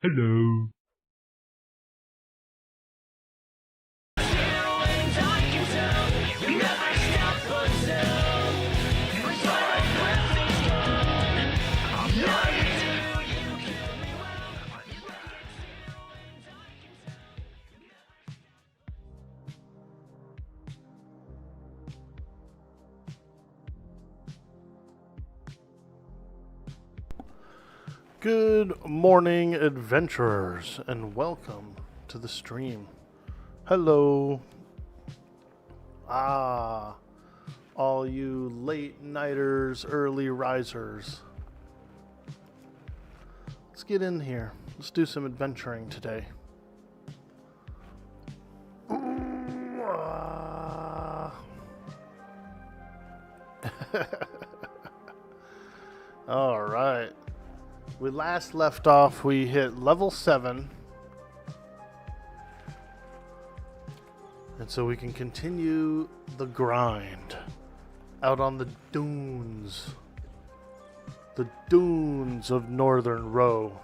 Hello. Good morning, adventurers, and welcome to the stream. Hello. All you late nighters, early risers. Let's get in here. Let's do some adventuring today. All right. We last left off, we hit level 7. And so we can continue the grind out on the dunes. The dunes of Northern Row.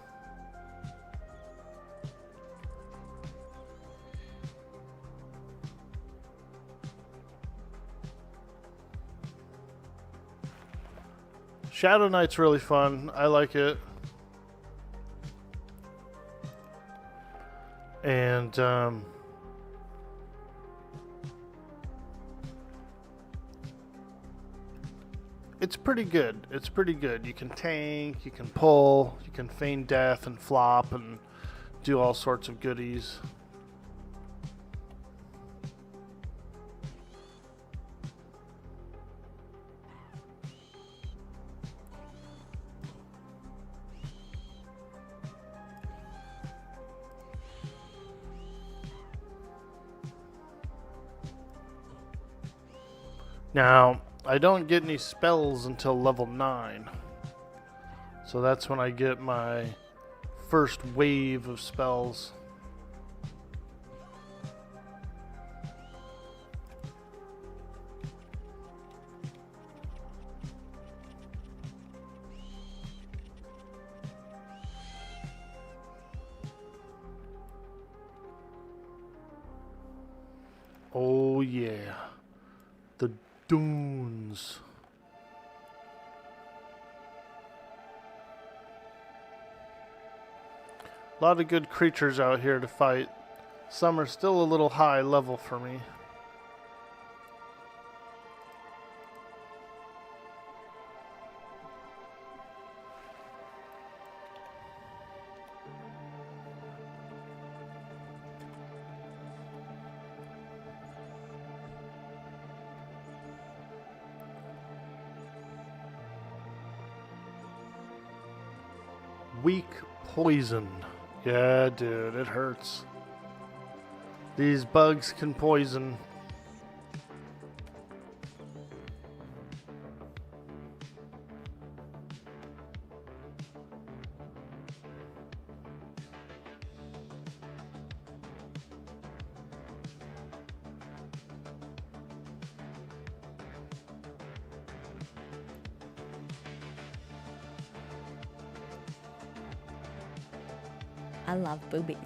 Shadowknight's really fun. I like it. And it's pretty good. It's pretty good. You can tank, you can pull, you can feign death and flop and do all sorts of goodies. Now, I don't get any spells until level 9. So that's when I get my first wave of spells. Oh yeah. The dunes. A lot of good creatures out here to fight. Some are still a little high level for me. Weak poison. Yeah, dude, it hurts. These bugs can poison. I love boobies.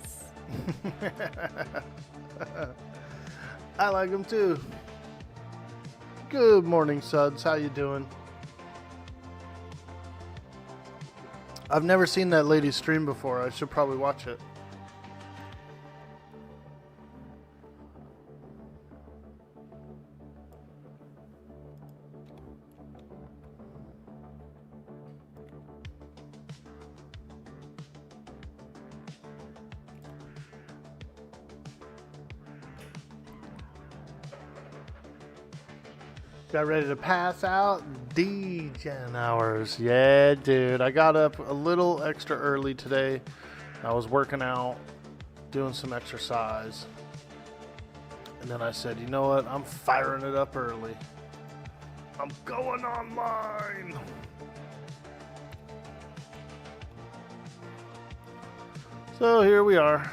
I like them too. Good morning, Suds. How you doing? I've never seen that lady stream before. I should probably watch it. Got ready to pass out? D-Gen hours. Yeah, dude. I got up a little extra early today. I was working out, doing some exercise. And then I said, you know what? I'm firing it up early. I'm going online. So here we are.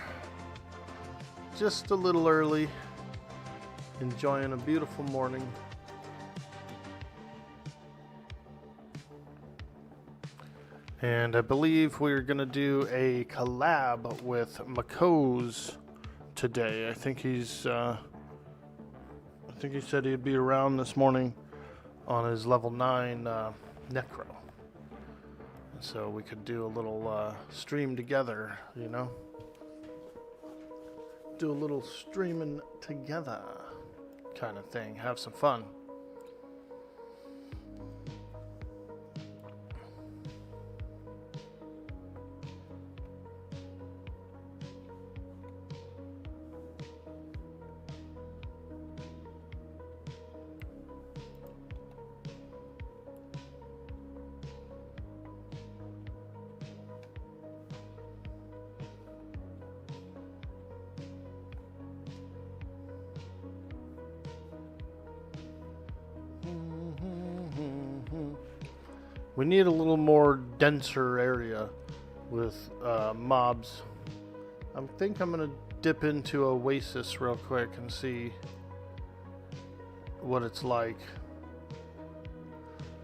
Just a little early. Enjoying a beautiful morning. And I believe we're going to do a collab with Mako's today. I think he said he'd be around this morning on his level 9 Necro. So we could do a little stream together, you know? Do a little streaming together kind of thing. Have some fun. We need a little more denser area with mobs. I think I'm gonna dip into Oasis real quick and see what it's like.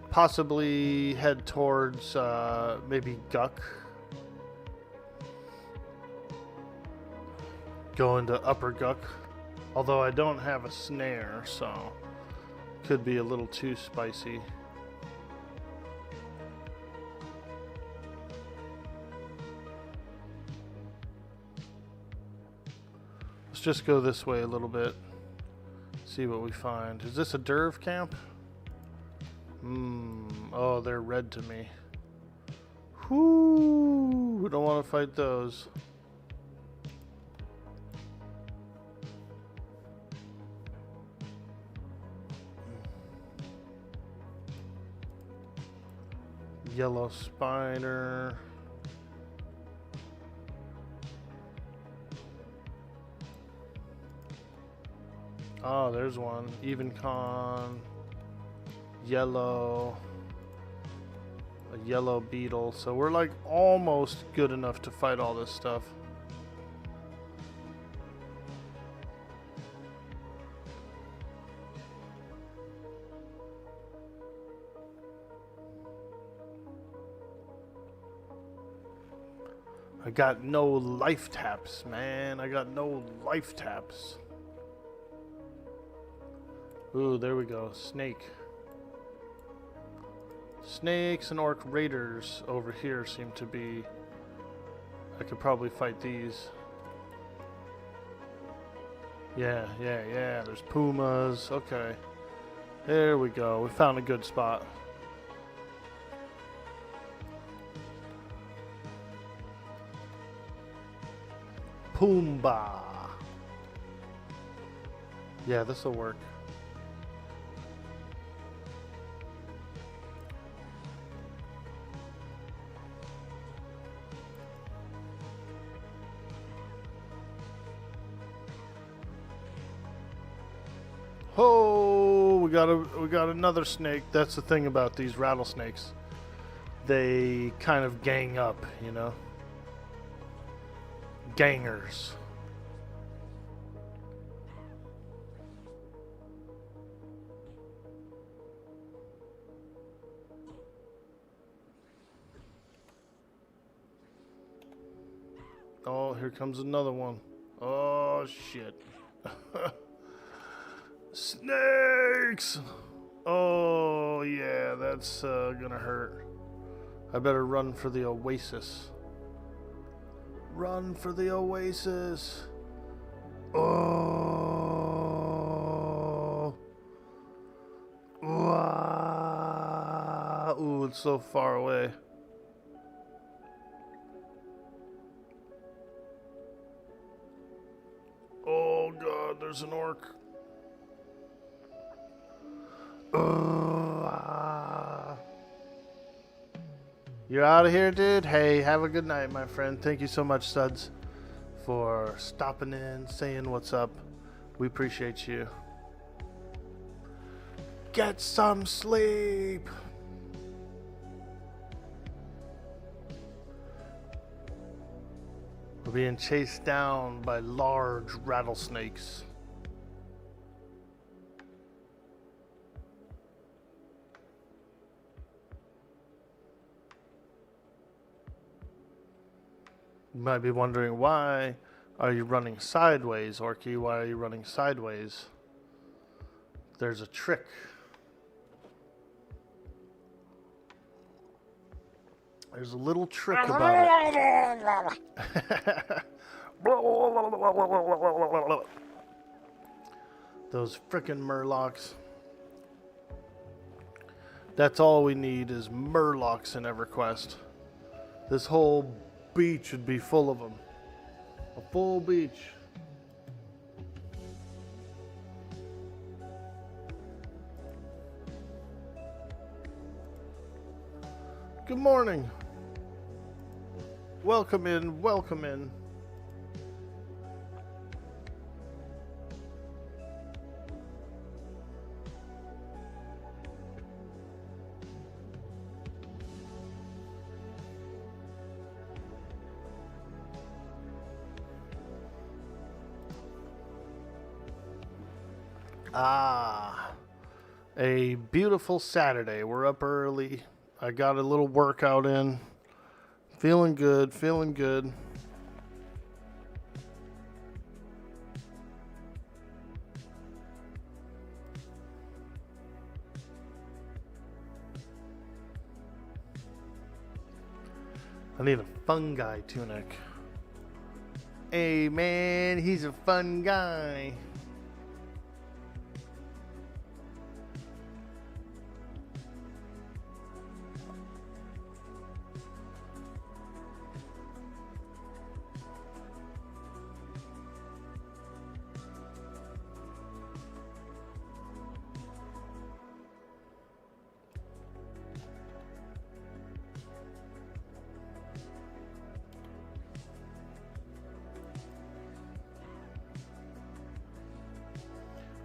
Possibly head towards maybe Guck. Go into Upper Guck. Although I don't have a snare, so could be a little too spicy. Let's just go this way a little bit. See what we find. Is this a Derv camp? Oh, they're red to me. Whoo! We don't want to fight those. Yellow spider. Oh, there's one. Even con. Yellow. A yellow beetle. So we're like almost good enough to fight all this stuff. I got no life taps, man. I got no life taps. Ooh, there we go. Snake. Snakes and orc raiders over here seem to be... I could probably fight these. Yeah. There's pumas. Okay. There we go. We found a good spot. Pumbaa. Yeah, this'll work. Oh, we got another snake. That's the thing about these rattlesnakes. They kind of gang up, you know? Gangers. Oh, here comes another one. Oh, shit. Snakes! Oh, yeah, that's gonna hurt. I better run for the Oasis. Run for the Oasis! Oh! Wow. Ooh, it's so far away. Oh, God, there's an orc. You're out of here, dude? Hey, have a good night, my friend. Thank you so much, Suds, for stopping in, saying what's up. We appreciate you. Get some sleep. We're being chased down by large rattlesnakes. You might be wondering, why are you running sideways, Orkie? Why are you running sideways? There's a trick. There's a little trick about it. Those frickin' murlocs. That's all we need is murlocs in Everquest. This whole beach would be full of them. A full beach. Good morning. Welcome in, welcome in. A beautiful Saturday. We're up early. I got a little workout in. Feeling good, feeling good. I need a fun guy tunic. Hey man, he's a fun guy.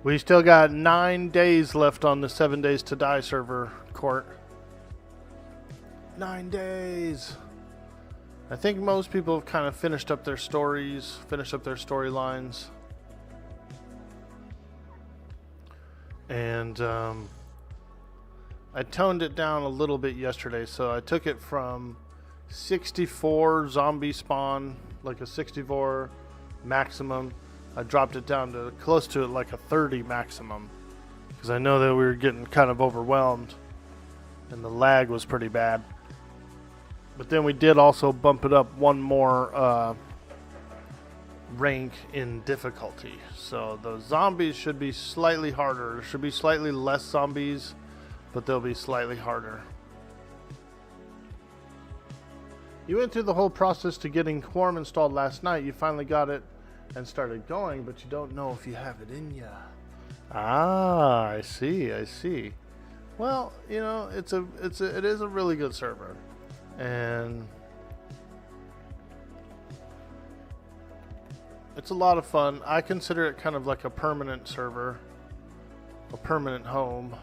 We still got 9 days left on the 7 days to die server, Court. 9 days. I think most people have kind of finished up their stories, finished up their storylines. And I toned it down a little bit yesterday, so I took it from 64 zombie spawn, like a 64 maximum. I dropped it down to close to like a 30 maximum because I know that we were getting kind of overwhelmed and the lag was pretty bad. But then we did also bump it up one more rank in difficulty. So the zombies should be slightly harder. There should be slightly less zombies, but they'll be slightly harder. You went through the whole process to getting Quarm installed last night. You finally got it and started going, but you don't know if you have it in ya. Ah, I see, I see. Well, you know, it is a really good server, and it's a lot of fun. I consider it kind of like a permanent server, a permanent home,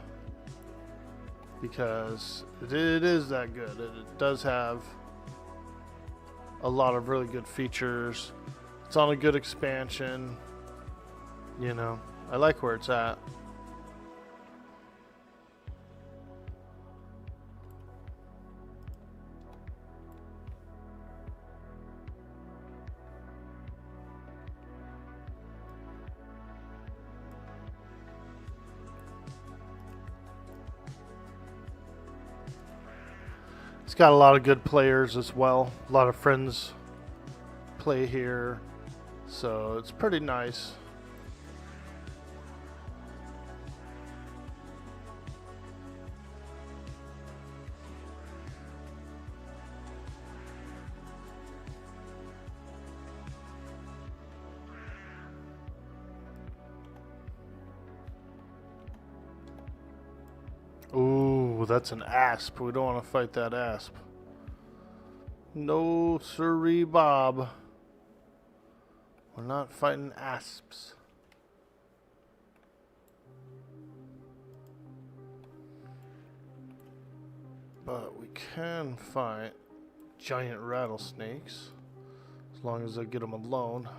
because it is that good. It does have a lot of really good features. It's on a good expansion. You know, I like where it's at. It's got a lot of good players as well. A lot of friends play here. So it's pretty nice. Ooh, that's an asp. We don't want to fight that asp. No siree, Bob. We're not fighting asps. But we can fight giant rattlesnakes, as long as I get them alone.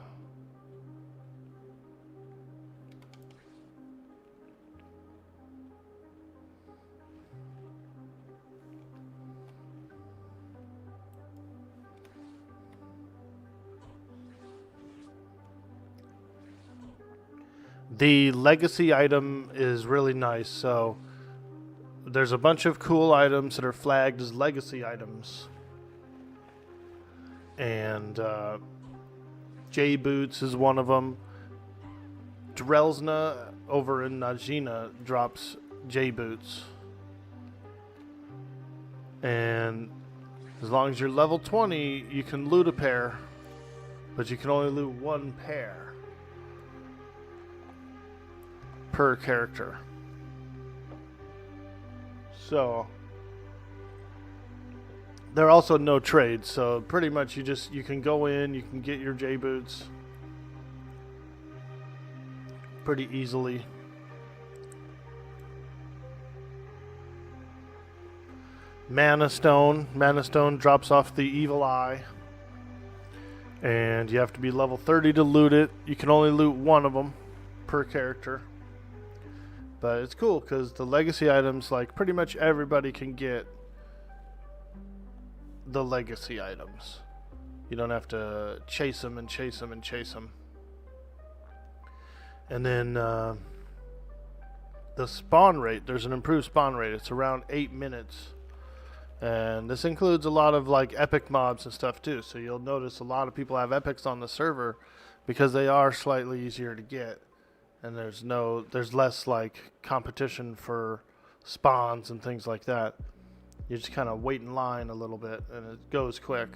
The legacy item is really nice. So there's a bunch of cool items that are flagged as legacy items. And J Boots is one of them. Drelsna over in Najina drops J Boots. And as long as you're level 20, you can loot a pair. But you can only loot one pair per character. So there are also no trades, so pretty much you can go in, you can get your J Boots pretty easily. Mana Stone drops off the Evil Eye, and you have to be level 30 to loot it. You can only loot one of them per character. But it's cool because the legacy items, like pretty much everybody can get the legacy items. You don't have to chase them and chase them and chase them. And then the spawn rate, there's an improved spawn rate. It's around 8 minutes. And this includes a lot of like epic mobs and stuff too. So you'll notice a lot of people have epics on the server because they are slightly easier to get. And there's less like competition for spawns and things like that. You just kind of wait in line a little bit and it goes quick.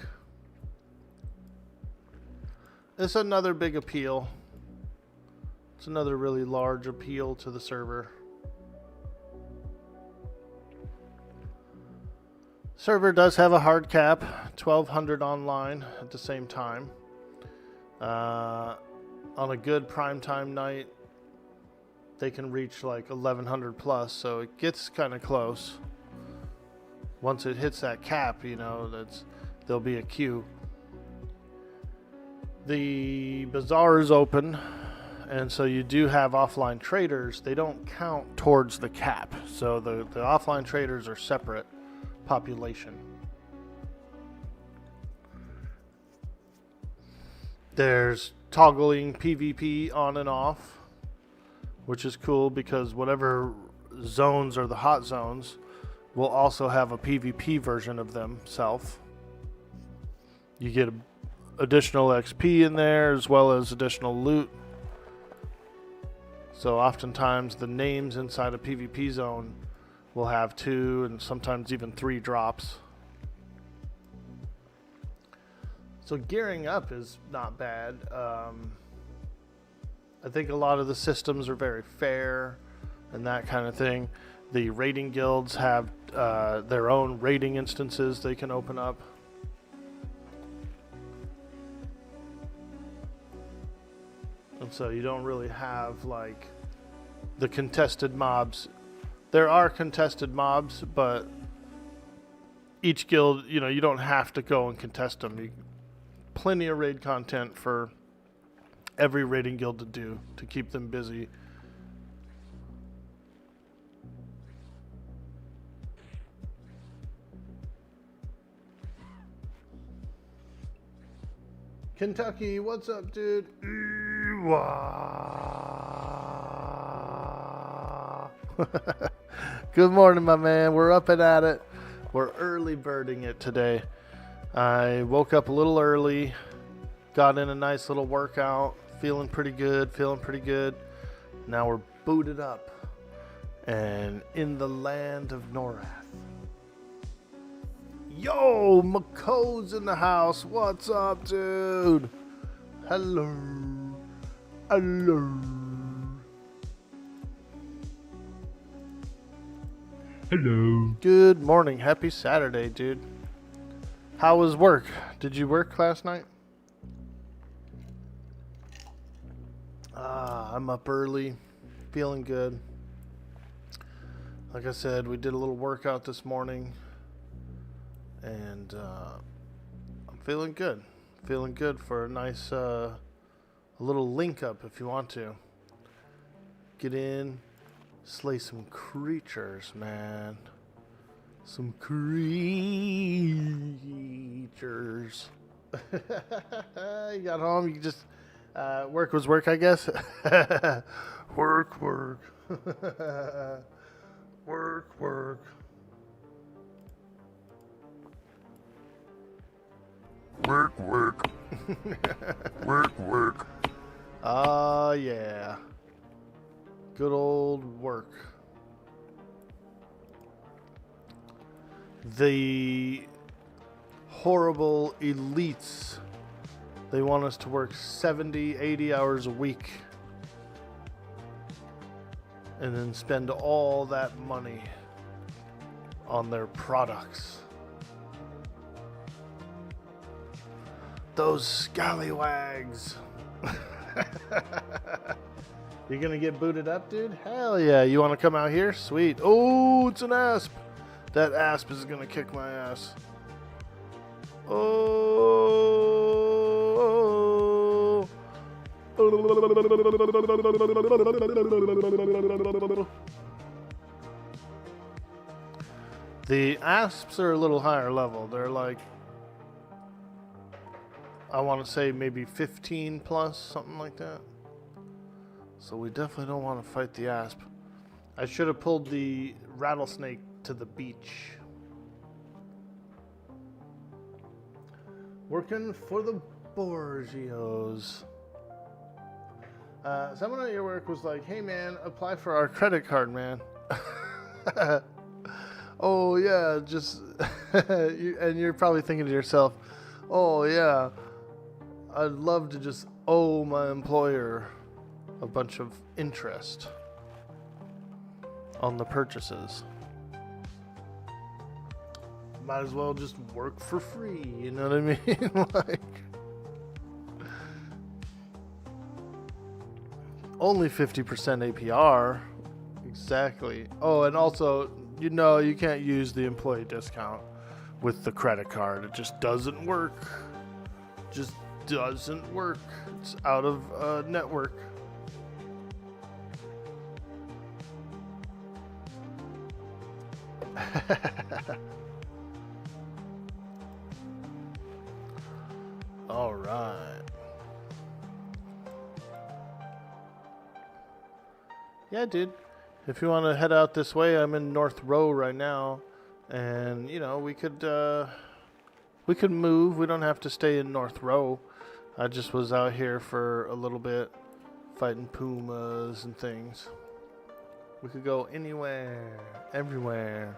It's another big appeal. It's another really large appeal to the server. Server does have a hard cap, 1200 online at the same time. On a good primetime night, they can reach like 1100 plus, so it gets kind of close. Once it hits that cap, you know, there'll be a queue. The bazaar is open, and so you do have offline traders. They don't count towards the cap, so the offline traders are separate population. There's toggling PvP on and off, which is cool because whatever zones are the hot zones will also have a PvP version of themselves. You get additional XP in there as well as additional loot. So oftentimes the names inside a PvP zone will have 2 and sometimes even 3 drops. So gearing up is not bad. I think a lot of the systems are very fair and that kind of thing. The raiding guilds have their own raiding instances they can open up. And so you don't really have like the contested mobs. There are contested mobs, but each guild, you know, you don't have to go and contest them. Plenty of raid content for every raiding guild to do to keep them busy. Kentucky, what's up, dude? Good morning, my man. We're up and at it. We're early birding it today. I woke up a little early, got in a nice little workout, feeling pretty good. Now we're booted up and in the land of Norath. Yo, Mako's in the house. What's up, dude? Hello. Good morning. Happy Saturday, dude. How was work? Did you work last night? I'm up early, feeling good. Like I said, we did a little workout this morning, and I'm feeling good. Feeling good for a nice a little link up if you want to. Get in, slay some creatures, man. Some creatures. You got home, you just... Work was work, I guess. Work, work. Work, work. Work, work. Work, work. Ah, yeah. Good old work. The horrible elites. They want us to work 70, 80 hours a week. And then spend all that money on their products. Those scallywags. You gonna get booted up, dude? Hell yeah. You wanna come out here? Sweet. Oh, it's an asp. That asp is gonna kick my ass. Oh. The asps are a little higher level. They're like, I want to say maybe 15 plus, something like that. So we definitely don't want to fight the asp. I should have pulled the rattlesnake to the beach. Working for the Borgios. Someone at your work was like, hey man, apply for our credit card, man. Oh yeah, just and you're probably thinking to yourself, oh yeah, I'd love to just owe my employer a bunch of interest on the purchases. Might as well just work for free, you know what I mean? Like, only 50% APR. Exactly. Oh, and also, you know, you can't use the employee discount with the credit card. It just doesn't work. Just doesn't work. It's out of network. All right. Yeah, dude. If you want to head out this way, I'm in North Row right now, and you know we could move. We don't have to stay in North Row. I just was out here for a little bit, fighting pumas and things. We could go anywhere, everywhere.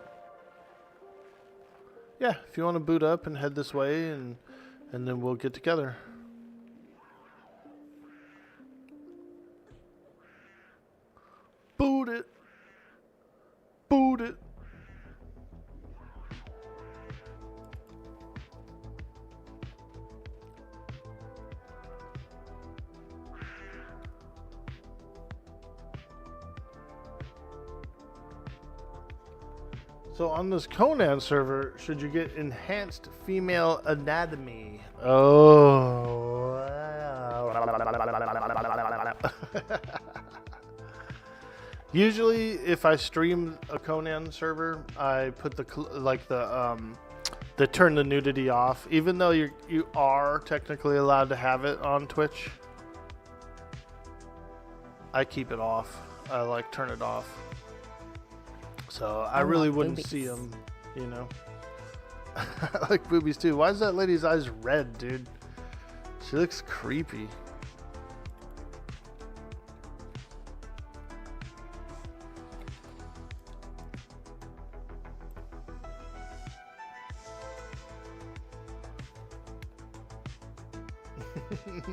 Yeah, if you want to boot up and head this way, and then we'll get together. Boot it. Boot it. So on this Conan server, should you get enhanced female anatomy? Oh. Usually, if I stream a Conan server, I put the turn the nudity off, even though you are technically allowed to have it on Twitch. I keep it off. I like turn it off. So I really wouldn't boobies. see them, you know. I like boobies too. Why is that lady's eyes red, dude? She looks creepy.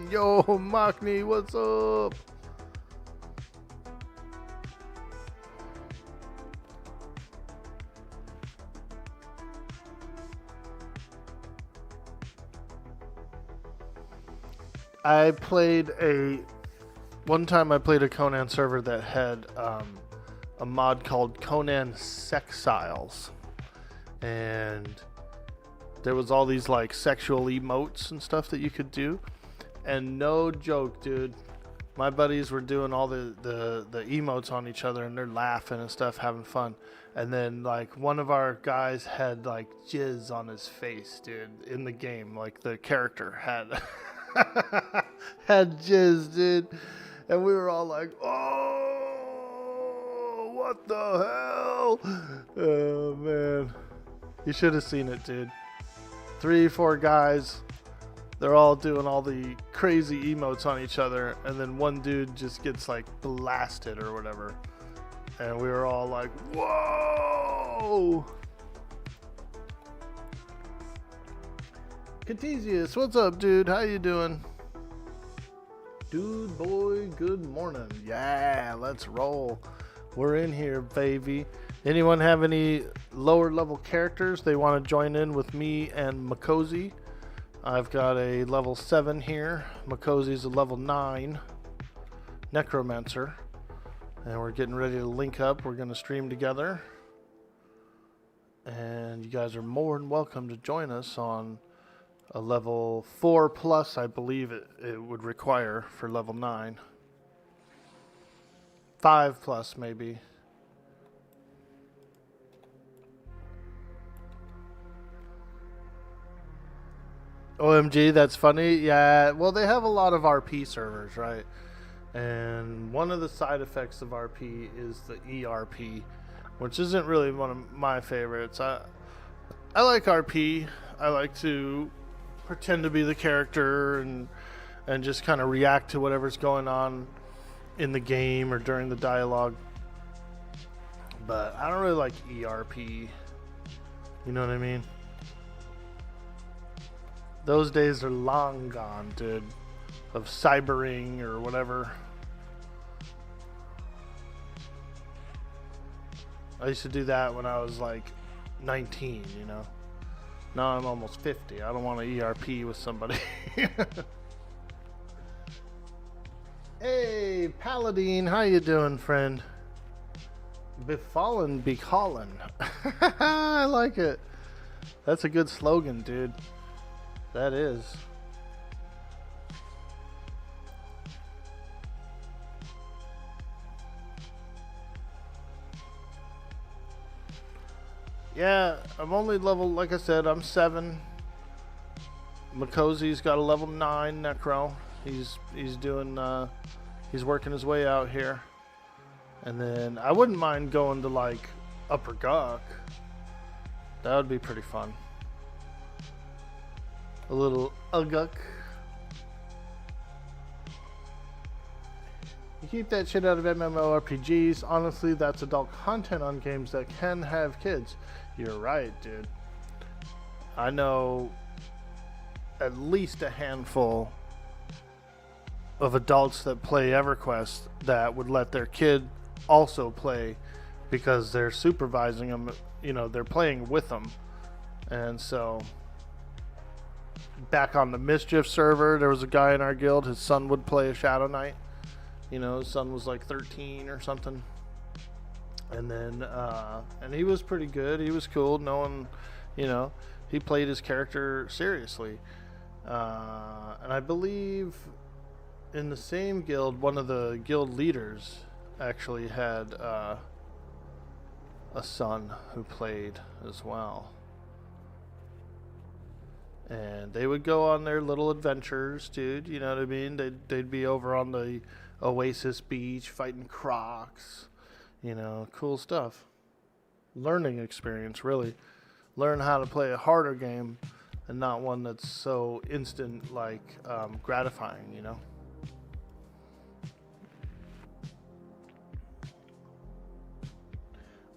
Yo, Machni, what's up? One time I played a Conan server that had a mod called Conan Sexiles, and there was all these like sexual emotes and stuff that you could do, and no joke, dude, my buddies were doing all the emotes on each other, and they're laughing and stuff, having fun, and then like one of our guys had like jizz on his face, dude, in the game, like the character had had jizz, dude. And we were all like, oh, what the hell? Oh, man. You should have seen it, dude. 3, 4 guys. They're all doing all the crazy emotes on each other. And then one dude just gets, like, blasted or whatever. And we were all like, whoa. Catesius, what's up, dude? How you doing? Dude, boy, good morning. Yeah, let's roll. We're in here, baby. Anyone have any lower level characters they want to join in with me and Makozy? I've got a level 7 here. Makozy's a level 9 necromancer. And we're getting ready to link up. We're going to stream together. And you guys are more than welcome to join us on a level 4 plus, I believe it would require for level 9. 5 plus, maybe. OMG, that's funny. Yeah, well, they have a lot of RP servers, right? And one of the side effects of RP is the ERP, which isn't really one of my favorites. I like RP. I like to pretend to be the character and just kind of react to whatever's going on in the game or during the dialogue. But I don't really like ERP. You know what I mean? Those days are long gone, dude. Of cybering or whatever. I used to do that when I was like 19, you know. Now I'm almost 50. I don't want to ERP with somebody. Hey, Paladine, how you doing, friend? Befallen be callin'. I like it. That's a good slogan, dude. That is. Yeah, I'm only level, like I said, I'm 7. Makozy's got a level 9 necro. He's doing, he's working his way out here. And then I wouldn't mind going to like Upper Gawk. That would be pretty fun. A little Uguk. You keep that shit out of MMORPGs. Honestly, that's adult content on games that can have kids. You're right, dude. I know at least a handful of adults that play Everquest that would let their kid also play because they're supervising them, you know, they're playing with them. And so back on the Mischief server, there was a guy in our guild, his son would play a Shadowknight. You know, his son was like 13 or something. And then, and he was pretty good. He was cool. No one, you know, he played his character seriously. And I believe in the same guild, one of the guild leaders actually had a son who played as well. And they would go on their little adventures, dude. You know what I mean? They'd be over on the Oasis Beach fighting crocs. You know, cool stuff. Learning experience, really. Learn how to play a harder game and not one that's so instant, like, gratifying, you know?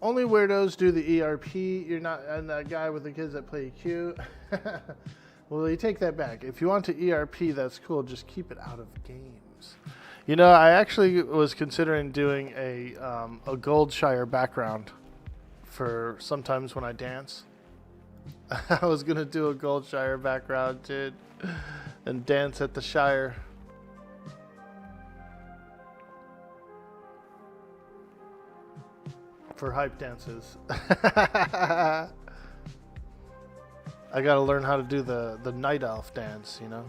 Only weirdos do the ERP. You're not, and that guy with the kids that play cute. Well, you take that back. If you want to ERP, that's cool. Just keep it out of games. You know, I actually was considering doing a Goldshire background for sometimes when I dance. I was gonna do a Goldshire background, dude, and dance at the Shire. For hype dances. I gotta learn how to do the night elf dance, you know?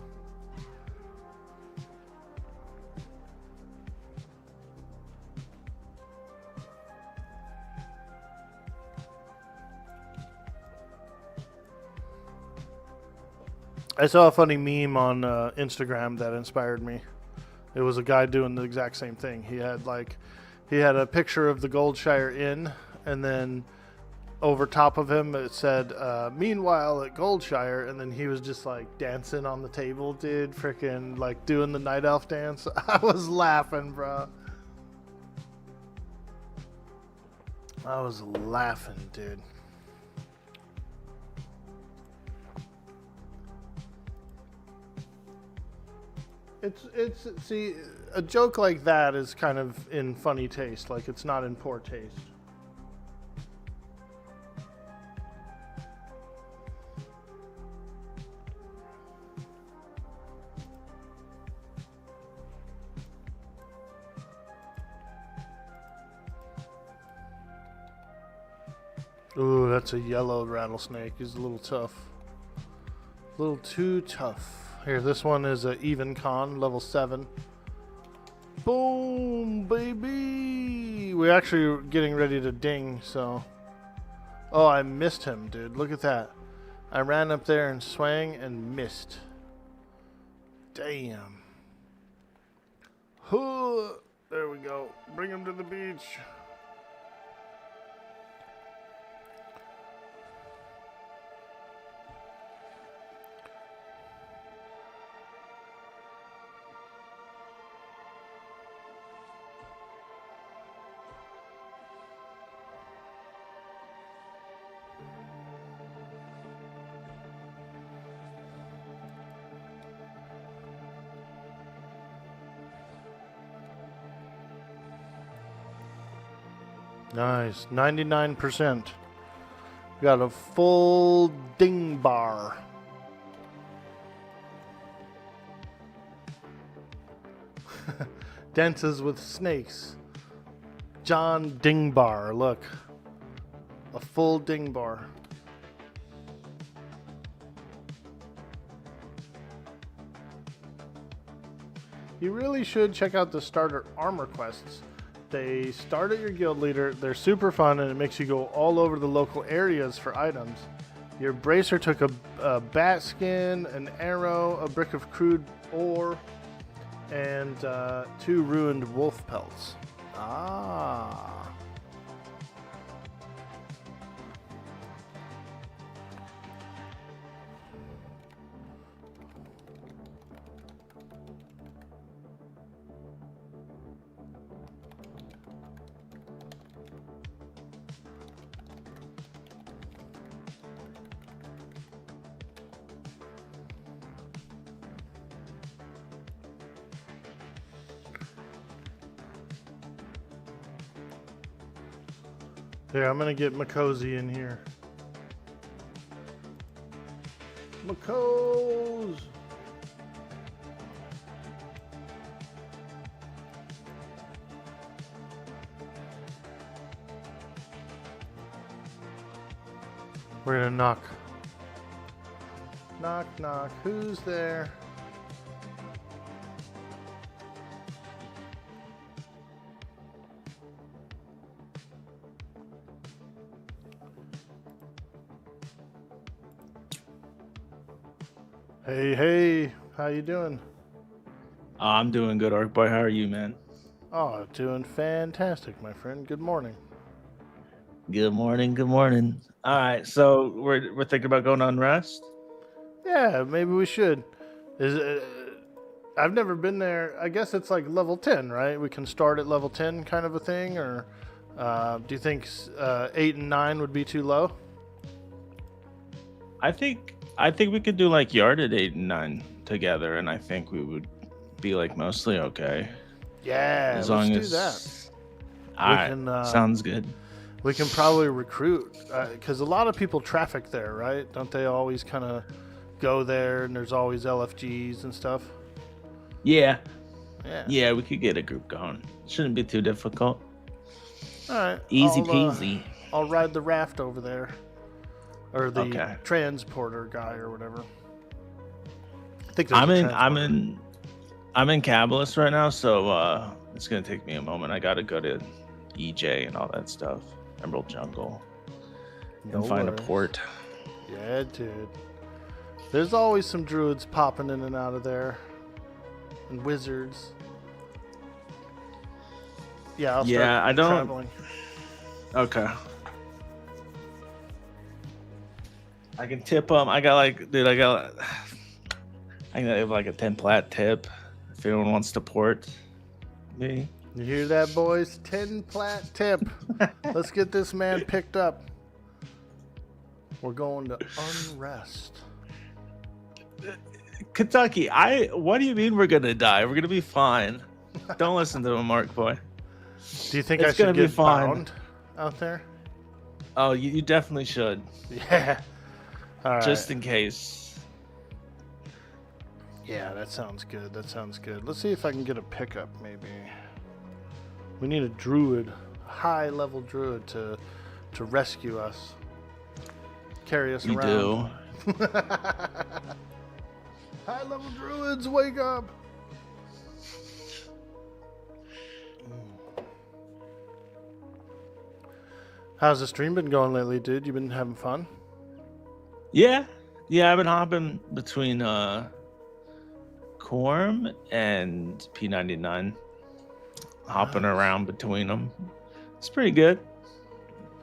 I saw a funny meme on Instagram that inspired me. It was a guy doing the exact same thing. He had a picture of the Goldshire Inn, and then over top of him it said, meanwhile at Goldshire, and then he was just like dancing on the table, dude, freaking like doing the night elf dance. I was laughing, bro. I was laughing, dude. It's see, a joke like that is kind of in funny taste, like it's not in poor taste. Ooh, that's a yellow rattlesnake. He's a little tough. A little too tough. Here, this one is a even con, level 7. Boom, baby! We're actually getting ready to ding, so... Oh, I missed him, dude. Look at that. I ran up there and swang and missed. Damn. Huh. There we go. Bring him to the beach. Nice. 99%. Got a full ding bar. Dances with snakes. John Dingbar. Look. A full ding bar. You really should check out the starter armor quests. They start at your guild leader. They're super fun, and it makes you go all over the local areas for items. Your bracer took a bat skin, an arrow, a brick of crude ore, and 2 ruined wolf pelts. Ah. Here, I'm gonna get Makozy in here. Makos! We're gonna knock. Knock, knock. Who's there? Hey, hey, how you doing? I'm doing good, Arc Boy. How are you, man? Oh, doing fantastic, my friend. Good morning. Good morning. Good morning. All right, so we're thinking about going on rest. Yeah, maybe we should. I've never been there. I guess it's like level 10, right? We can start at level 10 kind of a thing, or do you think 8 and 9 would be too low? I think we could do like Yard at 8 and 9 together, and I think we would be like mostly okay. Yeah, as let's long do as that. All right, sounds good. We can probably recruit, because a lot of people traffic there, right? Don't they always kind of go there, and there's always LFGs and stuff? Yeah. Yeah. Yeah, we could get a group going. Shouldn't be too difficult. All right. Easy peasy. I'll ride the raft over there. Or the Okay. transporter guy or whatever. I think I'm in Cabalist right now, so it's gonna take me a moment. I gotta go to EJ and all that stuff. Emerald Jungle. And find a port. Yeah, dude. There's always some druids popping in and out of there. And wizards. Yeah, I'll Yeah, start I don't- traveling. Okay. I can tip them. I got like, dude, I can have like a 10 plat tip if anyone wants to port me. You hear that, boys? 10 plat tip. Let's get this man picked up. We're going to Unrest. Kentucky, what do you mean we're gonna die? We're gonna be fine. Don't listen to him, Mark boy. Do you think It's I should gonna be get fine. bound out there? Oh, you definitely should. Yeah. All right. Just in case. Yeah, that sounds good. That sounds good. Let's see if I can get a pickup, maybe. We need a druid, a high-level druid to rescue us, carry us You around. do. High-level druids, wake up! How's the stream been going lately, dude? You been having fun? Yeah. I've been hopping between Quarm and P99, hopping around between them. It's pretty good.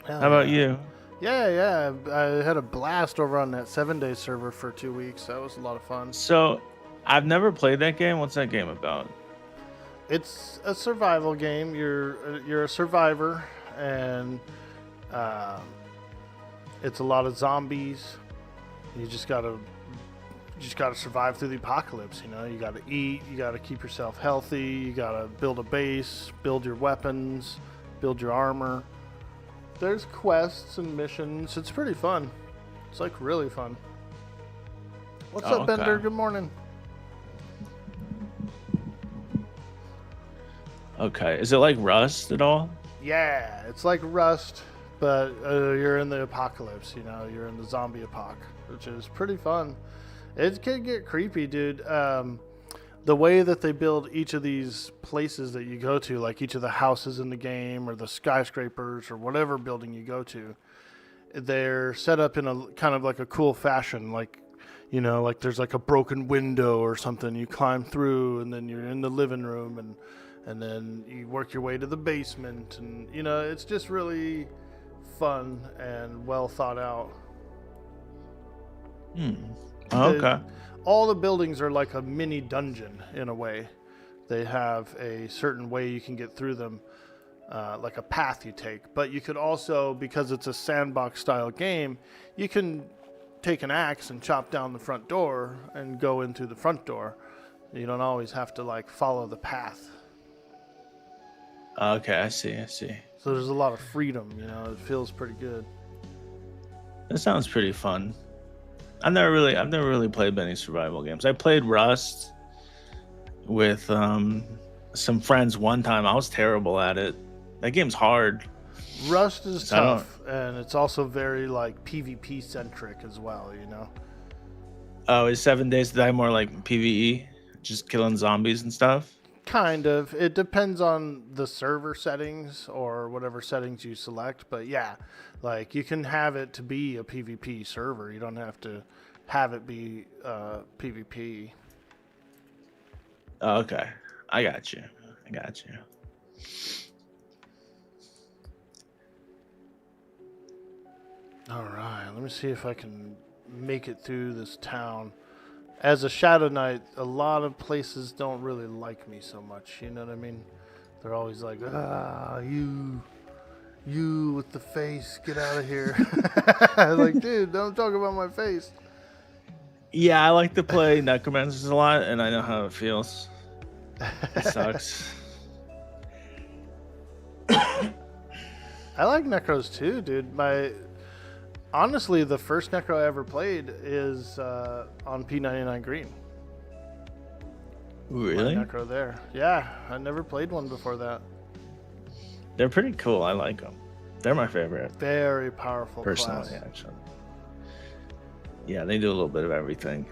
Hell How about yeah. you? Yeah. I had a blast over on that 7-day server for 2 weeks. That was a lot of fun. So, I've never played that game. What's that game about? It's a survival game. You're a survivor, and it's a lot of zombies. You just gotta survive through the apocalypse. You know, you gotta eat. You gotta keep yourself healthy. You gotta build a base, build your weapons, build your armor. There's quests and missions. It's pretty fun. It's like really fun. What's up, okay. Bender? Good morning. Okay. Is it like Rust at all? Yeah, it's like Rust, but you're in the apocalypse. You know, you're in the zombie apoc, which is pretty fun. It can get creepy, dude. The way that they build each of these places that you go to, like each of the houses in the game or the skyscrapers or whatever building you go to, they're set up in a kind of like a cool fashion. Like, you know, like there's like a broken window or something you climb through, and then you're in the living room, and then you work your way to the basement, and you know, it's just really fun and well thought out. Oh, okay. All the buildings are like a mini dungeon in a way. They have a certain way you can get through them, like a path you take. But you could also, because it's a sandbox style game, you can take an axe and chop down the front door and go in through the front door. You don't always have to like follow the path. Okay, I see. So there's a lot of freedom, you know. It feels pretty good. That sounds pretty fun. I've never really played many survival games. I played Rust with some friends one time. I was terrible at it. That game's hard. Rust is So I don't- tough, and it's also very like PvP centric as well, you know. Oh, is 7 Days to Die more like PvE? Just killing zombies and stuff? Kind of. It depends on the server settings or whatever settings you select. But yeah, like you can have it to be a PvP server. You don't have to have it be PvP. Oh, okay. I got you. All right. Let me see if I can make it through this town. As a Shadowknight, a lot of places don't really like me so much. You know what I mean? They're always like, you with the face, get out of here. Like, dude, don't talk about my face. Yeah, I like to play Necromancers a lot, and I know how it feels. It sucks. I like Necros too, dude. Honestly, the first Necro I ever played is on P99 Green. Ooh, really? My Necro there. Yeah, I never played one before that. They're pretty cool. I like them. They're my favorite, Very powerful personally, class. actually. Yeah, they do a little bit of everything.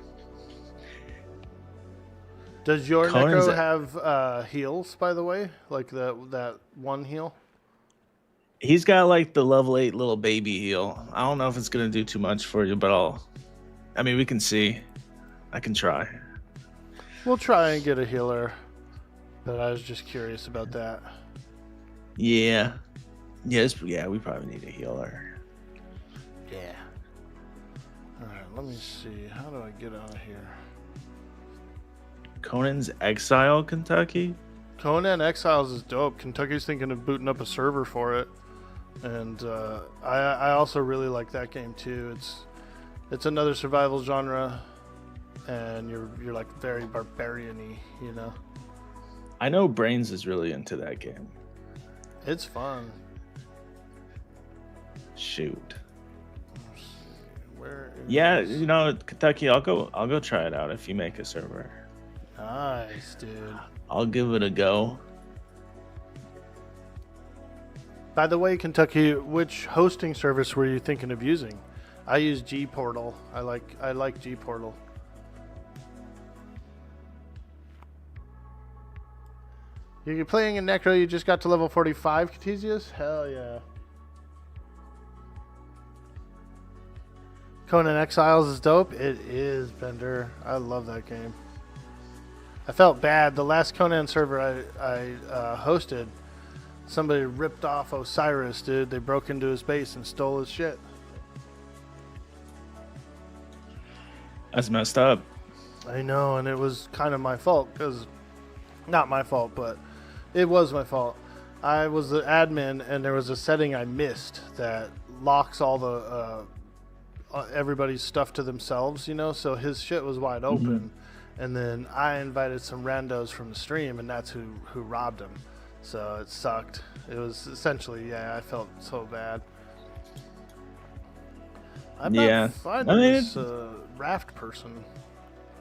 Does your Conan's Necro have heals, by the way? Like that one heal? He's got like the level 8 little baby heal. I don't know if it's gonna do too much for you, but I mean, we can see. I can try. We'll try and get a healer, but I was just curious about that. Yeah. Yes. Yeah. We probably need a healer. Yeah. All right. Let me see. How do I get out of here? Conan's Exile, Kentucky. Conan Exiles is dope. Kentucky's thinking of booting up a server for it, and I also really like that game too. It's another survival genre, and you're like very barbarian-y, you know. I know Brains is really into that game. It's fun. Shoot. Let's see, where is Yeah, you know, Kentucky, I'll go try it out if you make a server. Nice, dude. I'll give it a go. By the way, Kentucky, which hosting service were you thinking of using? I use G Portal. I like G Portal. You're playing in Necro. You just got to level 45, Catesius? Hell yeah. Conan Exiles is dope. It is, Bender. I love that game. I felt bad. The last Conan server I hosted, somebody ripped off Osiris, dude. They broke into his base and stole his shit. That's messed up. I know, and it was kind of my fault, because, not my fault, but it was my fault. I was the admin, and there was a setting I missed that locks all the everybody's stuff to themselves, you know. So his shit was wide open, and then I invited some randos from the stream, and that's who robbed him. So it sucked. It was essentially, yeah, I felt so bad. I'm not finding this raft person,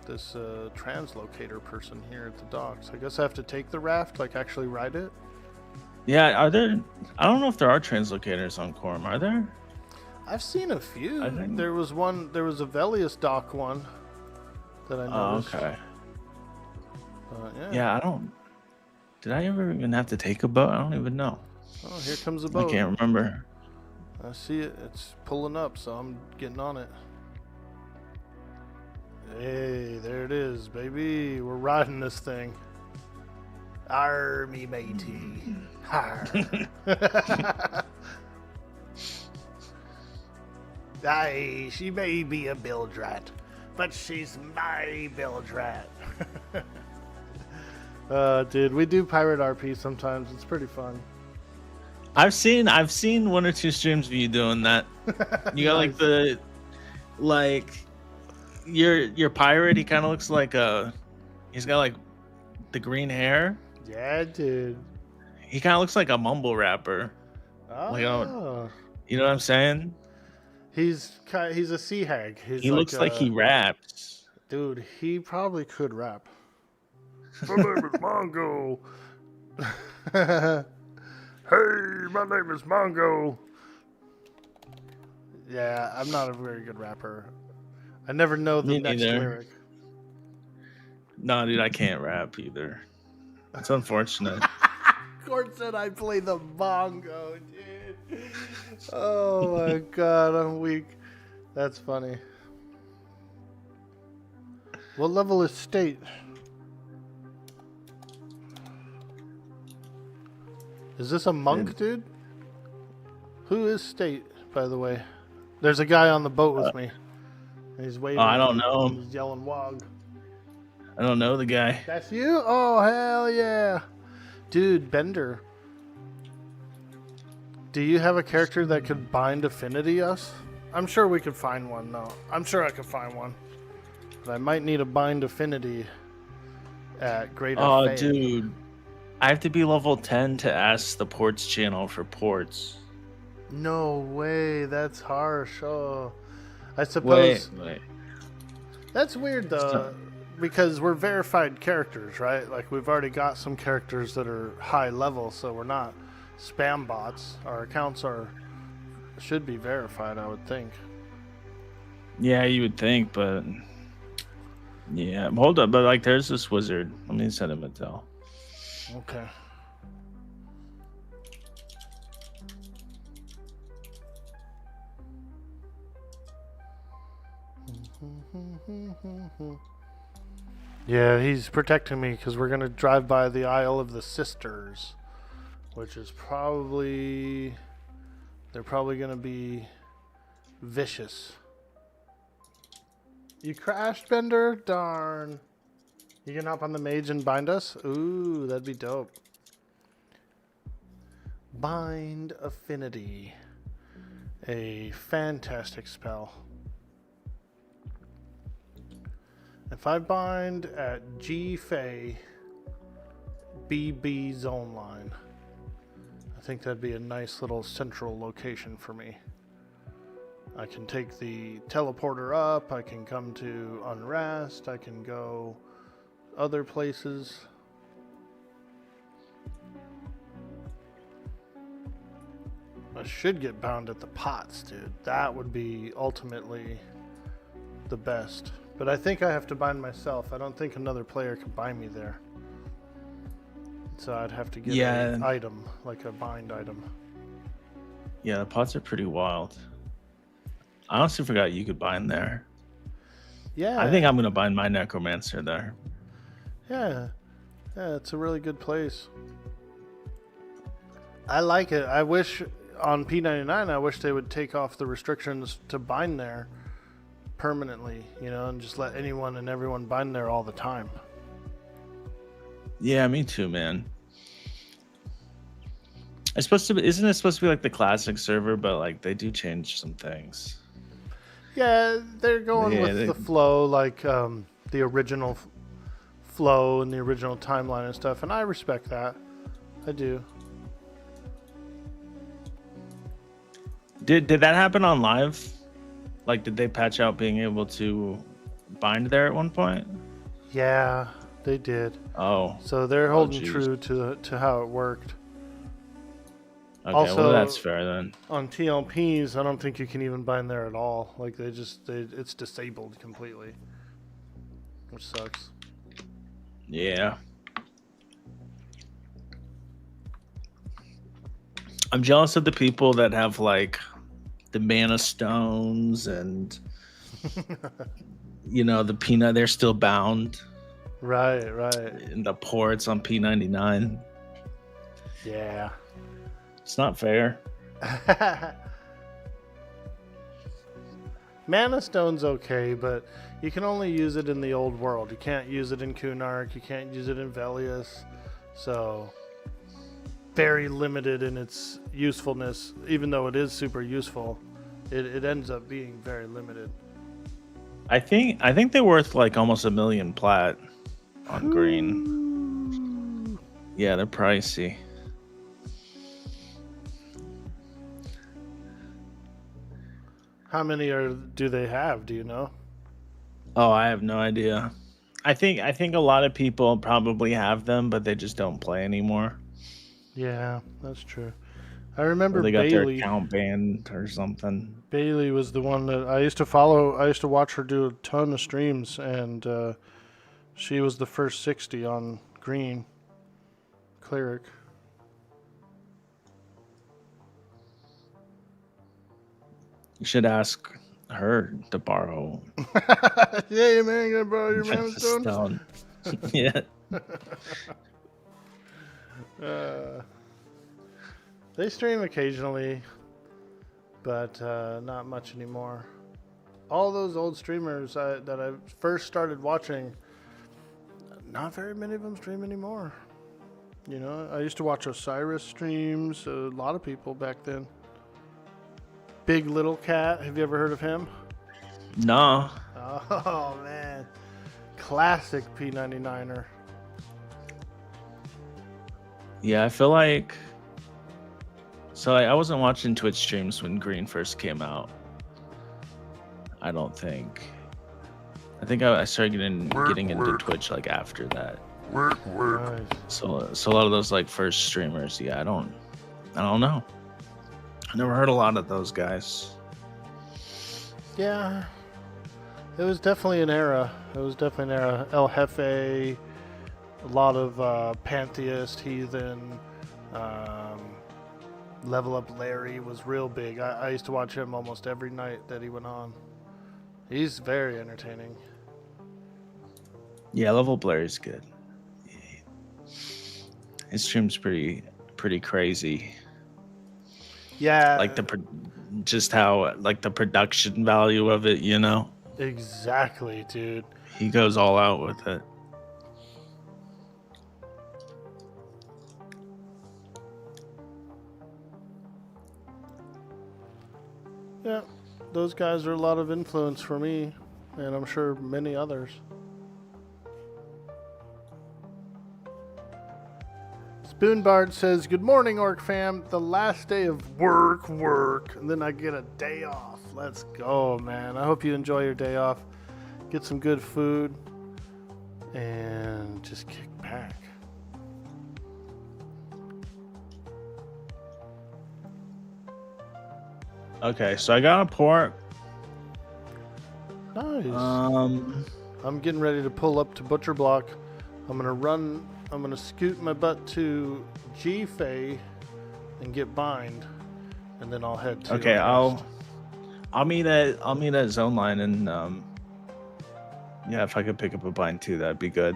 this translocator person here at the docks. I guess I have to take the raft, like actually ride it. Yeah, are there? I don't know if there are translocators on Quarm. Are there? I've seen a few. I think- There was one. There was a Velius dock one that I noticed. Oh, okay. Yeah. Yeah, I don't. Did I ever even have to take a boat? I don't even know. Oh, here comes a boat. I can't remember. I see it. It's pulling up, so I'm getting on it. Hey, there it is, baby. We're riding this thing. Army matey. Har. Aye, she may be a bilge rat, but she's my bilge rat. Dude, we do pirate RP sometimes. It's pretty fun. I've seen one or two streams of you doing that. You got like your pirate. He kind of looks like he's got like the green hair. Yeah, dude. He kind of looks like a mumble rapper. Oh. Like, you know what I'm saying? He's a sea hag. He looks like he raps. Dude, he probably could rap. My name is Mongo. Hey, my name is Mongo. Yeah, I'm not a very good rapper. I never know the Me next neither. lyric. No, dude, I can't rap either. It's unfortunate. Court said I play the bongo, dude. Oh my god, I'm weak. That's funny. What level is state? Is this a monk, dude? Who is state, by the way? There's a guy on the boat with me. He's waving. I don't know. He's yelling wog. I don't know the guy. That's you? Oh, hell yeah. Dude, Bender. Do you have a character that could bind affinity us? I'm sure we could find one, though. I'm sure I could find one. But I might need a bind affinity at Greater Oh, Fate. dude. I have to be level 10 to ask the ports channel for ports. No way. That's harsh. Oh. I suppose. Wait. That's weird, though. Because we're verified characters, right? Like, we've already got some characters that are high level, so we're not spam bots. Our accounts should be verified, I would think. Yeah, you would think, but yeah, hold up. But like, there's this wizard. Let me send him a tell. Okay. Yeah, he's protecting me because we're gonna drive by the Isle of the Sisters, which is probably they're probably gonna be vicious. You crashed, Bender? Darn. You can hop on the mage and bind us? Ooh, that'd be dope. Bind Affinity. A fantastic spell. If I bind at G Fey BB zone line, I think that'd be a nice little central location for me. I can take the teleporter up, I can come to Unrest, I can go other places. I should get bound at the pots, dude. That would be ultimately the best. But I think I have to bind myself. I don't think another player can bind me there. So I'd have to get an item, like a bind item. Yeah, the pots are pretty wild. I honestly forgot you could bind there. Yeah. I think I'm going to bind my Necromancer there. Yeah. Yeah, it's a really good place. I like it. I wish on P99, I wish they would take off the restrictions to bind there permanently, you know, and just let anyone and everyone bind there all the time. Yeah, me too, man. It's supposed to be, isn't it supposed to be like the classic server, but like they do change some things. Yeah, they're going with the flow, like the original flow and the original timeline and stuff, and I respect that. I do. Did that happen on live? Like, did they patch out being able to bind there at one point? Yeah, they did. Oh. So they're holding true to how it worked. Okay, also, well that's fair then. On TLPs, I don't think you can even bind there at all. Like it's disabled completely, which sucks. Yeah. I'm jealous of the people that have like the mana stones and you know the peanut. They're still bound. Right. In the ports on P99. Yeah. It's not fair. Mana Stone's okay, but you can only use it in the old world. You can't use it in Kunark. You can't use it in Velius. So, very limited in its usefulness. Even though it is super useful, it ends up being very limited. I think they're worth like almost 1 million plat on green. Yeah, they're pricey. How many do they have? Do you know? Oh, I have no idea. I think a lot of people probably have them, but they just don't play anymore. Yeah, that's true. I remember they got Bailey, their account banned or something. Bailey was the one that I used to follow. I used to watch her do a ton of streams, and she was the first 60 on green cleric. You should ask her to borrow. Yeah, man, gonna borrow your mana stone? Yeah. They stream occasionally, but not much anymore. All those old streamers that I first started watching, not very many of them stream anymore. You know, I used to watch Osiris streams, a lot of people back then. Big Little Cat, have you ever heard of him? No. Oh, man. Classic P99er. Yeah, I feel like... So I wasn't watching Twitch streams when Green first came out. I don't think. I think I started getting into Twitch like after that. Nice. So a lot of those like first streamers, yeah, I don't know. I never heard a lot of those guys. Yeah. It was definitely an era. El Jefe, a lot of Pantheist, Heathen, Level Up Larry was real big. I used to watch him almost every night that he went on. He's very entertaining. Yeah, Level Blair is good. His stream's pretty crazy. Yeah. Like just how like the production value of it, you know. Exactly, dude. He goes all out with it. Yeah, those guys are a lot of influence for me, and I'm sure many others. Spoonbard says, "Good morning, Orc fam. The last day of work, and then I get a day off. Let's go, man. I hope you enjoy your day off. Get some good food, and just kick back." Okay, so I got a port. Nice. I'm getting ready to pull up to Butcher Block. I'm gonna scoot my butt to G-Fay and get bind, and then I'll head to. Okay, I'll meet at Zone Line, and yeah, if I could pick up a bind too, that'd be good.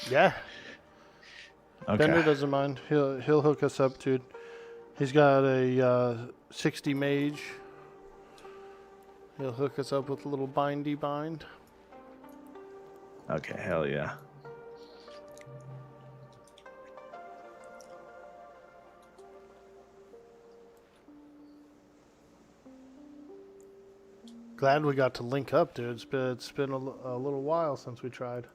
Yeah. Okay. Bender doesn't mind. He'll hook us up, dude. He's got a 60 mage. He'll hook us up with a little bindy bind. Okay, hell yeah. Glad we got to link up, dude. It's been a little while since we tried.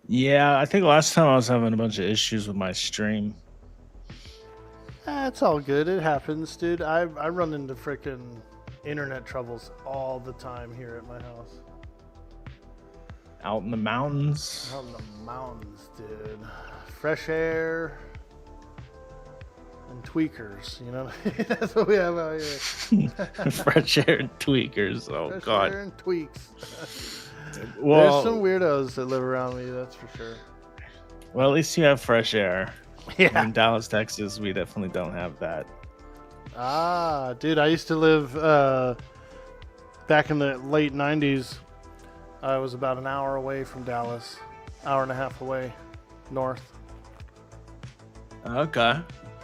Yeah, I think last time I was having a bunch of issues with my stream. It's all good. It happens, dude. I run into freaking internet troubles all the time here at my house. Out in the mountains. Out in the mountains, dude. Fresh air and tweakers, you know? That's what we have out here. Fresh air and tweakers. Oh, Fresh God. air and tweaks. Well, There's some weirdos that live around me, that's for sure. well, at least you have fresh air. Yeah. In Dallas, Texas, we definitely don't have that. Ah, dude, I used to live back in the late 90s. I was about an hour away from Dallas, hour and a half away, north. Okay.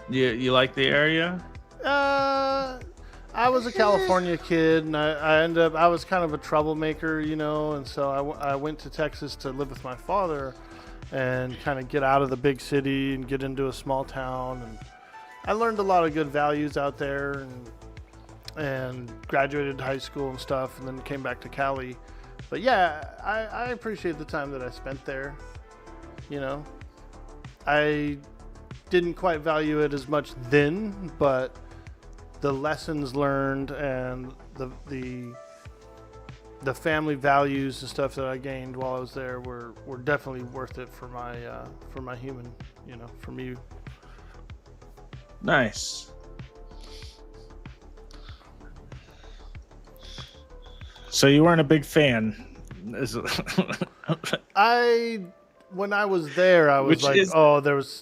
You like the area? I was a California kid, and I was kind of a troublemaker, you know, and so I went to Texas to live with my father and kind of get out of the big city and get into a small town. And I learned a lot of good values out there, and graduated high school and stuff, and then came back to Cali. But yeah, I appreciate the time that I spent there. You know, I didn't quite value it as much then, but the lessons learned and the family values and stuff that I gained while I was there were definitely worth it for my human, you know, for me. Nice. So you weren't a big fan. When I was there, I was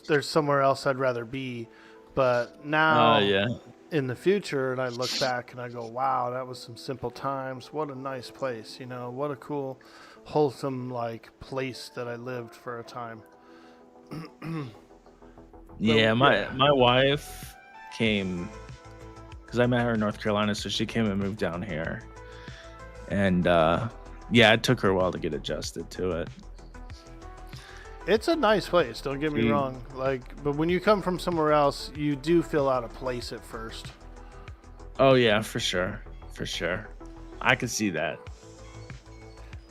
there's somewhere else I'd rather be. But now yeah. in the future, and I look back and I go, wow, that was some simple times. What a nice place, you know, what a cool, wholesome, like, place that I lived for a time. Yeah, my wife came, because I met her in North Carolina, so she came and moved down here. And yeah, it took her a while to get adjusted to it. It's a nice place, don't get me wrong. But when you come from somewhere else, you do feel out of place at first. Oh yeah, for sure. For sure. I can see that.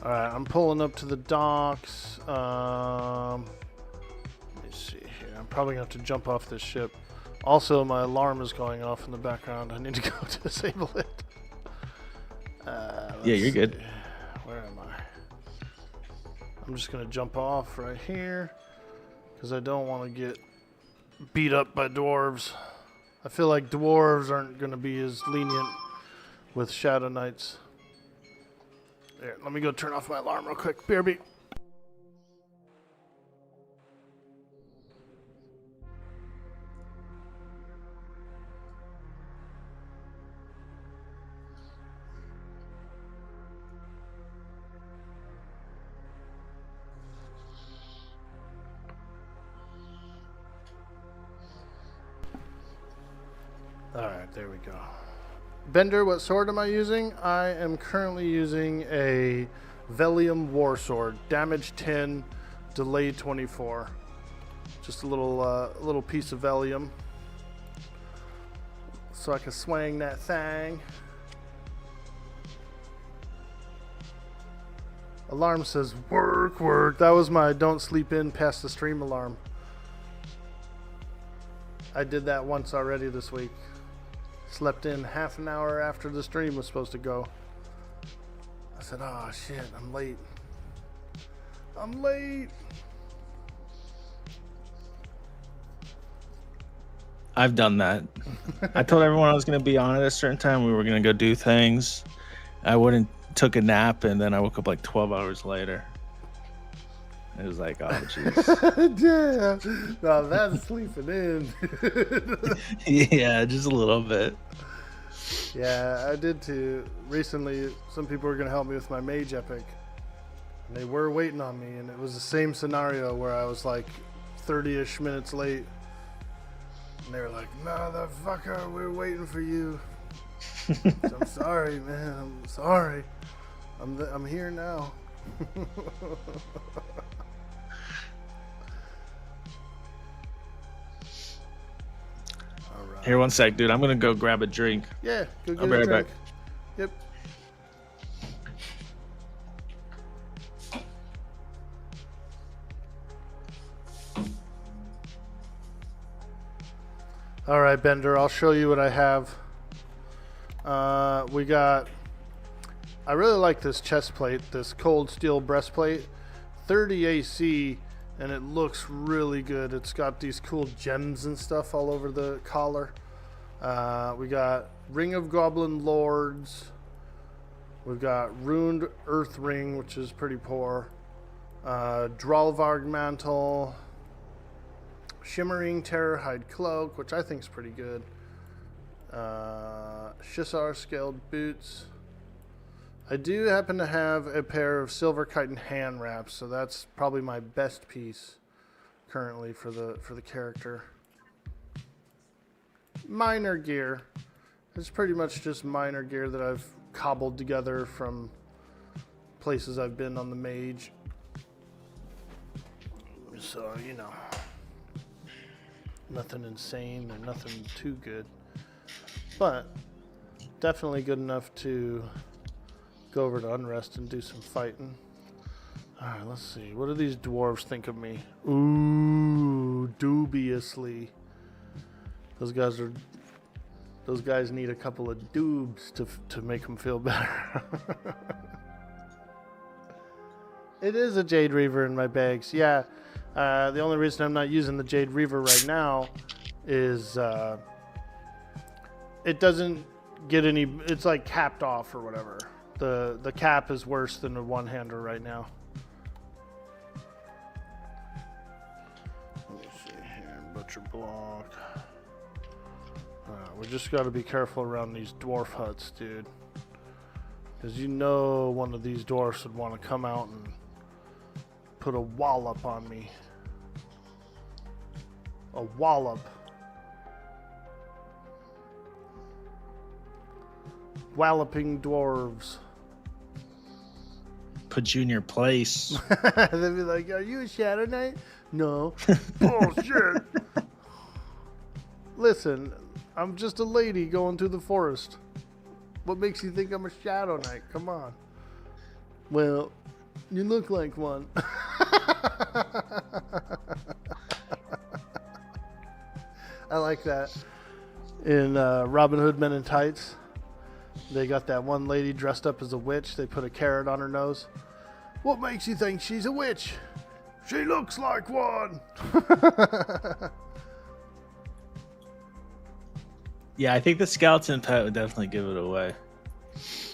All right, I'm pulling up to the docks. Let me see here. I'm probably going to have to jump off this ship. Also, my alarm is going off in the background. I need to go disable it. Yeah, you're good. See. Where am I? I'm just going to jump off right here because I don't want to get beat up by dwarves. I feel like dwarves aren't going to be as lenient with Shadowknights. There, let me go turn off my alarm real quick. BRB. Alright, there we go. Bender, what sword am I using? I am currently using a Velium War Sword. Damage 10, delay 24. Just a little piece of Velium. So I can swing that thing. Alarm says, work, work. That was my don't sleep in past the stream alarm. I did that once already this week. Slept in half an hour after the stream was supposed to go. I said, oh shit, I'm late. I'm late. I've done that. I told everyone I was going to be on at a certain time. We were going to go do things. I wouldn't took a nap, and then I woke up like 12 hours later. It was like, oh, jeez. Yeah. Now that's sleeping in. Yeah, just a little bit. Yeah, I did too. Recently, some people were going to help me with my mage epic. And they were waiting on me, and it was the same scenario where I was like 30-ish minutes late. And they were like, motherfucker, we're waiting for you. So I'm sorry, man. I'm sorry. I'm here now. All right. Here, one sec, dude. I'm going to go grab a drink. Yeah, go get I'll be a right drink. back. Yep. All right, Bender, I'll show you what I have. We got, I really like this chest plate, this cold steel breastplate, 30 AC, and it looks really good. It's got these cool gems and stuff all over the collar. We got Ring of Goblin Lords. We've got Ruined Earth Ring, which is pretty poor. Dralvarg Mantle. Shimmering Terrorhide Cloak, which I think is pretty good. Shissar Scaled Boots. I do happen to have a pair of Silver Chitin hand wraps, so that's probably my best piece currently for the character. Minor gear. It's pretty much just minor gear that I've cobbled together from places I've been on the mage. So, you know, nothing insane or nothing too good, but definitely good enough to go over to Unrest and do some fighting. All right, let's see. What do these dwarves think of me? Ooh, dubiously. Those guys need a couple of doobs to make them feel better. It is a Jade Reaver in my bags. Yeah. The only reason I'm not using the Jade Reaver right now is it doesn't get any. It's like capped off or whatever. The cap is worse than the one-hander right now. Let me see here. Butcher block. We just got to be careful around these dwarf huts, dude. Because you know one of these dwarfs would want to come out and put a wallop on me. A wallop. Walloping dwarves. Put you in your place. They'd be like, are you a Shadowknight? No. Bullshit. Listen, I'm just a lady going through the forest. What makes you think I'm a Shadowknight? Come on. Well, you look like one. I like that. In Robin Hood Men in Tights, they got that one lady dressed up as a witch. They put a carrot on her nose. What makes you think she's a witch? She looks like one. Yeah, I think the skeleton pet would definitely give it away.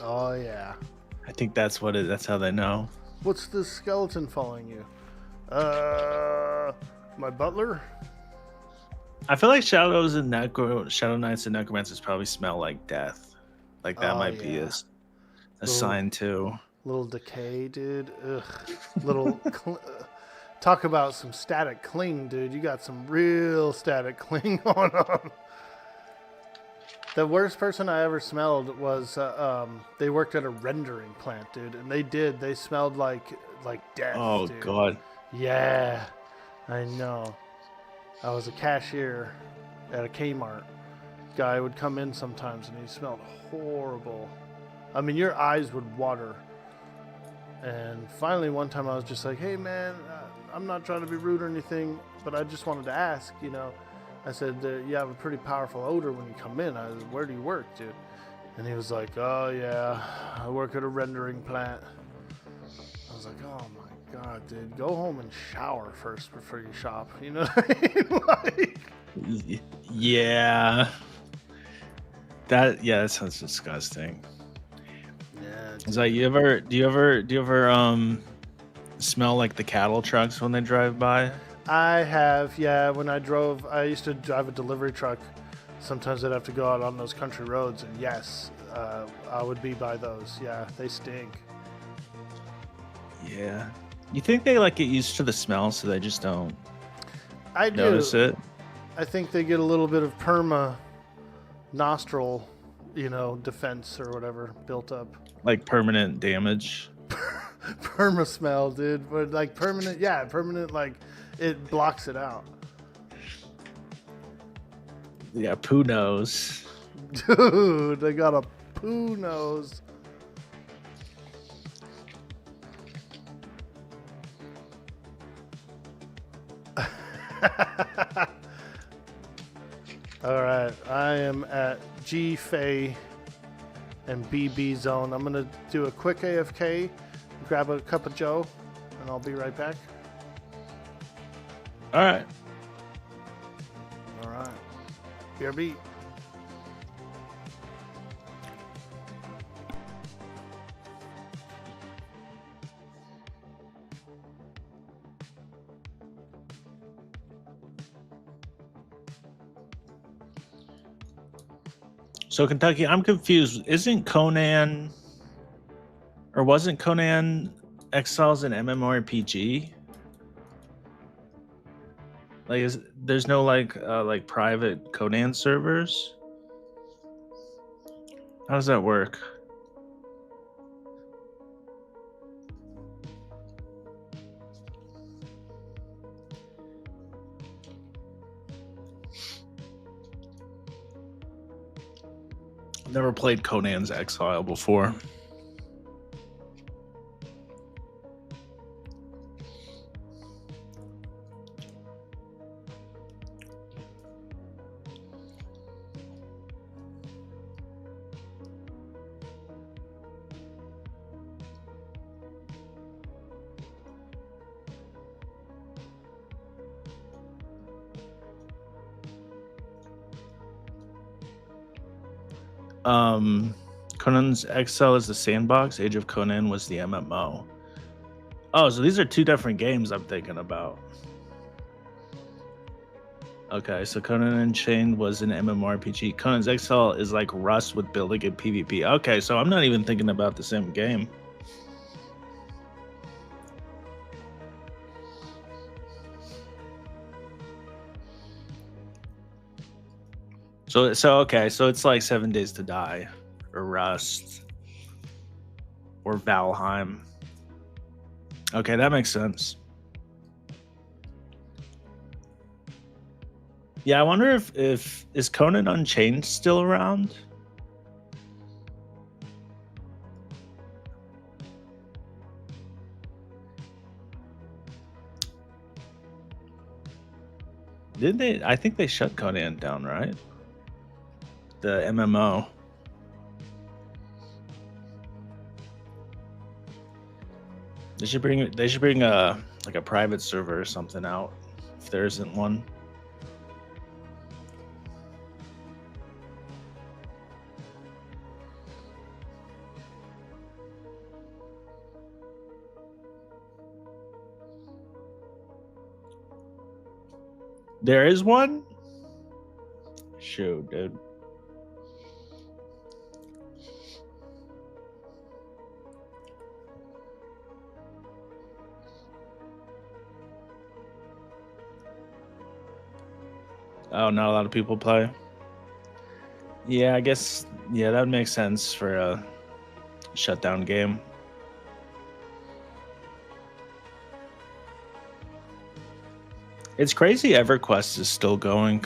Oh, yeah. I think that's what it. That's how they know. What's this skeleton following you? My butler? I feel like Shadow Knights and Necromancers probably smell like death. Like that might be a sign too. Little decay, dude. Ugh. Little. Talk about some static cling, dude. You got some real static cling going on. The worst person I ever smelled was they worked at a rendering plant, dude, and they smelled like death, Oh dude. God. Yeah, I know. I was a cashier at a Kmart. Guy would come in sometimes and he smelled horrible. I mean, your eyes would water. And finally, one time I was just like, hey man, I'm not trying to be rude or anything, but I just wanted to ask, you know. I said, you have a pretty powerful odor when you come in. I was, where do you work, dude? And he was like, oh yeah, I work at a rendering plant. I was like, oh my God, dude, go home and shower first before you shop. You know what I mean? Like, Yeah. That sounds disgusting. yeah. It's like, do you ever smell like the cattle trucks when they drive by? I have, yeah. When I used to drive a delivery truck. Sometimes I'd have to go out on those country roads, and yes, I would be by those. Yeah, they stink. Yeah. You think they like get used to the smell, so they just don't I do. notice it? I think they get a little bit of perma nostril, defense or whatever built up. Like permanent damage. Perma smell, dude. But like permanent, like it blocks it out. Yeah, poo nose. Dude, they got a poo nose. All right, I am at G Fay and BB zone. I'm gonna do a quick AFK, grab a cup of Joe, and I'll be right back. All right. All right, BRB. So Kentucky, I'm confused. Isn't Conan, or wasn't Conan Exiles an MMORPG? Like, there's no like private Conan servers? How does that work? Never played Conan's Exile before. Conan's Exile is the sandbox. Age of Conan was the MMO. Oh, so these are two different games I'm thinking about. Okay, so Conan Unchained was an MMORPG. Conan's Exile is like Rust with building and PvP. Okay, so I'm not even thinking about the same game. So okay, so it's like 7 Days to Die, or Rust, or Valheim. Okay, that makes sense. Yeah, I wonder if is Conan Unchained still around? Didn't they? I think they shut Conan down, right? The MMO. They should bring a like a private server or something out if there isn't one. There is one? Shoot, dude. Oh, not a lot of people play. Yeah, I guess. Yeah, that would make sense for a shutdown game. It's crazy Everquest is still going.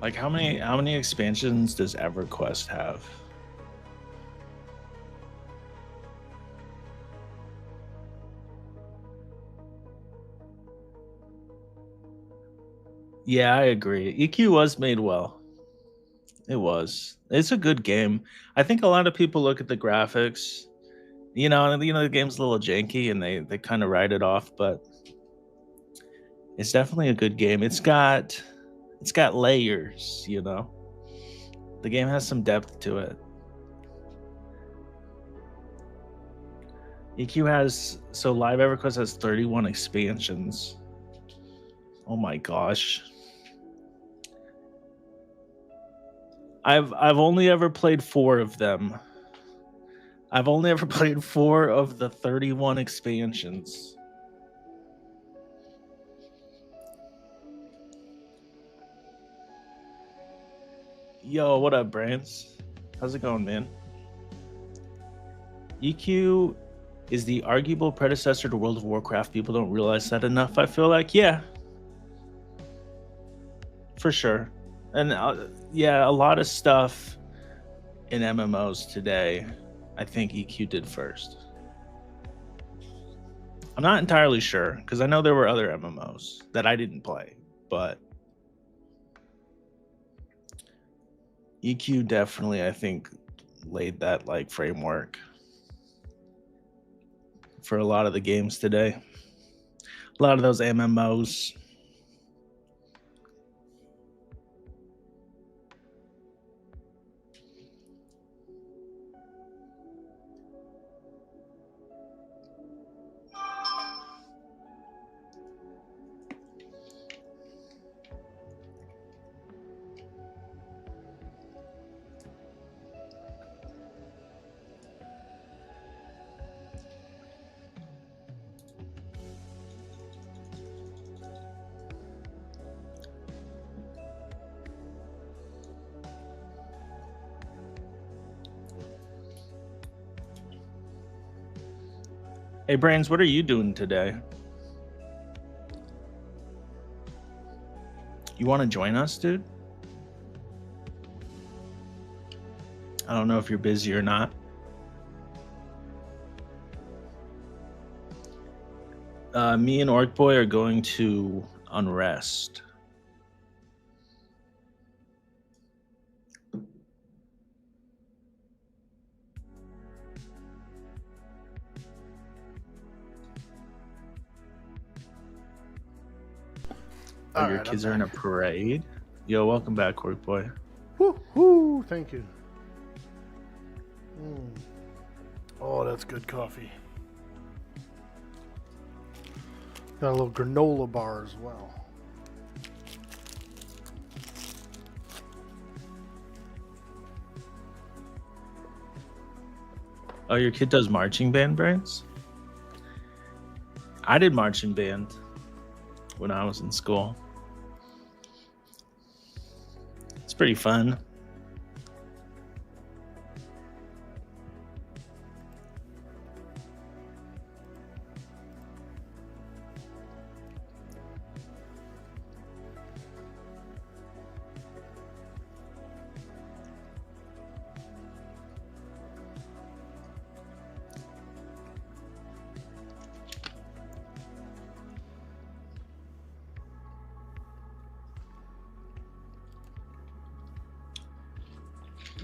Like how many expansions does EverQuest have? Yeah, I agree. EQ was made well. It was. It's a good game. I think a lot of people look at the graphics. The game's a little janky and they kind of write it off, but it's definitely a good game. It's got layers, The game has some depth to it. Live EverQuest has 31 expansions. Oh my gosh. I've only ever played 4 of them. I've only ever played 4 of the 31 expansions. Yo, what up, Brains? How's it going, man? EQ is the arguable predecessor to World of Warcraft. People don't realize that enough, I feel like. Yeah. For sure. And yeah, a lot of stuff in MMOs today, I think EQ did first. I'm not entirely sure, because I know there were other MMOs that I didn't play, but EQ definitely, I think, laid that framework for a lot of the games today. A lot of those MMOs. Hey, Brains, what are you doing today? You want to join us, dude? I don't know if you're busy or not. Me and Orc Boy are going to Unrest. Oh, your kids are in a parade? Yo, welcome back, Orc Boy. Woo, thank you. Oh, that's good coffee. Got a little granola bar as well. Oh, your kid does marching band, Brains? I did marching band when I was in school. It's pretty fun.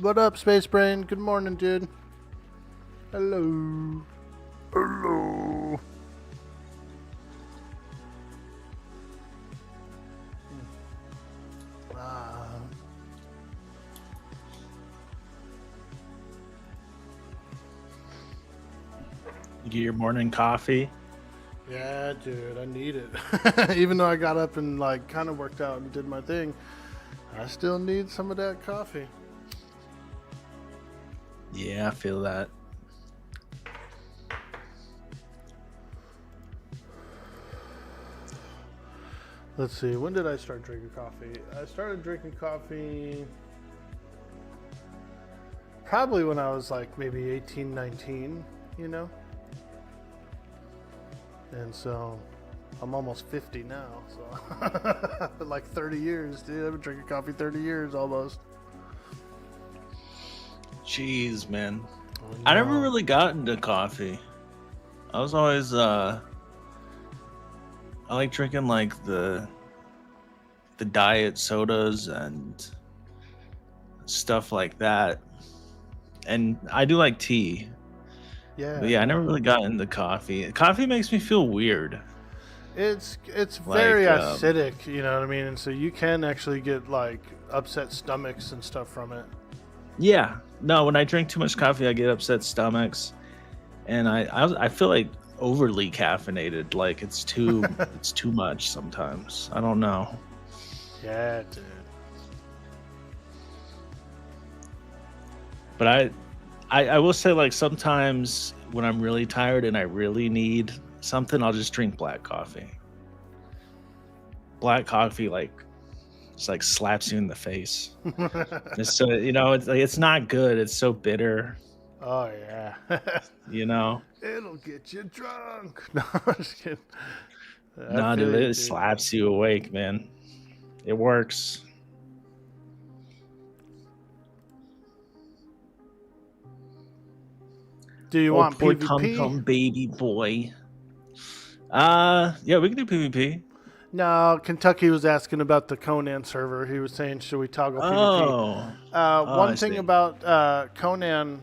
What up, Space Brain? Good morning, dude. Hello. Hello. You get your morning coffee. Yeah, dude, I need it. Even though I got up and like kind of worked out and did my thing, I still need some of that coffee. Yeah, I feel that. Let's see, when did I start drinking coffee? I started drinking coffee probably when I was like maybe 18, 19, you know? And so I'm almost 50 now, so like 30 years, dude. I've been drinking coffee 30 years almost. Jeez, man. Oh, I never no. really got into coffee. I was always I like drinking like the diet sodas and stuff like that. And I do like tea. Yeah. But yeah, I never really got into coffee. Coffee makes me feel weird. It's very Like, acidic, you know what I mean? And so you can actually get like upset stomachs and stuff from it. Yeah. No, when I drink too much coffee, I get upset stomachs. And I feel like overly caffeinated. Like it's too it's too much sometimes. I don't know. Yeah, dude. But I will say, like, sometimes when I'm really tired and I really need something, I'll just drink black coffee. Black coffee, like, just like slaps you in the face. It's so, it's like it's not good. It's so bitter, Oh yeah. It'll get you drunk. No, I'm just kidding. I No, feel dude, you, it slaps you awake, man. It works. Do you Oh, want boy, PvP? come, baby boy. Yeah, we can do PvP. No, Kentucky was asking about the Conan server. He was saying, should we toggle PvP? One I thing see. about Conan,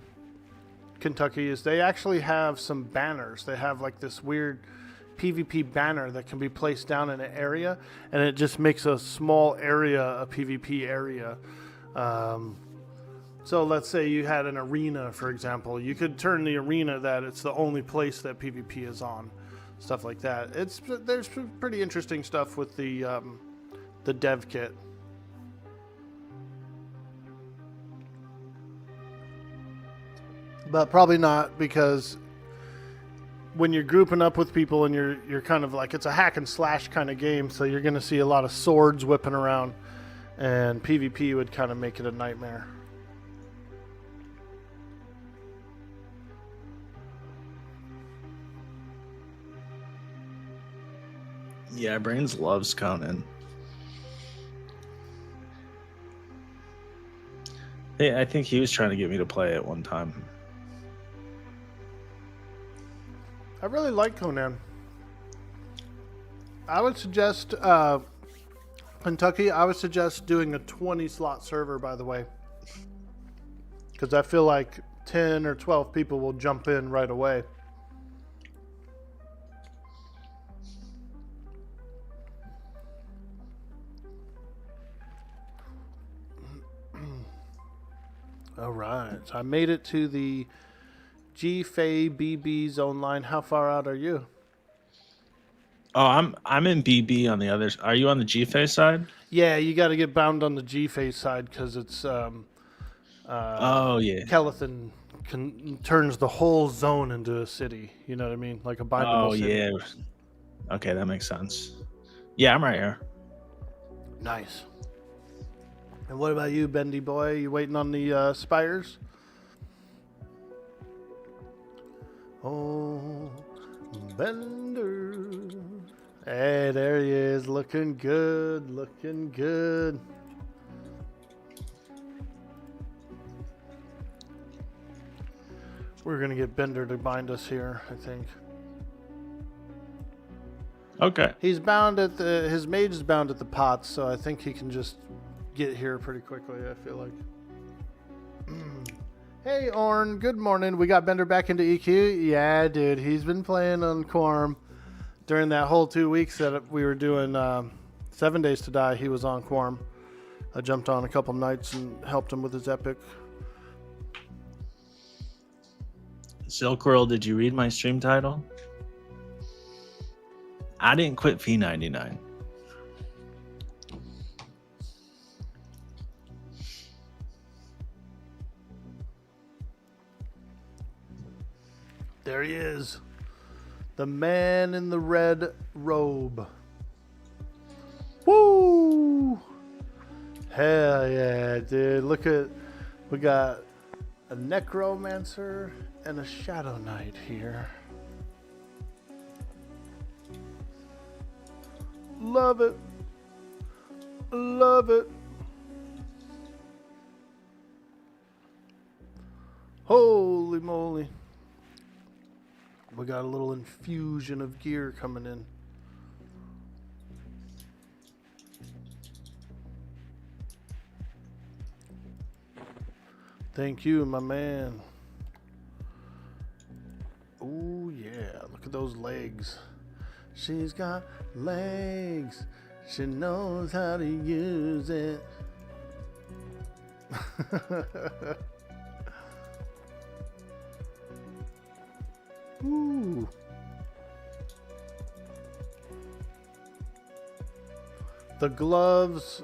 Kentucky, is they actually have some banners. They have like this weird PvP banner that can be placed down in an area, and it just makes a small area a PvP area. So let's say you had an arena, for example. You could turn the arena that it's the only place that PvP is on. Stuff like that. There's pretty interesting stuff with the dev kit. But probably not, because when you're grouping up with people and you're kind of like, it's a hack and slash kind of game, so you're going to see a lot of swords whipping around, and PvP would kind of make it a nightmare. Yeah, Brains loves Conan. Yeah, I think he was trying to get me to play it one time. I really like Conan. I would suggest Kentucky. I would suggest doing a 20 slot server, by the way, because I feel like 10 or 12 people will jump in right away. All right, so I made it to the GFA BB zone line. How far out are you? Oh, I'm in BB on the other. Are you on the G-Face side? Yeah, you got to get bound on the GFA side because it's Oh yeah. Kelethan turns the whole zone into a city. You know what I mean? Like a bindable Oh city. yeah. Okay, that makes sense. Yeah, I'm right here. Nice. And what about you, Bendy boy? You waiting on the spires? Oh, Bender. Hey, there he is. Looking good. Looking good. We're going to get Bender to bind us here, I think. Okay. He's bound at his mage is bound at the pots, so I think he can just get here pretty quickly, I feel like. Hey, Orn, good morning. We got Bender back into EQ. Yeah, dude, he's been playing on Quarm during that whole 2 weeks that we were doing 7 Days to Die. He was on Quarm. I jumped on a couple nights and helped him with his epic. Silk World, did you read my stream title? I didn't quit P99. There he is. The man in the red robe. Woo! Hell yeah, dude. Look at, we got a necromancer and a Shadowknight here. Love it. Love it. Holy moly. We got a little infusion of gear coming in. Thank you, my man. Oh yeah, look at those legs. She's got legs. She knows how to use it. Ooh. The gloves.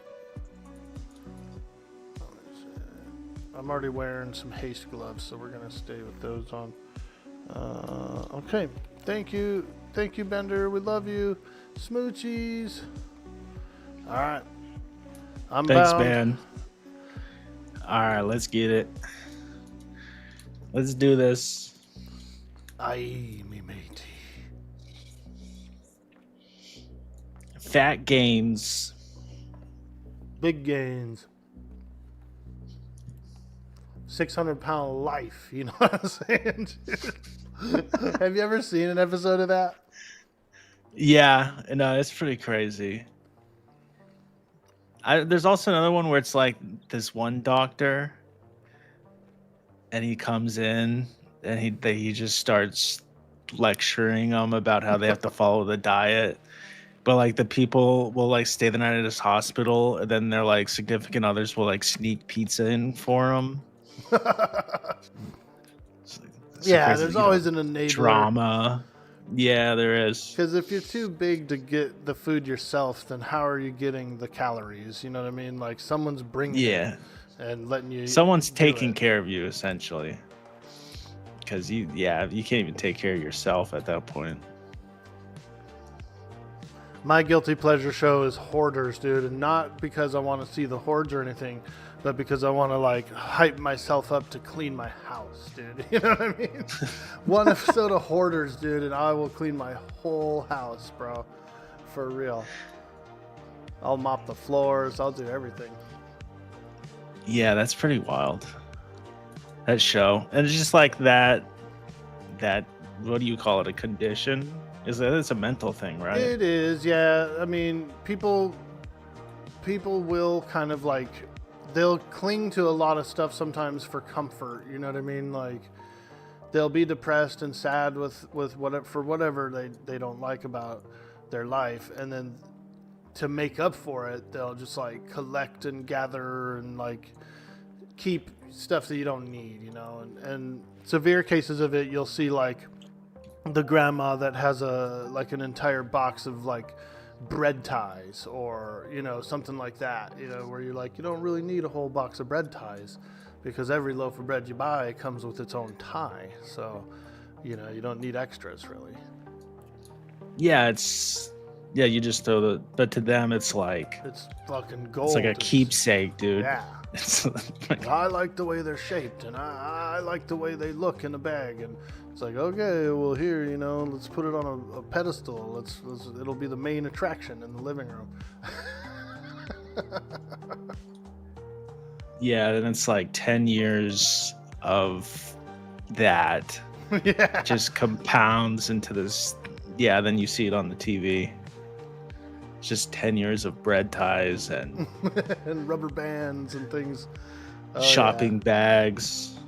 I'm already wearing some haste gloves, so we're gonna stay with those on. Okay. Thank you, Bender. We love you, Smoochies. All right. Thanks, bound. man. All right, let's get it. Let's do this. Aye, me matey. Fat gains. Big gains. 600-pound life. You know what I'm saying? Have you ever seen an episode of that? Yeah, no, it's pretty crazy. There's also another one where it's like this one doctor, and he comes in and he just starts lecturing them about how they have to follow the diet. But like the people will like stay the night at his hospital, and then their like significant others will like sneak pizza in for them. Yeah, there's always an enabler. Drama. Yeah, there is. Because if you're too big to get the food yourself, then how are you getting the calories? You know what I mean? Like someone's bringing it and letting you. Someone's taking care of you essentially. Because you can't even take care of yourself at that point. My guilty pleasure show is Hoarders, dude, and not because I want to see the hordes or anything, but because I want to like hype myself up to clean my house, dude. You know what I mean? One episode of Hoarders, dude, and I will clean my whole house, bro. For real. I'll mop the floors. I'll do everything. Yeah, that's pretty wild. That show, and it's just like that. What do you call it? A condition? It's a mental thing, right? It is, yeah. I mean, people will kind of like, they'll cling to a lot of stuff sometimes for comfort. You know what I mean? Like, they'll be depressed and sad with whatever they don't like about their life, and then to make up for it, they'll just like collect and gather and like keep stuff that you don't need, you know. And severe cases of it, you'll see like the grandma that has an entire box of like bread ties, or you know, something like that, you know, where you're like, you don't really need a whole box of bread ties because every loaf of bread you buy comes with its own tie, so you know, you don't need extras really. Yeah, you just throw but to them it's fucking gold. It's like a keepsake, dude. Yeah. It's like, I like the way they're shaped, and I like the way they look in the bag, and it's like, okay, well, here, you know, let's put it on a pedestal. It'll be the main attraction in the living room. yeah, and it's like 10 years of that Yeah. just compounds into this. Yeah, then you see it on the TV. It's just 10 years of bread ties and and rubber bands and things. Oh, shopping bags.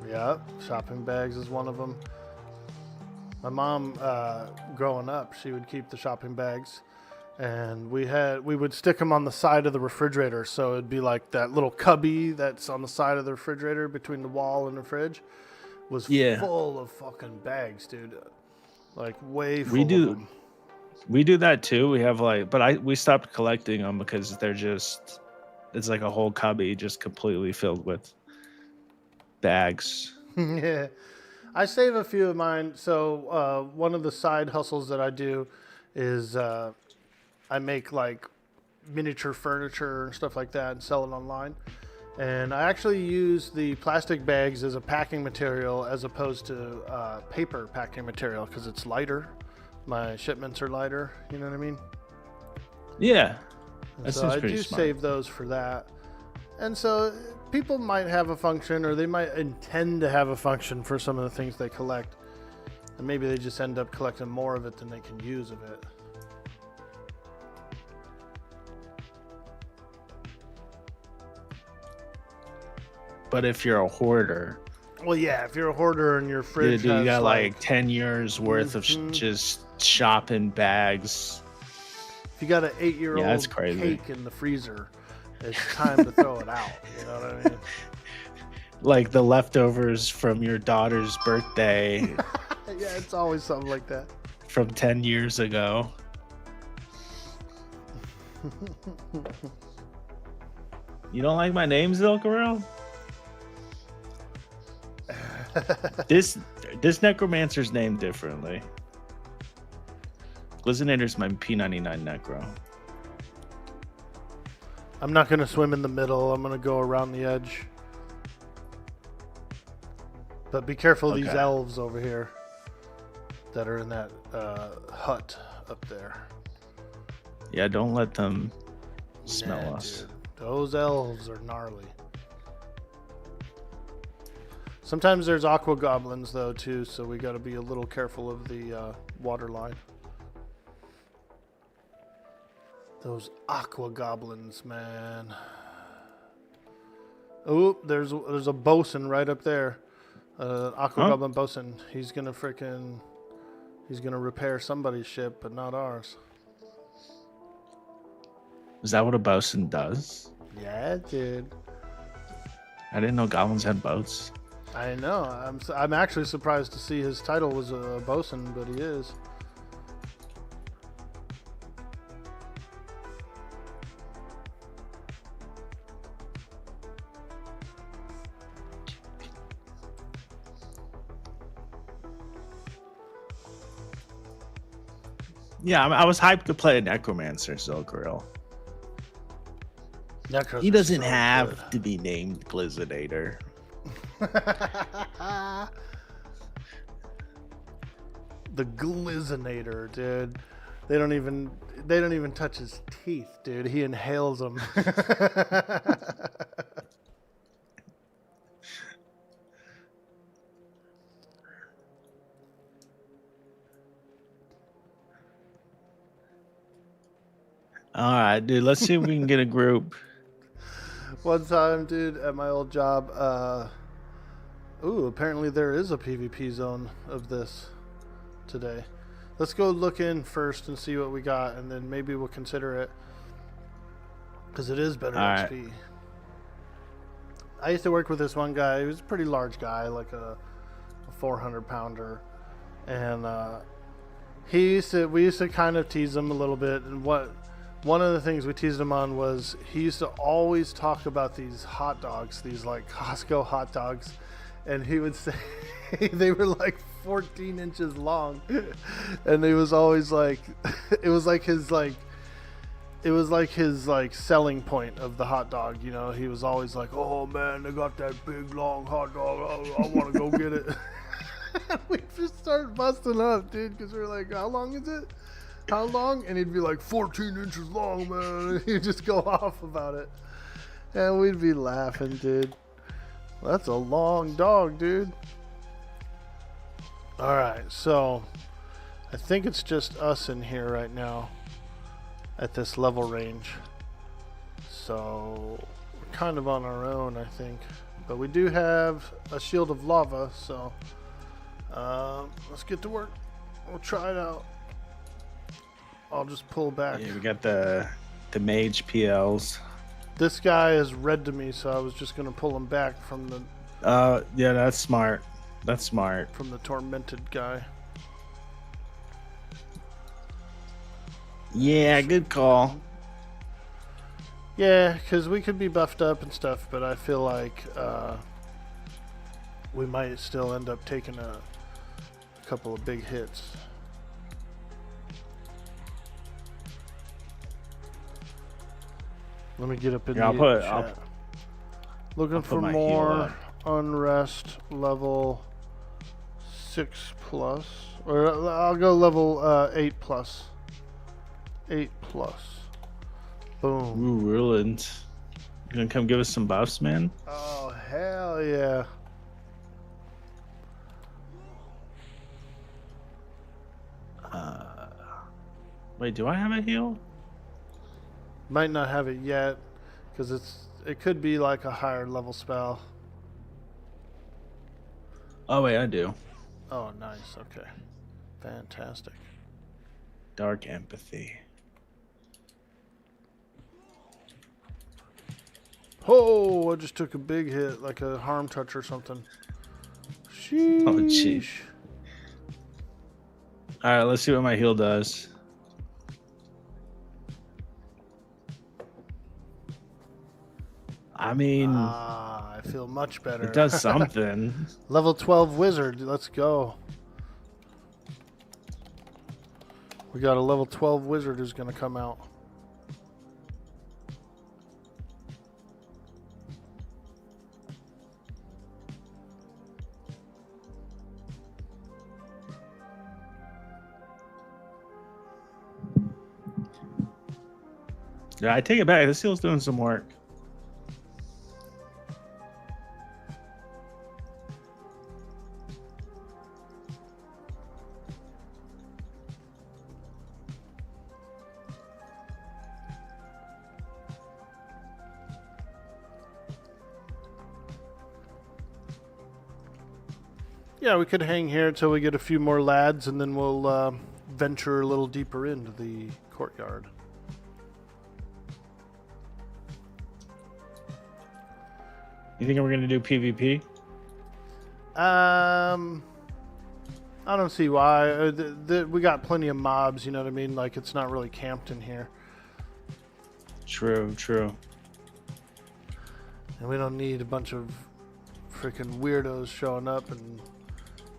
Yeah, shopping bags is one of them. My mom, growing up, she would keep the shopping bags, and we would stick them on the side of the refrigerator, so it'd be like that little cubby that's on the side of the refrigerator between the wall and the fridge was full of fucking bags, dude. Like way full of them. We do that too. We have like, but we stopped collecting them because they're just, it's like a whole cubby just completely filled with bags. Yeah. I save a few of mine. So one of the side hustles that I do is I make like miniature furniture and stuff like that and sell it online. And I actually use the plastic bags as a packing material as opposed to paper packing material because it's lighter. My shipments are lighter. You know what I mean? Yeah. That So seems I pretty do smart. save those for that. And so people might have a function or they might intend to have a function for some of the things they collect. And maybe they just end up collecting more of it than they can use of it. But if you're a hoarder, Well, yeah, if you're a hoarder and your fridge you has got like 10 years worth of Mhm. just shopping bags. if you got an 8-year-old Yeah, that's crazy. cake in the freezer, it's time to throw it out. You know what I mean? Like the leftovers from your daughter's birthday Yeah, it's always something like that. from 10 years ago. You don't like my name, Zilkarel? This necromancer's named differently. Glizinator's my P99 necro. I'm not going to swim in the middle. I'm going to go around the edge. But be careful of these Okay. elves over here that are in that hut up there. Yeah, don't let them smell Nah, us. dude. Those elves are gnarly. Sometimes there's aqua goblins though too, so we got to be a little careful of the water line. Those aqua goblins, man. Oh, there's a bosun right up there. Aqua Huh? goblin bosun. He's gonna repair somebody's ship, but not ours. Is that what a bosun does? Yeah, dude. I didn't know goblins had boats. I know. I'm actually surprised to see his title was a bosun, but he is. Yeah, I was hyped to play a necromancer, Zilkarel. Necros He are doesn't so have to be named Glizinator. good. The Glizinator, dude. They don't even touch his teeth, dude. He inhales them. All right, dude. Let's see if we can get a group. One time, dude, at my old job, apparently there is a PvP zone of this today. Let's go look in first and see what we got, and then maybe we'll consider it. Because it is better All right. XP. I used to work with this one guy. He was a pretty large guy, like a 400-pounder. And we used to kind of tease him a little bit. And one of the things we teased him on was he used to always talk about these hot dogs, these like Costco hot dogs. And he would say they were like 14 inches long. And he was always like, it was like his selling point of the hot dog. You know, he was always like, oh man, they got that big long hot dog. I want to go get it. We just started busting up, dude, because we were like, how long is it? How long? And he'd be like, 14 inches long, man. And he'd just go off about it. And we'd be laughing, dude. That's a long dog, dude. Alright, so I think it's just us in here right now at this level range. So we're kind of on our own, I think. But we do have a shield of lava, so let's get to work. We'll try it out. I'll just pull back. Yeah, we got the mage PLs. This guy is red to me, so I was just gonna pull him back from the Yeah, that's smart. That's smart. tormented guy. Yeah, good call. Yeah, because we could be buffed up and stuff, but I feel like we might still end up taking a couple of big hits. Let me get up in Yeah, the chat. Looking for my heal more up. unrest level 6+, or I'll go level 8+. 8+. Boom. Ooh, ruined. You gonna come give us some buffs, man? Oh hell yeah! Wait, do I have a heal? Might not have it yet, because it could be like a higher level spell. Oh wait, I do. Oh nice, okay. Fantastic. Dark empathy. Oh, I just took a big hit, like a harm touch or something. Sheesh. Oh jeez. Alright, let's see what my heal does. I mean, I feel much better. it does something. Level 12 wizard, let's go. We got a level 12 wizard who's gonna come out. Yeah, I take it back. This heal's doing some work. Yeah, we could hang here until we get a few more lads, and then we'll venture a little deeper into the courtyard. You think we're gonna do PvP? I don't see why. We got plenty of mobs, you know what I mean? Like, it's not really camped in here. True, true. And we don't need a bunch of freaking weirdos showing up and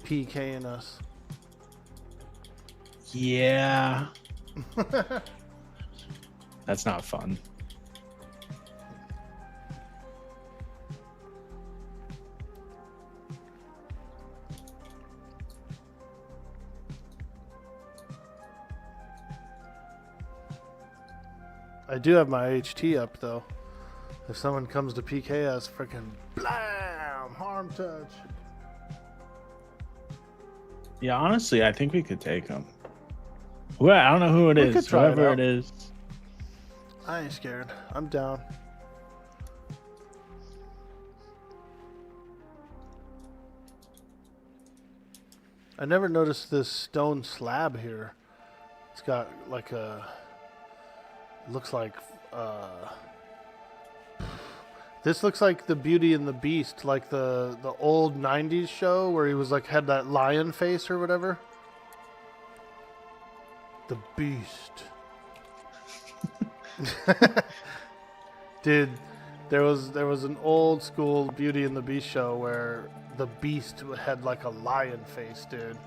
PKing us. Yeah. That's not fun. I do have my HT up, though. If someone comes to PK us, freaking blam! Harm touch. Yeah, honestly, I think we could take them. Well, I don't know who it We is. could try it Whoever out. it is. I ain't scared. I'm down. I never noticed this stone slab here. It's got like a... Looks like... This looks like the Beauty and the Beast, like the old 90s show where he was like had that lion face or whatever. The Beast. Dude, there was an old school Beauty and the Beast show where the Beast had like a lion face, dude.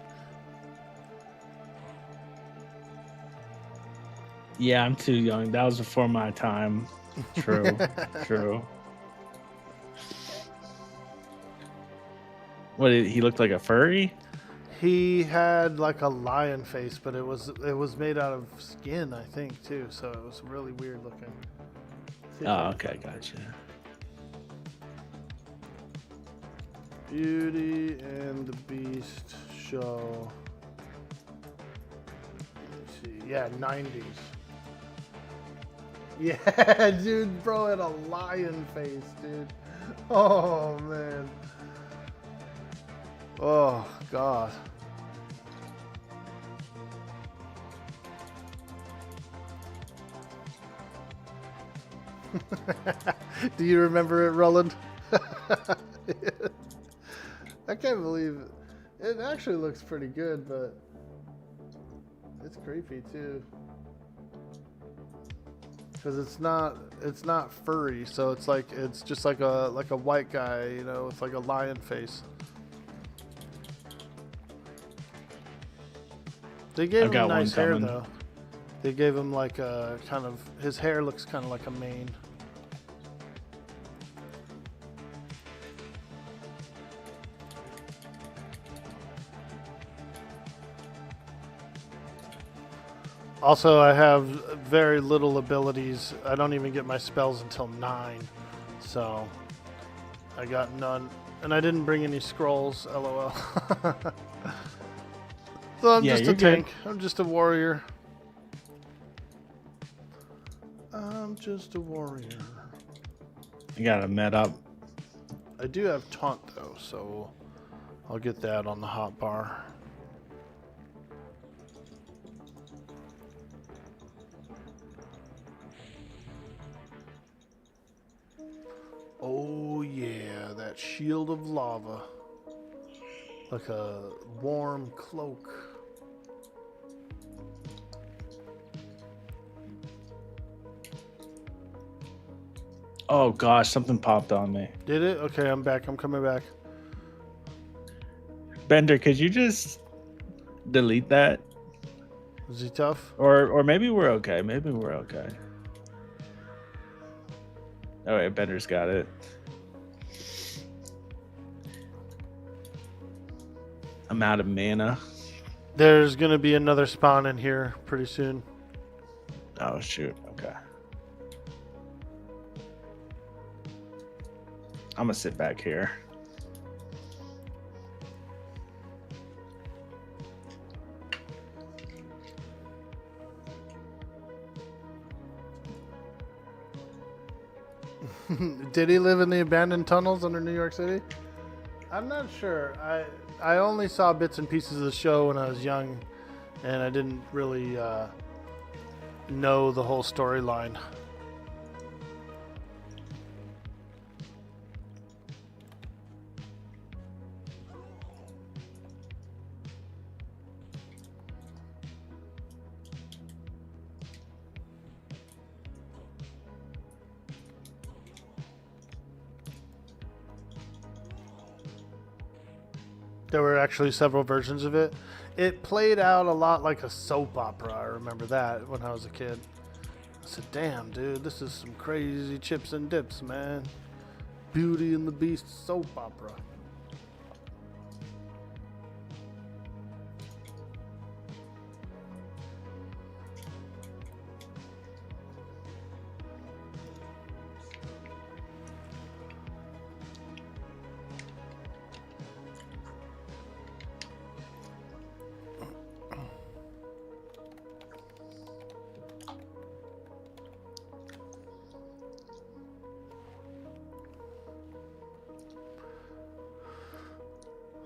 Yeah, I'm too young. That was before my time. True, true. What, he looked like a furry? He had like a lion face, but it was made out of skin, I think, too. So it was really weird looking. Oh, okay, gotcha. Beauty and the Beast show. Let's see. Yeah, 90s. Yeah, dude, bro had a lion face, dude. Oh, man. Oh, God. Do you remember it, Roland? I can't believe it. It actually looks pretty good, but it's creepy too. because it's not furry, so it's just like a white guy, you know, with like a lion face. They gave I've got him one nice hair coming. though. They gave him like a kind of, his hair looks kind of like a mane. Also, I have very little abilities. I don't even get my spells until 9. So, I got none. And I didn't bring any scrolls, lol. So I'm Yeah, just a you're good. tank. I'm just a warrior. I'm just a warrior. You got a med up. I do have taunt though, so I'll get that on the hot bar. Oh yeah, that shield of lava. Like a warm cloak. Oh gosh, something popped on me. Did it? Okay, I'm back. I'm coming back. Bender, could you just delete that? Is he tough? Or maybe we're okay. Maybe we're okay. All right, Bender's got it. I'm out of mana. There's gonna be another spawn in here pretty soon. Oh shoot. Okay. I'm gonna sit back here. Did he live in the abandoned tunnels under New York City? I'm not sure. I only saw bits and pieces of the show when I was young, and I didn't really know the whole storyline. There were actually several versions of it. It played out a lot like a soap opera. I remember that when I was a kid. I said, damn, dude, this is some crazy chips and dips, man. Beauty and the Beast soap opera.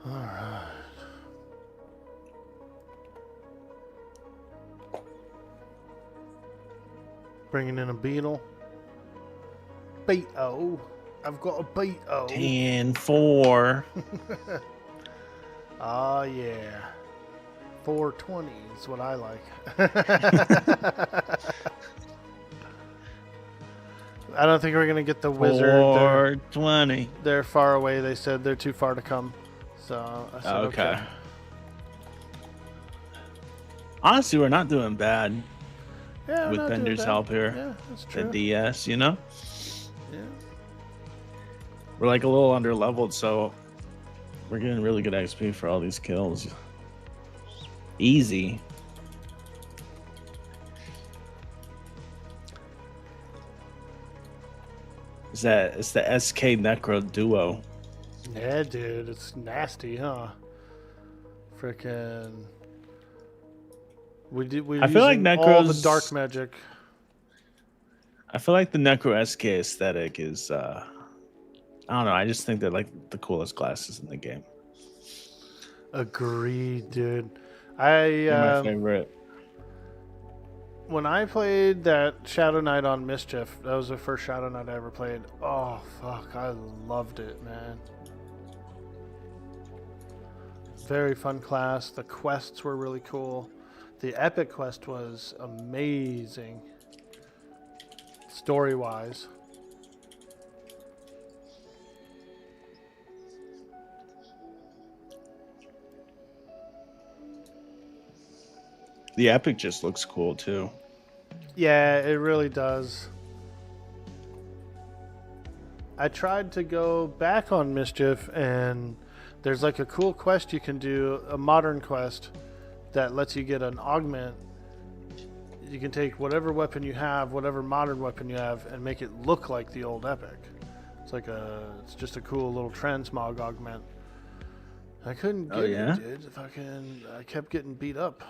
Alright. Bringing in a beetle. Beetle. I've got a beetle. 10-4. Oh, yeah. 420 is what I like. I don't think we're going to get the wizard. 420. They're far away. They said they're too far to come. So I said, okay. Honestly, we're not doing bad Yeah, with not doing Bender's bad. help here. Yeah, that's The true. DS, you know? Yeah. We're like a little under leveled, so we're getting really good XP for all these kills. Easy. It's the SK Necro duo. Yeah, dude, it's nasty, huh? Freaking. We I feel like all the Necros- dark magic. I feel like the Necro SK aesthetic is I don't know, I just think they're like the coolest classes in the game. Agreed, dude. They're my favorite. When I played that Shadowknight on Mischief, that was the first Shadowknight I ever played. Oh, fuck, I loved it, man. Very fun class. The quests were really cool. The epic quest was amazing. story-wise. The epic just looks cool too. Yeah, it really does. I tried to go back on Mischief, and there's like a cool quest you can do, a modern quest, that lets you get an augment. You can take whatever weapon you have, whatever modern weapon you have, and make it look like the old epic. It's just a cool little transmog augment. I couldn't get it, dude. I kept getting beat up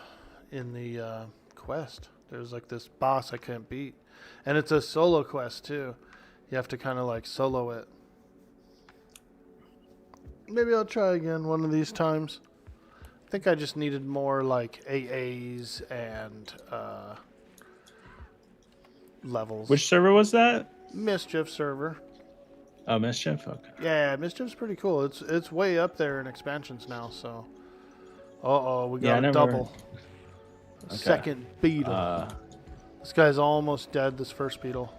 in the quest. There's like this boss I couldn't beat. And it's a solo quest too. You have to kind of like solo it. Maybe I'll try again one of these times. I think I just needed more like AAs and levels. Which server was that? Mischief server. Oh, Mischief? Okay. Yeah, Mischief's pretty cool. It's way up there in expansions now, so. We got a double. Okay. Second beetle. This guy's almost dead, this first beetle.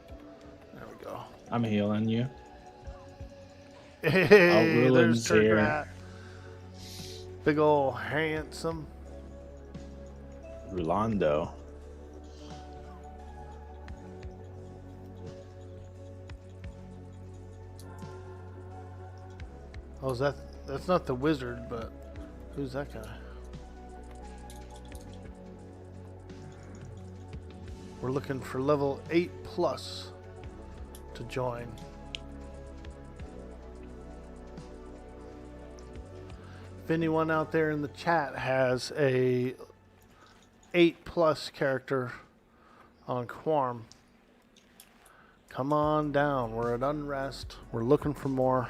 There we go. I'm healing you. Hey, there's Turkrat. Big ol' handsome. Rolando. Oh, that's not the wizard, but who's that guy? We're looking for level 8+ to join. If anyone out there in the chat has a 8+ character on Quarm, come on down. We're at Unrest. We're looking for more.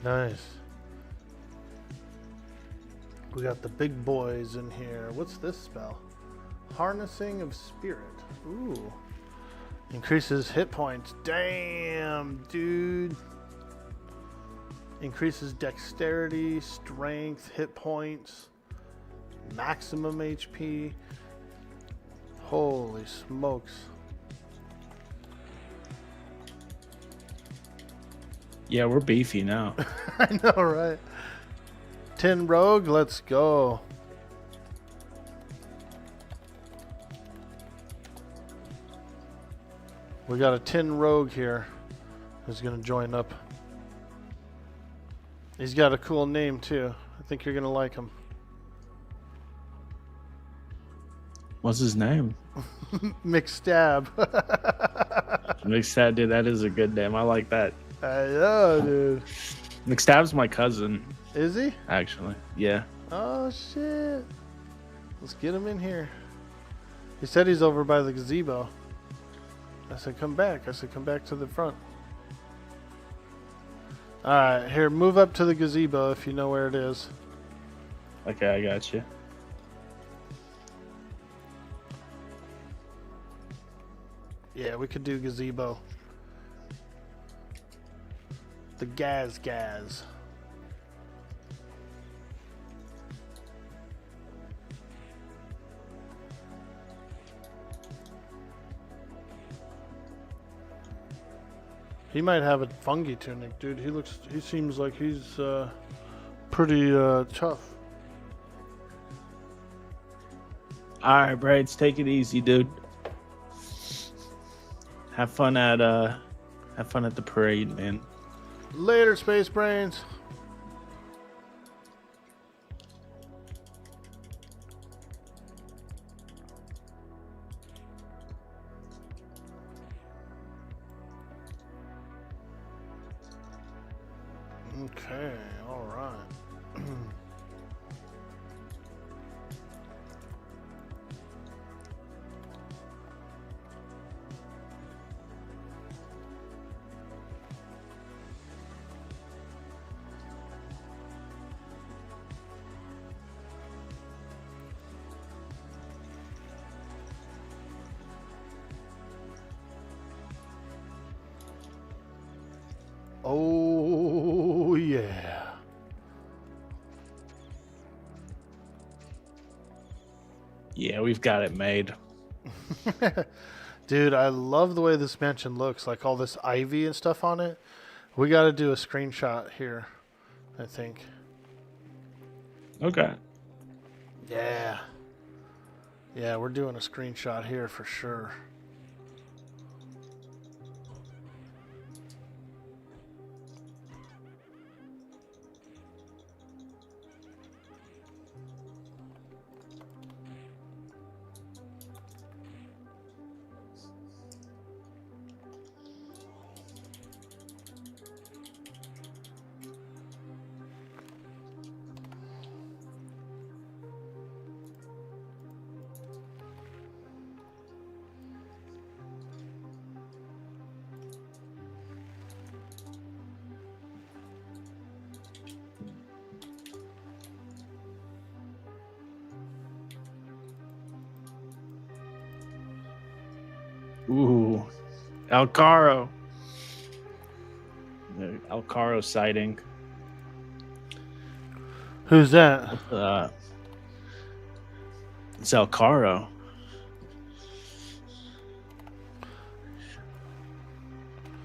Nice. We got the big boys in here. What's this spell? Harnessing of Spirit. Ooh. Increases hit points. Damn, dude. Increases dexterity, strength, hit points, maximum HP. Holy smokes. Yeah, we're beefy now. I know, right? 10 rogue, let's go. We got a 10 rogue here who's going to join up. He's got a cool name too. I think you're going to like him. What's his name? McStab. McStab, dude, that is a good name. I like that. I know, dude. McStab's my cousin. Is he? Actually, yeah. Oh, shit. Let's get him in here. He said he's over by the gazebo. I said, come back. I said, come back to the front. Alright, here, move up to the gazebo if you know where it is. Okay, I got you. Yeah, we could do gazebo. The Gaz. He might have a fungi tunic, dude. He seems like he's pretty tough. Alright, Braids, take it easy, dude. Have fun at the parade, man. Later, Space Brains. Okay, all right. Oh, yeah. Yeah, we've got it made. Dude, I love the way this mansion looks. Like all this ivy and stuff on it. We got to do a screenshot here, I think. Okay. Yeah. Yeah, we're doing a screenshot here for sure. Ooh, Alcaro. The Alcaro sighting. Who's that? It's Alcaro.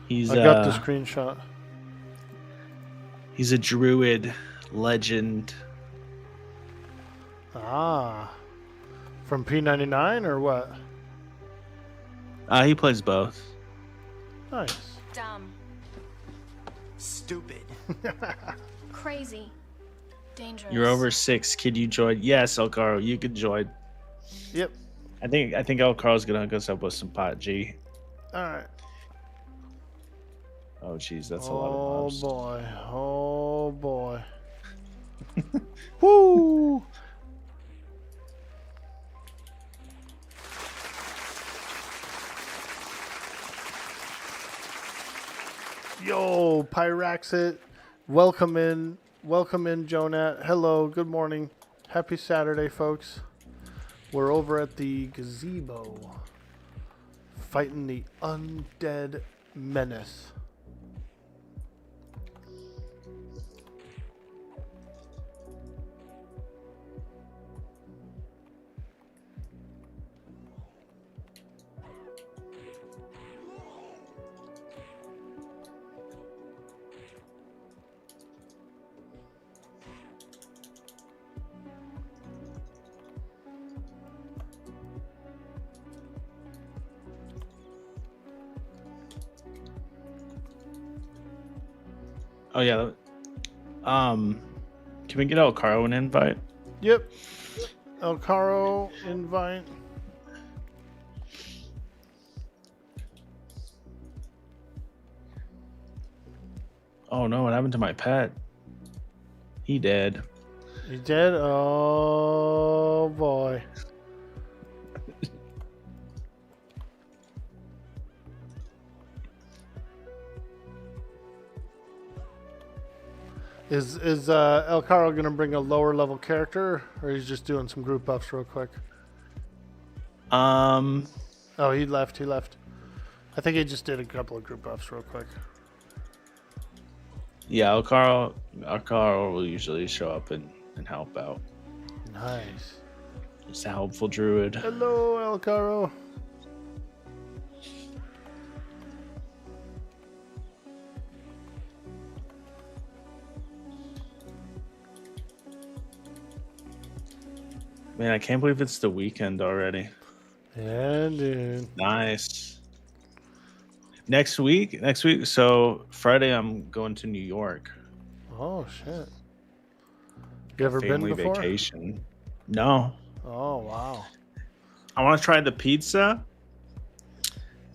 He's I got the screenshot. He's a druid legend. Ah. From P99 or what? He plays both. Nice. Dumb. Stupid. Crazy. Dangerous. You're over 6. Could you join? Yes, Alcaro, you could join. Yep. I think Alcaro's gonna hook us up with some pot G. All right. Oh jeez, that's a lot of buffs. Boy. Oh boy. Woo! Yo, Pyraxit. Welcome in, Jonat. Hello, good morning. Happy Saturday, folks. We're over at the gazebo fighting the undead menace. Oh yeah. Can we get Alcaro an invite? Yep. Alcaro invite. Oh no, what happened to my pet? He dead. You dead? Oh boy. Is El Caro gonna bring a lower level character, or he's just doing some group buffs real quick? Oh, he left. I think he just did a couple of group buffs real quick. Yeah, Alcaro will usually show up and help out. Nice. Just a helpful druid. Hello, El Caro. Man, I can't believe it's the weekend already. Yeah, dude. Nice. Next week. So Friday, I'm going to New York. Oh shit. You ever been Family before? vacation. No. Oh wow. I want to try the pizza.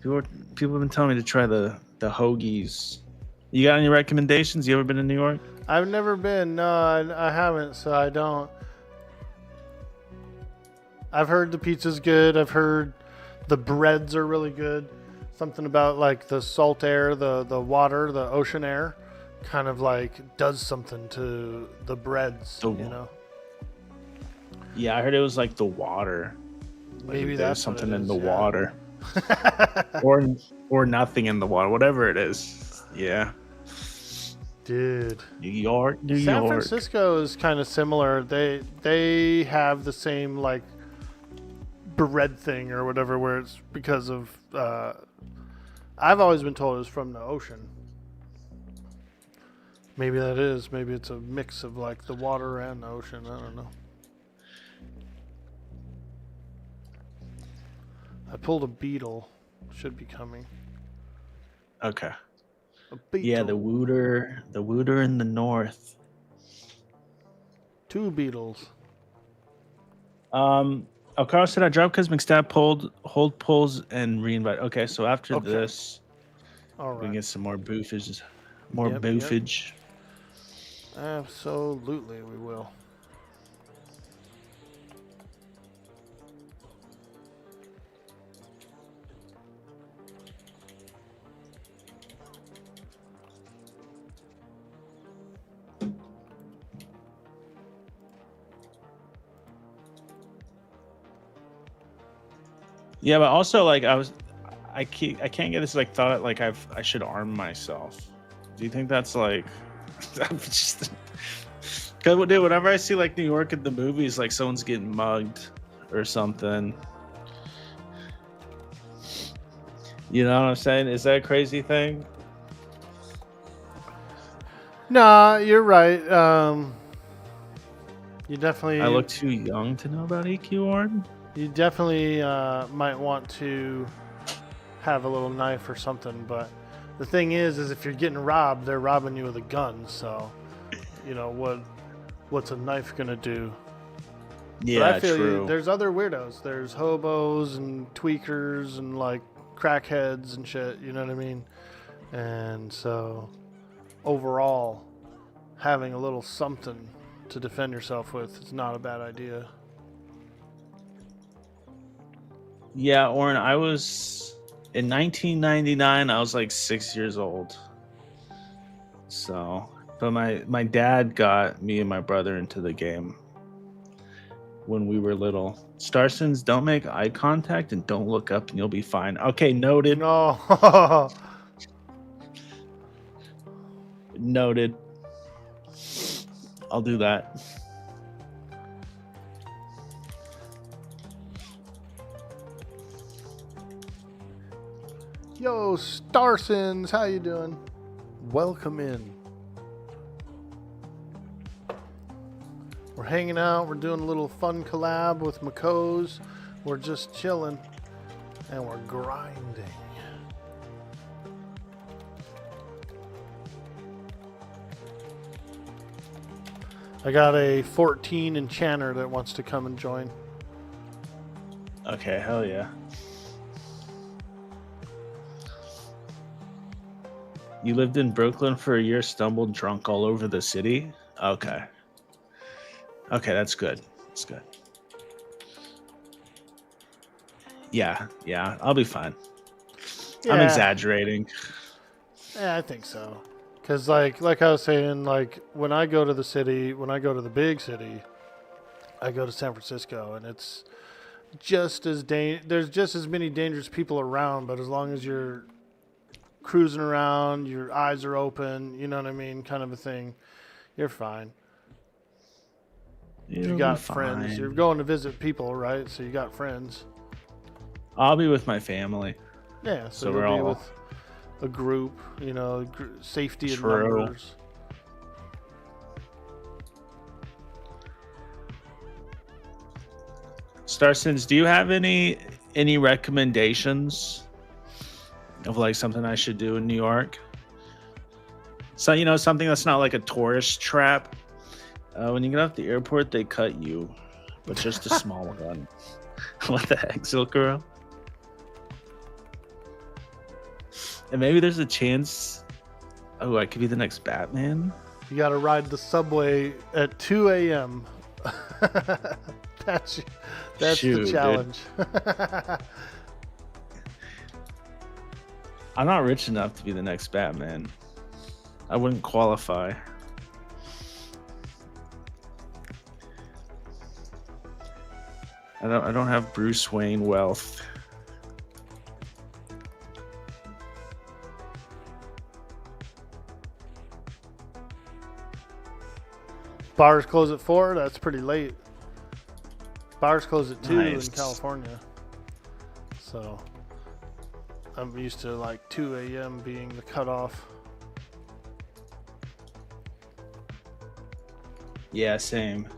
People have been telling me to try the hoagies. You got any recommendations? You ever been to New York? I've never been. No, I haven't, so I don't. I've heard the pizza's good. I've heard the breads are really good. Something about like the salt air, the water, the ocean air, kind of like does something to the breads. You know. Yeah, I heard it was like the water. Maybe there's that's something what it in is, the yeah. water, or nothing in the water, whatever it is. Yeah. Dude. New York, New San York. Francisco is kind of similar. They have the same like bread thing or whatever, where it's because of. I've always been told it's from the ocean. Maybe that is. Maybe it's a mix of like the water and the ocean. I don't know. I pulled a beetle. Should be coming. Okay. A beetle. Yeah, the Wooter in the north. 2 beetles. Carl said I dropped because McStab hold pulls and reinvite. Okay, so after Okay. this, All we can right. get some more boofage. More Yep, boofage. Absolutely, we will. Yeah, but also like I can't get this like thought like I should arm myself. Do you think that's like I'm just because dude, whenever I see like New York in the movies, like someone's getting mugged or something. You know what I'm saying? Is that a crazy thing? Nah, you're right. You definitely. I look too young to know about EQ Orn. You definitely might want to have a little knife or something, but the thing is if you're getting robbed, they're robbing you with a gun. So, you know what's a knife gonna do? Yeah, but I feel true. you. There's other weirdos. There's hobos and tweakers and like crackheads and shit. You know what I mean? And so, overall, having a little something to defend yourself with is not a bad idea. Yeah, Orrin, I was in 1999. I was like 6 years old. So, but my dad got me and my brother into the game when we were little. Starsons, don't make eye contact and don't look up, and you'll be fine. Okay, noted. No. Noted. I'll do that. Yo, Starsons, how you doing? Welcome in. We're hanging out. We're doing a little fun collab with Mako's. We're just chilling, and we're grinding. I got a 14 enchanter that wants to come and join. Okay, hell yeah. You lived in Brooklyn for a year, stumbled drunk all over the city? Okay. Okay, that's good. That's good. Yeah, I'll be fine. I'm exaggerating. Yeah, I think so. Because, like I was saying, like, when I go to the city, when I go to the big city, I go to San Francisco, and it's just as there's just as many dangerous people around, but as long as you're cruising around, your eyes are open, you know what I mean, kind of a thing, you're fine. You got friends. You're going to visit people, right? So you got friends. I'll be with my family. Yeah, so we're you'll be all with a group, you know, safety in True. numbers. Starsons, do you have any recommendations of like something I should do in New York? So, you know, something that's not like a tourist trap. When you get off the airport, they cut you, but just a small one. What the heck, Silkero? And maybe there's a chance. Oh, I could be the next Batman. You got to ride the subway at 2 a.m. That's Shoot, the challenge. I'm not rich enough to be the next Batman. I wouldn't qualify. I don't have Bruce Wayne wealth. Bars close at 4. That's pretty late. Bars close at 2 in Nice. California. So I'm used to like 2 a.m. being the cutoff. Yeah, same.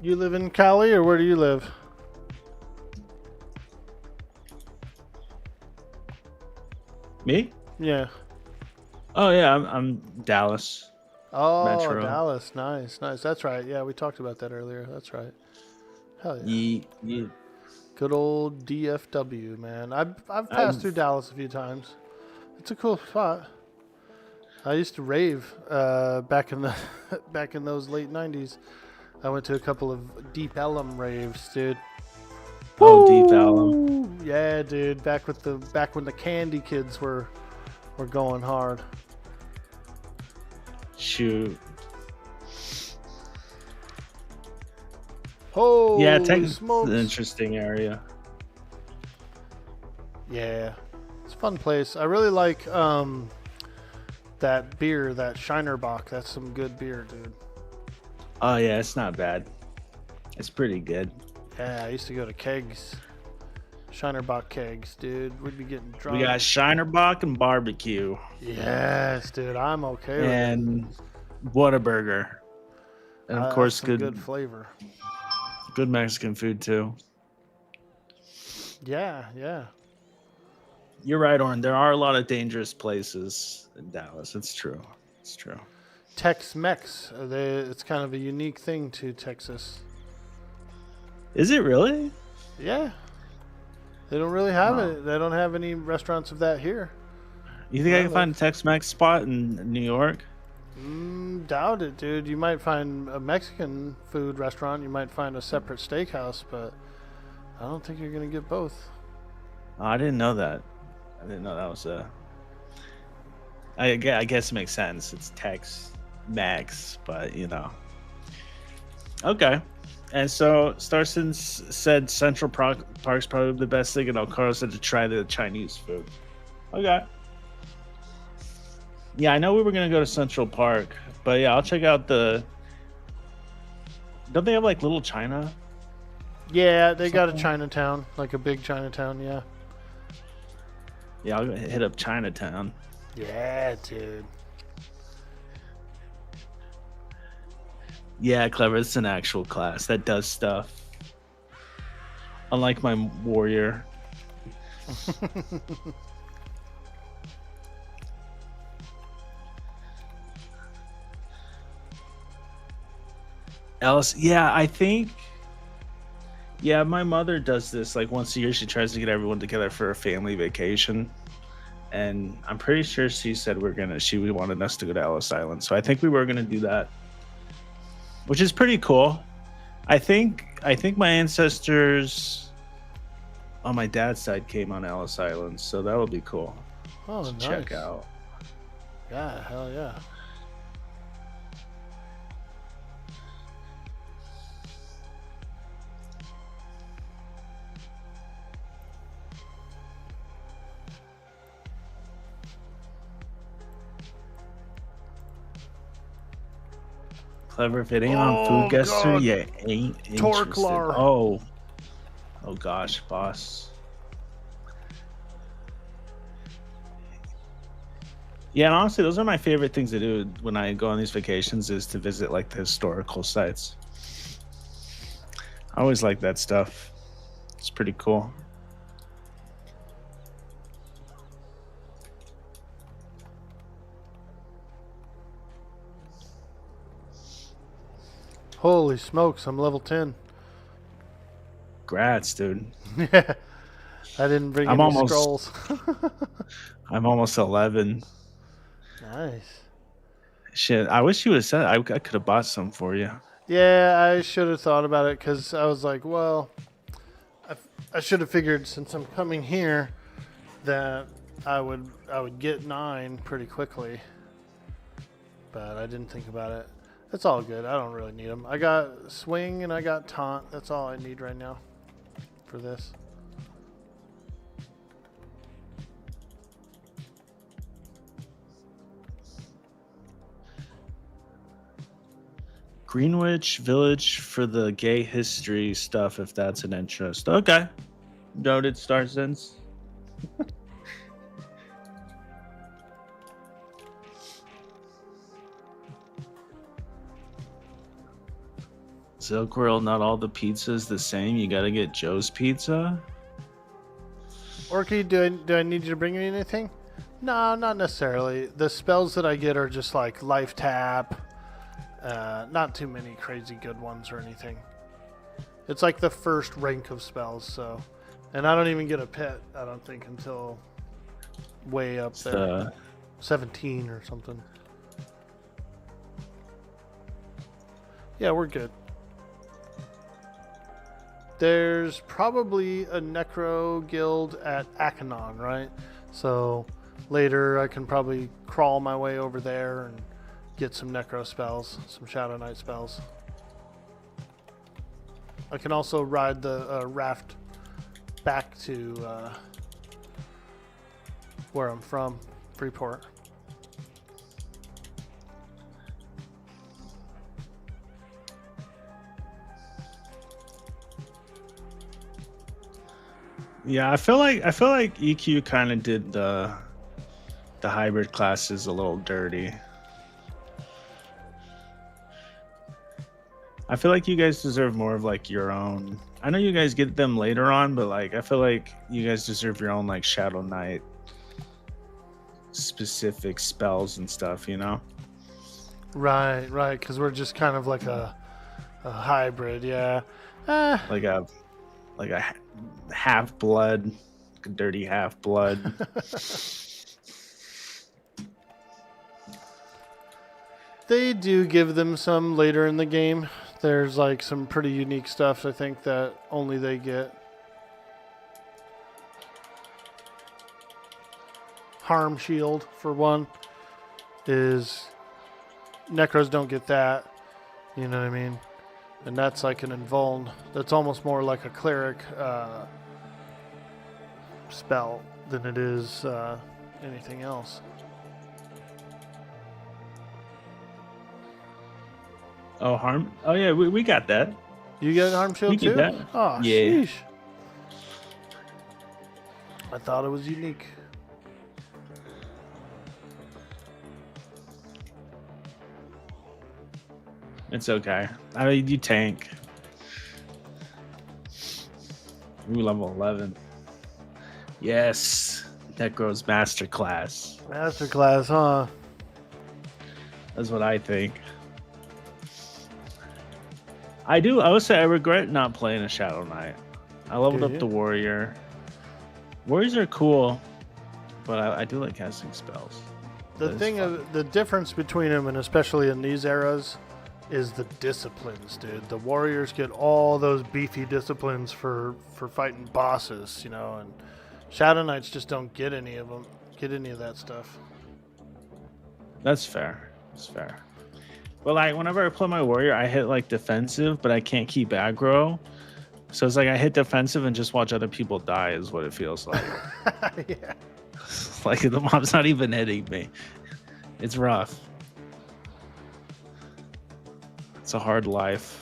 You live in Cali, or where do you live? Me? Yeah. Oh yeah, I'm Dallas. Oh, Metro. Dallas. Nice, nice. That's right. Yeah, we talked about that earlier. That's right. Hell yeah. Ye- Good old DFW, man. I've passed I've- through Dallas a few times. It's a cool spot. I used to rave back in the back in those late '90s. I went to a couple of Deep Ellum raves, dude. Oh, Deep Ellum. Yeah, dude. Back when the Candy Kids were going hard. Shoot. Holy Yeah, Texas is smokes. an interesting area. Yeah, it's a fun place. I really like that beer, that Shinerbach. That's some good beer, dude. Oh yeah, it's not bad. It's pretty good. Yeah, I used to go to kegs, Shinerbach kegs, dude. We'd be getting drunk. We got Shinerbach and barbecue Yes, dude. I'm okay with it. and Whataburger, and of course Some good flavor. Mexican food too. Yeah, yeah. You're right, Oren. There are a lot of dangerous places in Dallas. It's true. It's true. Tex-Mex. It's kind of a unique thing to Texas. Is it really? Yeah. They don't really have Wow. it. They don't have any restaurants of that here. You think I can find a Tex-Mex spot in New York? Doubt it, dude. You might find a Mexican food restaurant. You might find a separate steakhouse, but I don't think you're going to get both. Oh, I didn't know that. I didn't know that was a. I guess it makes sense. It's Tex-Mex, but you know. Okay. And so Starson said Central Park's probably the best thing, and Alcaro said to try the Chinese food. Okay. Yeah, I know we were gonna go to Central Park, but yeah, I'll check out the. Don't they have like Little China? Yeah, they got a Something. Chinatown, like a big Chinatown, yeah. Yeah, I'll hit up Chinatown. Yeah, dude. Yeah, Clever. It's an actual class that does stuff. Unlike my warrior. Alice, yeah, I think. Yeah, my mother does this like once a year. She tries to get everyone together for a family vacation, and I'm pretty sure she said she wanted us to go to Ellis Island. So I think we were gonna do that, which is pretty cool. I think my ancestors on my dad's side came on Ellis Island, so that'll be cool Oh, to nice. check out. Yeah, hell yeah. Clever, if it ain't on Oh, Food Guesser, God. you ain't interested. Torklar. Oh gosh, boss. Yeah, and honestly, those are my favorite things to do when I go on these vacations is to visit like the historical sites. I always like that stuff. It's pretty cool. Holy smokes, I'm level 10. Grats, dude. Yeah. I didn't bring I'm any almost- scrolls. I'm almost 11. Nice. Shit, I wish you would have said I could have bought some for you. Yeah, I should have thought about it because I was like, well, I should have figured since I'm coming here that I would get 9 pretty quickly. But I didn't think about it. It's all good. I don't really need them. I got swing and I got taunt. That's all I need right now for this. Greenwich Village for the gay history stuff, if that's an interest. Okay. Noted, Starsense. Silk World, not all the pizza's the same. You gotta get Joe's Pizza. Orkie, do I need you to bring me anything? No, not necessarily. The spells that I get are just like life tap. Not too many crazy good ones or anything. It's like the first rank of spells, so. And I don't even get a pet, I don't think, until way up there. 17 or something. Yeah, we're good. There's probably a Necro guild at Akanon, right? So later I can probably crawl my way over there and get some Necro spells, some Shadowknight spells. I can also ride the raft back to where I'm from, Freeport. Yeah, I feel like EQ kind of did the hybrid classes a little dirty. I feel like you guys deserve more of like your own. I know you guys get them later on, but like I feel like you guys deserve your own like Shadow Knight specific spells and stuff, you know? Right, because we're just kind of like a hybrid, yeah. Like a half blood, a dirty half blood. They do give them some later in the game. There's like some pretty unique stuff I think that only they get. Harm shield for one is Necros don't get that. You know what I mean? And that's like an invuln. That's almost more like a cleric spell than it is anything else. Oh, harm. Oh yeah, we got that. You get harm shield We too? get that. Oh, Yeah. sheesh. I thought it was unique. It's okay. I mean, you tank. Ooh, level 11. Yes. Necro's Masterclass. Masterclass, huh? That's what I think. I would say I regret not playing a Shadow Knight. I leveled Do up you? the Warrior. Warriors are cool, but I do like casting spells. The difference between them, and especially in these eras, is the disciplines, dude. The warriors get all those beefy disciplines for fighting bosses, you know, and Shadow Knights just don't get any of them, get any of that stuff. That's fair. That's fair. But like whenever I play my Warrior, I hit like defensive, but I can't keep aggro. So it's like I hit defensive and just watch other people die is what it feels like. Yeah. Like the mob's not even hitting me. It's rough. It's a hard life.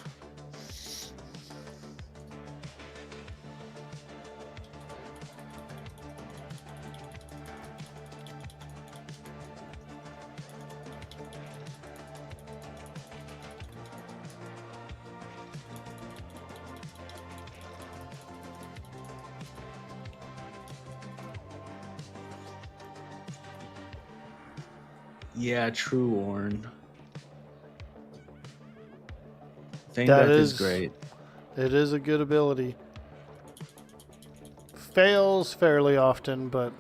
Yeah, true, Orn. Fang That Death is great. It is a good ability. Fails fairly often, but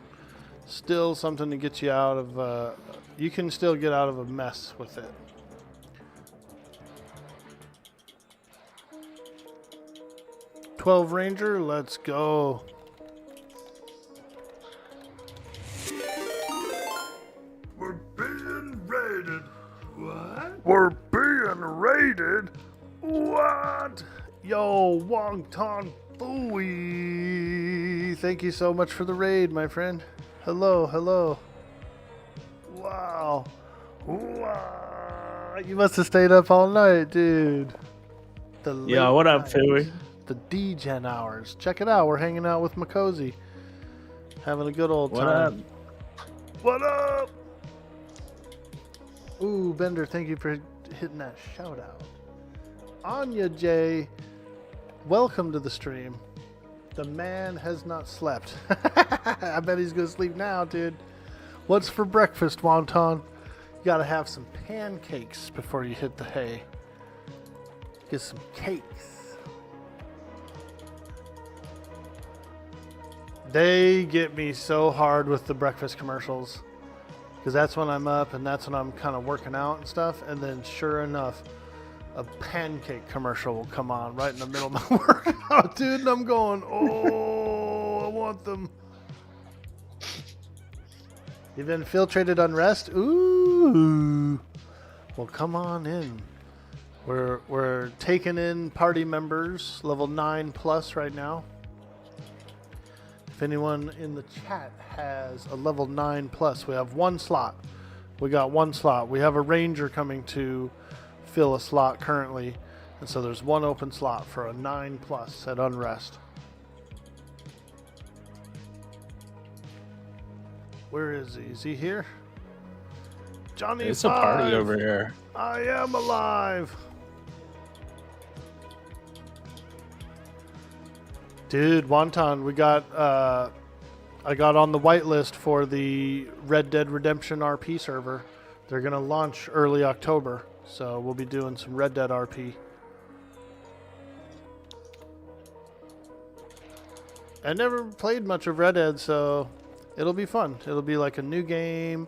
still something to get you out of. You can still get out of a mess with it. Ranger, let's go. We're being raided. What? We're being raided? What? Yo, Wongton Fooey. Thank you so much for the raid, my friend. Hello, hello. Wow. Wow. You must have stayed up all night, dude. The Yo, late what up, nights, Philly? The D-Gen hours. Check it out. We're hanging out with Makozy. Having a good old What time. up? What up? Ooh, Bender, thank you for hitting that shout out. Anya J, welcome to the stream. The man has not slept. I bet he's gonna sleep now, dude. What's for breakfast, Wonton? You gotta have some pancakes before you hit the hay. Get some cakes. They get me so hard with the breakfast commercials. Because that's when I'm up and that's when I'm kind of working out and stuff. And then sure enough, a pancake commercial will come on right in the middle of my workout, dude. And I'm going, oh, I want them. You've infiltrated Unrest? Ooh. Well, come on in. We're taking in party members, level 9 plus right now. If anyone in the chat has a level 9 plus, we have one slot. We got one slot. We have a ranger coming to fill a slot currently. And so there's one open slot for a 9 plus at Unrest. Where is he? Is he here? Johnny It's a party 5. over here. I am alive. Dude, Wonton, we got I got on the whitelist for the Red Dead Redemption RP server. They're gonna launch early October, so we'll be doing some Red Dead RP. I never played much of Red Dead, so it'll be fun. It'll be like a new game.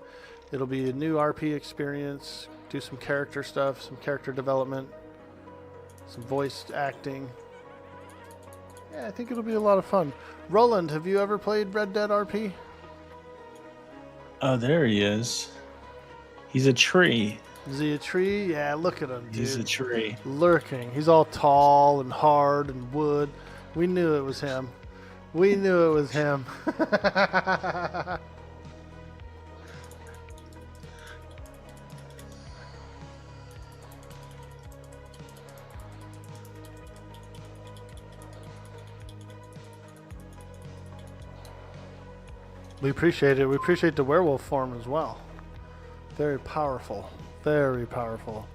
It'll be a new RP experience. Do some character stuff, some character development, some voice acting. Yeah, I think it'll be a lot of fun. Roland, have you ever played Red Dead RP? Oh, there he is. He's a tree. Is he a tree? Yeah, look at him, dude. He's a tree. Lurking. He's all tall and hard and wood. We knew it was him. We knew it was him. We appreciate it. We appreciate the werewolf form as well. Very powerful. Very powerful.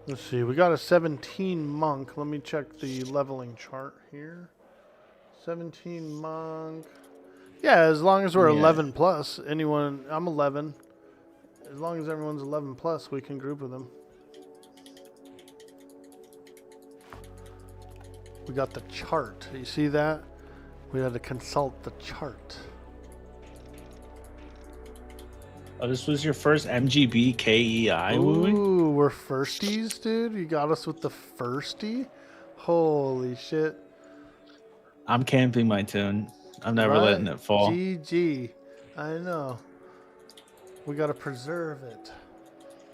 Let's see. We got a 17 monk. Let me check the leveling chart here. 17 monk. Yeah, as long as we're 11 plus. Anyone, I'm 11. As long as everyone's 11 plus, we can group with them. We got the chart. You see that? We had to consult the chart. Oh, this was your first MGB KEI movie? Ooh, we're firsties, dude. You got us with the firstie? Holy shit. I'm camping my tune. I'm never Right? letting it fall. GG. I know. We got to preserve it.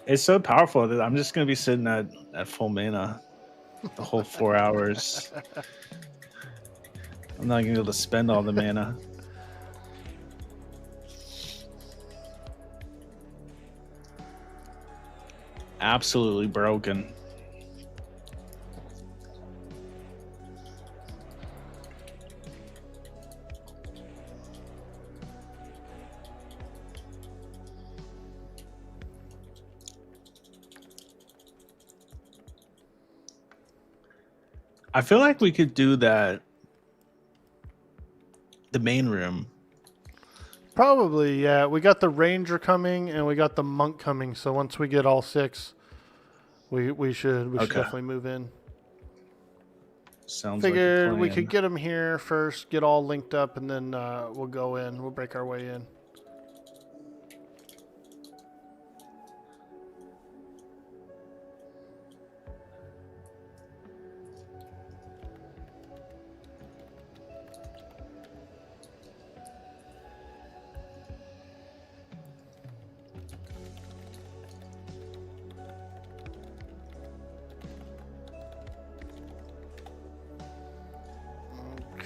It's so powerful that I'm just going to be sitting at full mana the whole 4 hours. I'm not going to be able to spend all the mana. Absolutely broken. I feel like we could do that. The main room. Probably, yeah. We got the ranger coming and we got the monk coming. So once we get all 6, we should definitely move in. Sounds Figured like a we plan. could get them here first, get all linked up, and then we'll go in. We'll break our way in.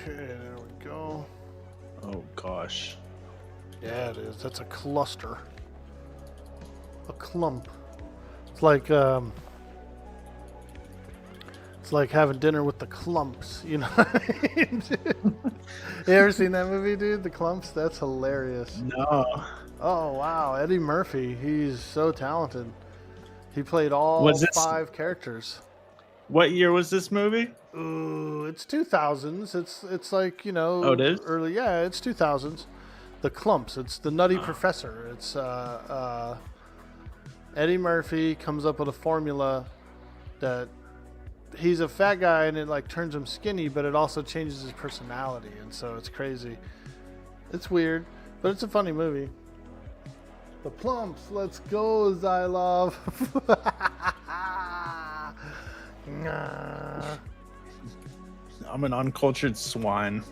there we go. Oh gosh. Yeah, it is. That's a cluster. A clump. It's like having dinner with the clumps, you know what I mean? You ever seen that movie, dude? The Clumps? That's hilarious. No. Oh, wow. Eddie Murphy, he's so talented. He played all Was this- 5 characters. What year was this movie? Ooh, it's 2000s. It's like, you know, Oh, it is? early. Yeah, it's 2000s. The Clumps. It's the Nutty Professor. It's Eddie Murphy comes up with a formula that he's a fat guy and it like turns him skinny, but it also changes his personality, and so it's crazy. It's weird, but it's a funny movie. The Plumps, let's go, Zylov. Nah. I'm an uncultured swine.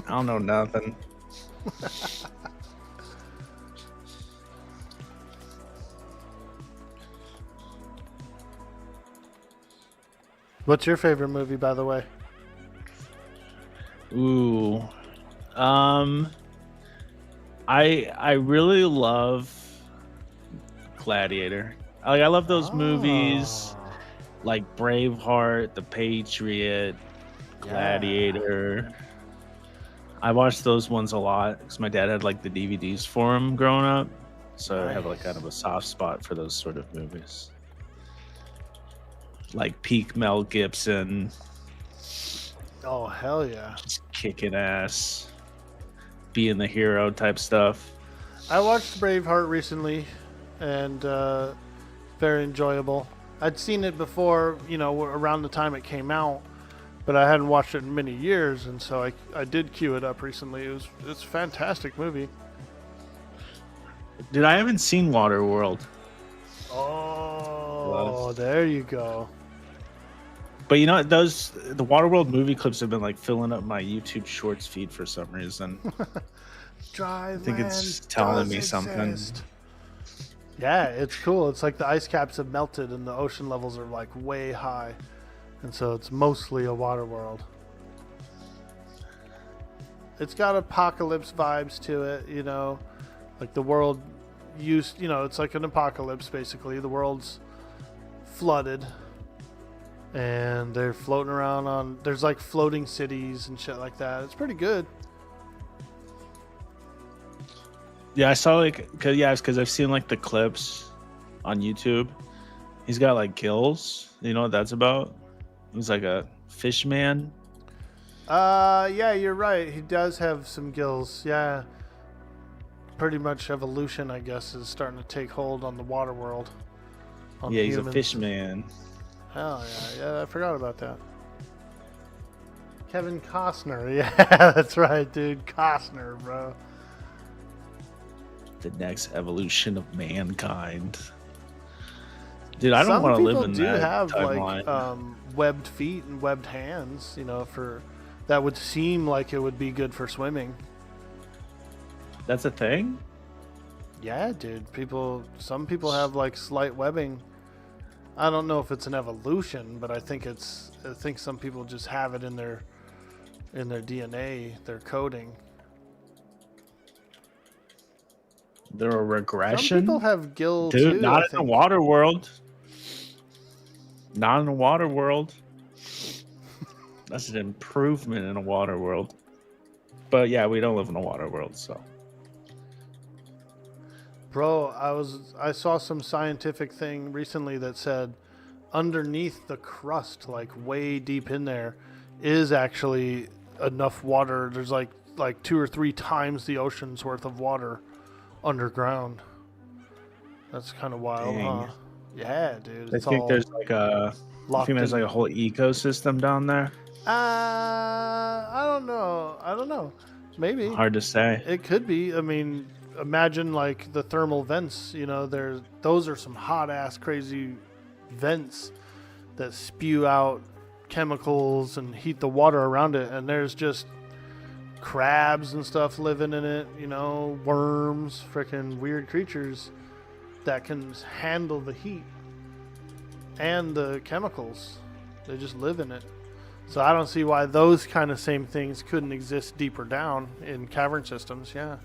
I don't know nothing. What's your favorite movie, by the way? Ooh. I really love Gladiator. Like I love those movies like Braveheart, The Patriot, Gladiator. I watched those ones a lot because my dad had like the DVDs for them growing up. So I have like kind of a soft spot for those sort of movies. Like peak Mel Gibson, Oh, hell yeah. just kicking ass, being the hero type stuff. I watched Braveheart recently, and very enjoyable. I'd seen it before, you know, around the time it came out, but I hadn't watched it in many years, and so I did queue it up recently. It's a fantastic movie. Dude, I haven't seen Waterworld. Oh, there you go. But you know, the Waterworld movie clips have been like filling up my YouTube Shorts feed for some reason. Dry I think it's telling me something. Yeah, it's cool. It's like the ice caps have melted and the ocean levels are like way high. And so it's mostly a water world. It's got apocalypse vibes to it, you know. Like the world used, you know, it's like an apocalypse basically. The world's flooded. And they're floating around on, there's like floating cities and shit like that. It's pretty good. Yeah, I saw like, because I've seen like the clips on YouTube. He's got like gills. You know what that's about? He's like a fish man. Yeah, you're right. He does have some gills. Yeah. Pretty much evolution, I guess, is starting to take hold on the water world. On Yeah, he's humans. a fish man. Hell yeah. Yeah, I forgot about that. Kevin Costner. Yeah, that's right, dude. Costner, bro. The next evolution of mankind. Dude, I don't want to live in Some people do that have timeline. like webbed feet and webbed hands, you know, for that would seem like it would be good for swimming. That's a thing? Yeah, dude. Some people have like slight webbing. I don't know if it's an evolution, but I think some people just have it in their DNA, their coding. They're a regression? Some people have gill Dude, too. not I in the think. water world. Not in the water world. That's an improvement in a water world. But yeah, we don't live in a water world, so. Bro, I saw some scientific thing recently that said underneath the crust, like way deep in there, is actually enough water. There's like 2 or 3 times the ocean's worth of water underground. That's kind of wild, Dang. huh? Yeah, dude. I It's think all there's like a whole ecosystem down there. I don't know. Maybe. Hard to say. It could be. I mean, imagine like the thermal vents, you know, those are some hot ass crazy vents that spew out chemicals and heat the water around it, and there's just crabs and stuff living in it, you know, worms, freaking weird creatures that can handle the heat and the chemicals. They just live in it. So I don't see why those kind of same things couldn't exist deeper down in cavern systems. Yeah.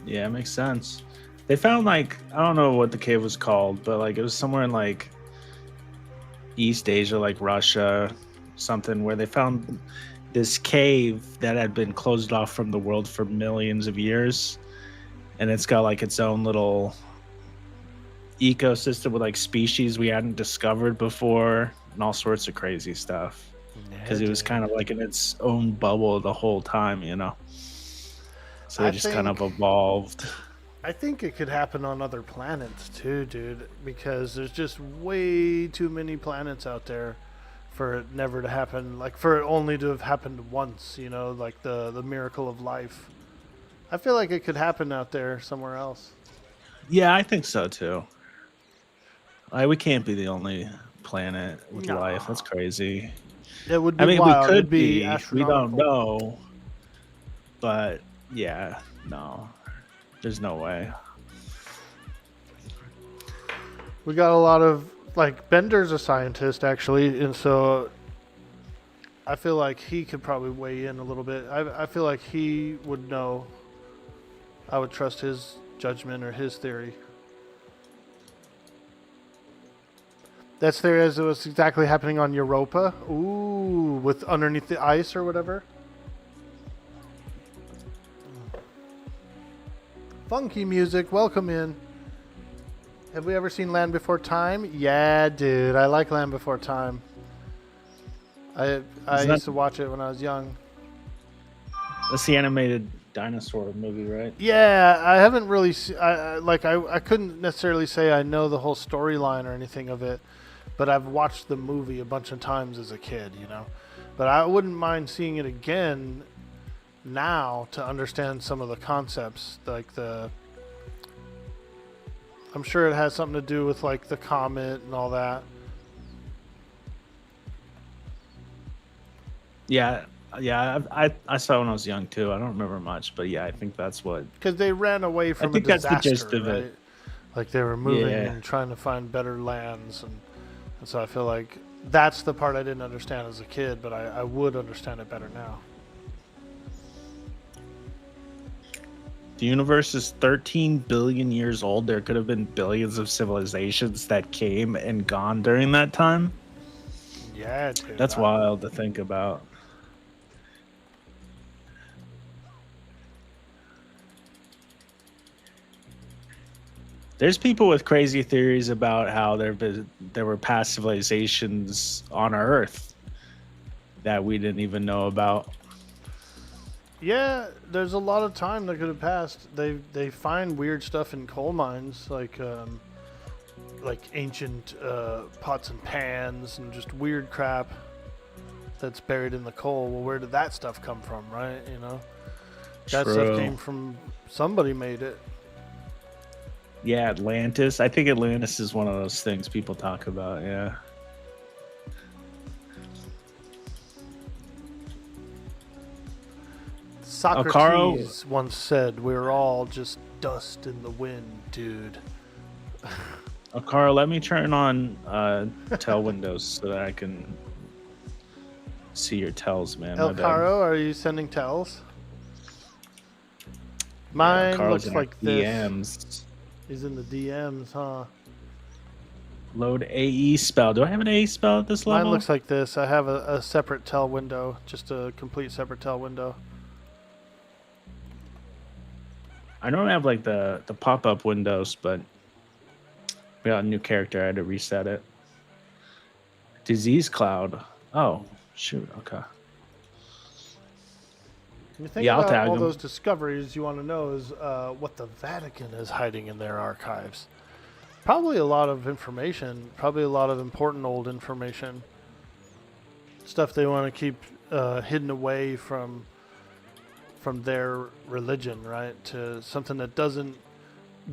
Yeah, it makes sense. They found like I don't know what the cave was called, but like it was somewhere in like East Asia, like Russia, something where they found this cave that had been closed off from the world for millions of years, and it's got like its own little ecosystem with like species we hadn't discovered before and all sorts of crazy stuff because it was kind of like in its own bubble the whole time, you know. So they just kind of evolved. I think it could happen on other planets too, dude, because there's just way too many planets out there for it never to happen, like for it only to have happened once, you know, like the miracle of life. I feel like it could happen out there somewhere else. Yeah, I think so too. We can't be the only planet with life. That's crazy. It would be I mean, wild. we could It'd be be. We astronomical. don't know. But yeah, no. There's no way. We got a lot of, like, Bender's a scientist actually, and so I feel like he could probably weigh in a little bit. I feel like he would know. I would trust his judgment or his theory. That's there as it was exactly happening on Europa. Ooh, with underneath the ice or whatever. Funky music, welcome in. Have we ever seen Land Before Time? Yeah, dude, I like Land Before Time. I used to watch it when I was young. That's the animated dinosaur movie, right? Yeah, I haven't really. I couldn't necessarily say I know the whole storyline or anything of it, but I've watched the movie a bunch of times as a kid, you know. But I wouldn't mind seeing it again now to understand some of the concepts, like I'm sure it has something to do with like the comet and all that. Yeah, I saw it when I was young too. I don't remember much, but yeah, I think that's what. Because they ran away from think a that's the disaster, gist of right? it. Like they were moving Yeah. and trying to find better lands, and so I feel like that's the part I didn't understand as a kid, but I would understand it better now. The universe is 13 billion years old. There could have been billions of civilizations that came and gone during that time. Yeah, dude. That's wild to think about. There's people with crazy theories about how there were past civilizations on Earth that we didn't even know about. Yeah, there's a lot of time that could have passed. They find weird stuff in coal mines, like ancient pots and pans and just weird crap that's buried in the coal. Well, where did that stuff come from, right? You know, that True. stuff came from somebody made it. Yeah, Atlantis. I think Atlantis is one of those things people talk about. Yeah. Socrates once said, "We're all just dust in the wind, dude." Carl, let me turn on tell windows so that I can see your tells, man. El Caro, are you sending tells? Mine looks like this. DMs. He's in the DMs, huh? Load AE spell. Do I have an AE spell at this level? Mine looks like this. I have a separate tell window, just a complete separate tell window. I don't have like the pop-up windows, but we got a new character. I had to reset it. Disease cloud. Oh, shoot. Okay. You think Yeah, I'll about tag all him. those discoveries you want to know is what the Vatican is hiding in their archives. Probably a lot of information. Probably a lot of important old information. Stuff they want to keep hidden away from their religion, right? To something that doesn't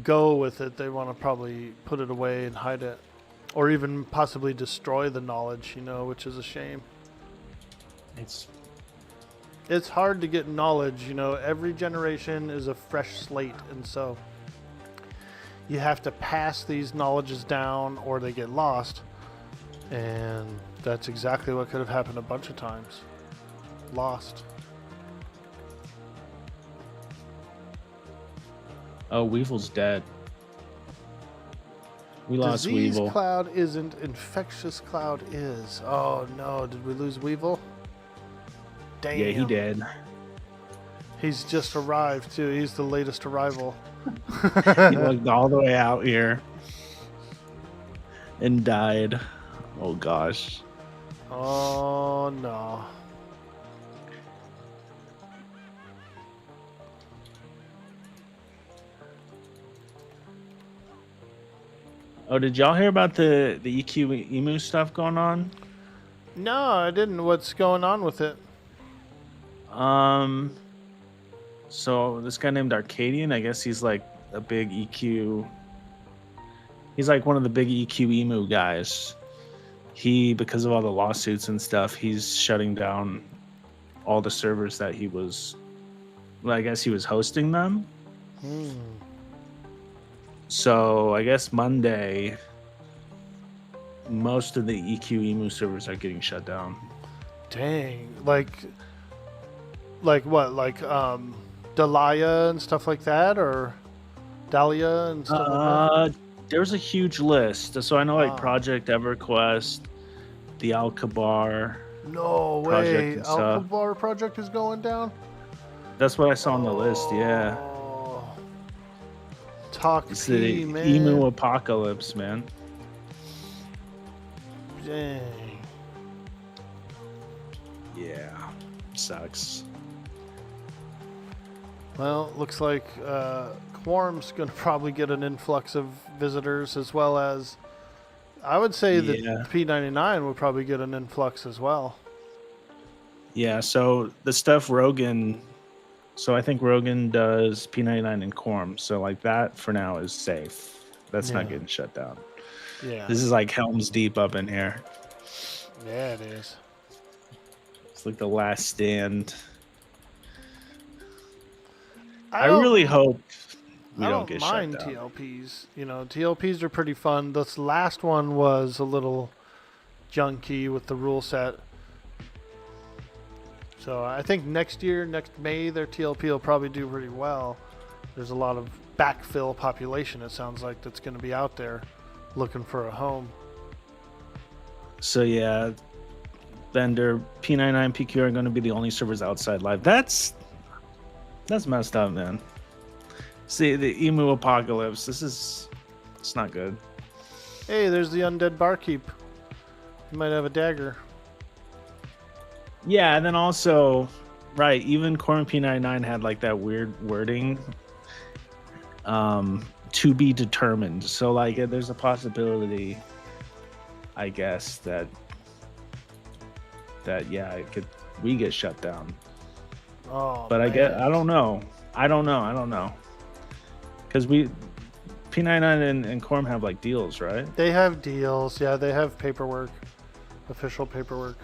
go with it. They want to probably put it away and hide it. Or even possibly destroy the knowledge, you know, which is a shame. It's hard to get knowledge, you know. Every generation is a fresh slate, and so you have to pass these knowledges down or they get lost. And that's exactly what could have happened a bunch of times. Lost. Oh, Weevil's dead. We lost Disease Weevil. cloud isn't, infectious cloud is. Oh no, did we lose Weevil? Damn. Yeah, he did. He's just arrived too. He's the latest arrival. He looked all the way out here and died. Oh gosh. Oh no. Oh, did y'all hear about the EQ emu stuff going on? No, I didn't. What's going on with it? So this guy named Arcadian, I guess he's like a big EQ. He's like one of the big EQ emu guys. He, because of all the lawsuits and stuff, he's shutting down all the servers that he was, well, I guess he was hosting them. So I guess Monday, most of the EQ emu servers are getting shut down. Dang. Like what? Like Dahlia and stuff like that, or Dahlia and stuff like that? There's a huge list. So I know like Wow. Project Everquest, the Alcabar. No Project way. and stuff. Alpha project is going down. That's what I saw on the list. Yeah, Oh. Talk it's P, the man. emu apocalypse, man. Dang. Yeah, sucks. Well, looks like Quarm's going to probably get an influx of visitors, as well as I would say that Yeah. P99 would probably get an influx as well. Yeah, so the stuff Rogan, so I think Rogan does P99 and Quarm, so like that for now is safe. That's not Yeah. getting shut down. Yeah. This is like Helm's Deep up in here. Yeah, it is. It's like the last stand. I don't- really hope we I don't don't get mind shut down. TLPs. You know, TLPs are pretty fun. This last one was a little junky with the rule set. So I think next year, next May, their TLP will probably do pretty well. There's a lot of backfill population, it sounds like, that's going to be out there looking for a home. So yeah, Vendor, P99, PQ are going to be the only servers outside live. That's messed up, man. See, the emu apocalypse. It's not good. Hey, there's the undead barkeep. You might have a dagger. Yeah, and then also, right, even Quarm P99 had like that weird wording. To be determined. So like, there's a possibility, I guess, that yeah, we get shut down. Oh, But man. I don't know. Because P99 and Quarm have like deals, right? They have deals. Yeah, they have paperwork, official paperwork.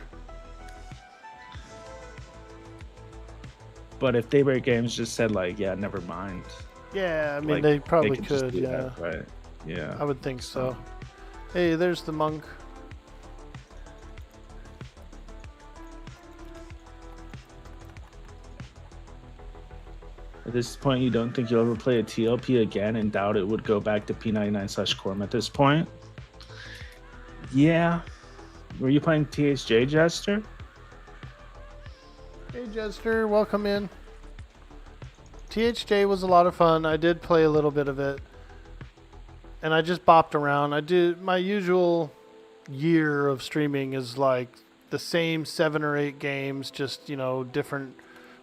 But if Daybreak Games just said like, yeah, never mind. Yeah, I mean, Like, they probably could just could. do Yeah, that, right? Yeah. I would think so. Hey, there's the monk. At this point, you don't think you'll ever play a TLP again and doubt it would go back to P99/Quarm at this point? Yeah. Were you playing THJ, Jester? Hey, Jester, welcome in. THJ was a lot of fun. I did play a little bit of it, and I just bopped around. I did my usual year of streaming is like the same 7 or 8 games, just different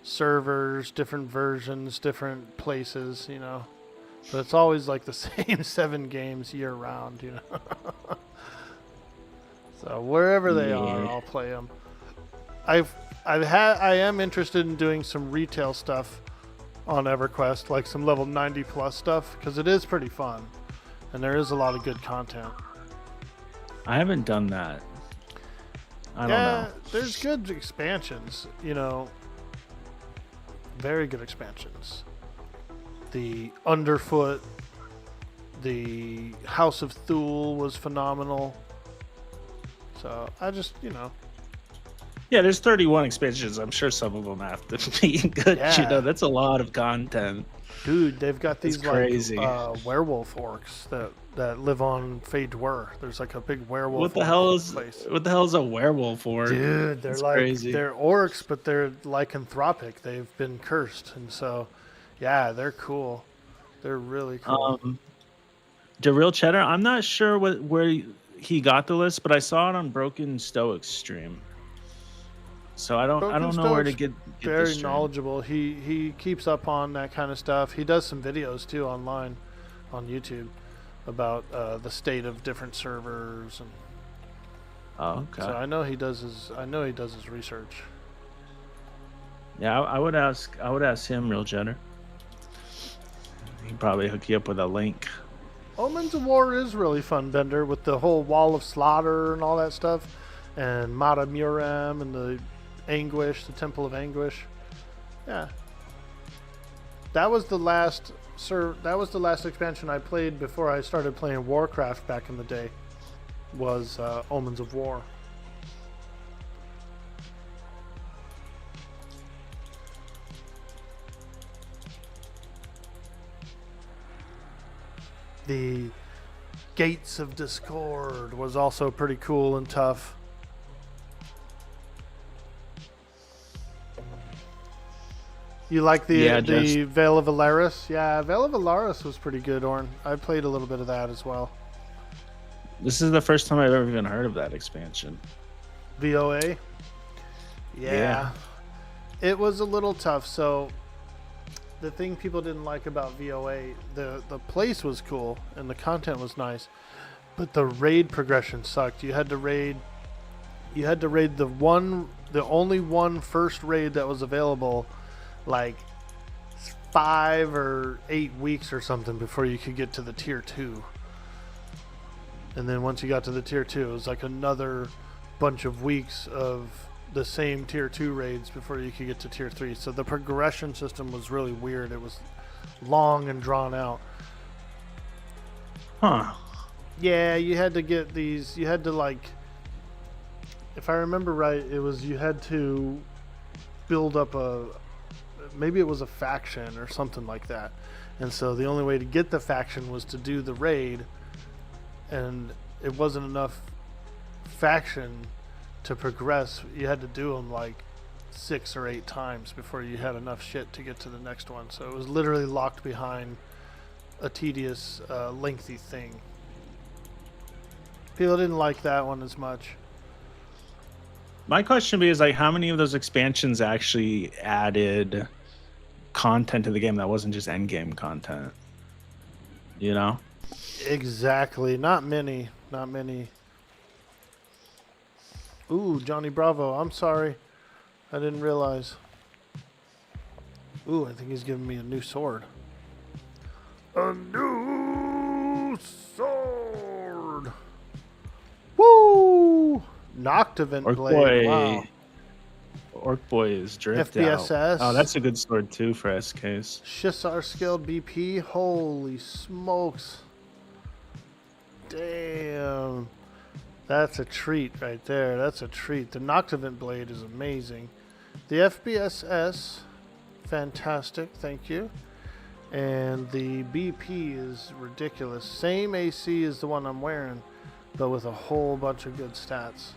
servers, different versions, different places, But it's always like the same 7 games year round, So wherever they are, Yeah. I'll play them. I am interested in doing some retail stuff on EverQuest, like some level 90 plus stuff, because it is pretty fun, and there is a lot of good content. I haven't done that. I don't know. There's good expansions, very good expansions. The Underfoot, the House of Thule was phenomenal. So I just, Yeah, there's 31 expansions. I'm sure some of them have to be good. Yeah. That's a lot of content. dude, they've got these crazy. werewolf orcs that live on Fade-Dwar. There's like a big werewolf. What the orc hell is place. what the hell is a werewolf orc? Dude, they're That's like crazy. they're orcs, but they're lycanthropic. They've been cursed, and so yeah, they're cool. They're really cool. The real cheddar. I'm not sure where he got the list, but I saw it on Broken Stoic's stream. So I don't know where to get the very stream. knowledgeable. He keeps up on that kind of stuff. He does some videos too online on YouTube about the state of different servers, and Oh, okay. so I know he does his research. Yeah, I would ask him, real cheddar. He'd probably hook you up with a link. Omens of War is really fun, Bender, with the whole Wall of Slaughter and all that stuff, and Mata Muram and the Anguish, the Temple of Anguish. Yeah, that was the last expansion I played before I started playing Warcraft back in the day. Was Omens of War. The Gates of Discord was also pretty cool and tough. You like the Veil of Alaris? Yeah, Veil of Alaris was pretty good, Orn. I played a little bit of that as well. This is the first time I've ever even heard of that expansion. VOA? Yeah. It was a little tough. So the thing people didn't like about VOA, the place was cool and the content was nice, but the raid progression sucked. You had to raid the only one first raid that was available, like 5 or 8 weeks or something before you could get to the tier 2. And then once you got to the tier 2, it was like another bunch of weeks of the same tier 2 raids before you could get to tier 3. So the progression system was really weird. It was long and drawn out. Huh. Yeah, you had to get these, you had to, like, if I remember right, it was you had to build up maybe it was a faction or something like that. And so the only way to get the faction was to do the raid, and it wasn't enough faction to progress. You had to do them like 6 or 8 times before you had enough shit to get to the next one. So it was literally locked behind a tedious, lengthy thing. People didn't like that one as much. My question is, like, how many of those expansions actually added content to the game that wasn't just end game content? You know? Exactly. Not many. Not many. Ooh, Johnny Bravo. I'm sorry. I didn't realize. Ooh, I think he's giving me a new sword. A new sword. Woo! Noctivant Orc Blade. Boy. Wow. Orc Boy is drift FBSS. out. Oh, that's a good sword too for SKs. Shissar scaled BP. Holy smokes. Damn. That's a treat right there. That's a treat. The Noctivant Blade is amazing. The FBSS, fantastic. Thank you. And the BP is ridiculous. Same AC as the one I'm wearing, but with a whole bunch of good stats.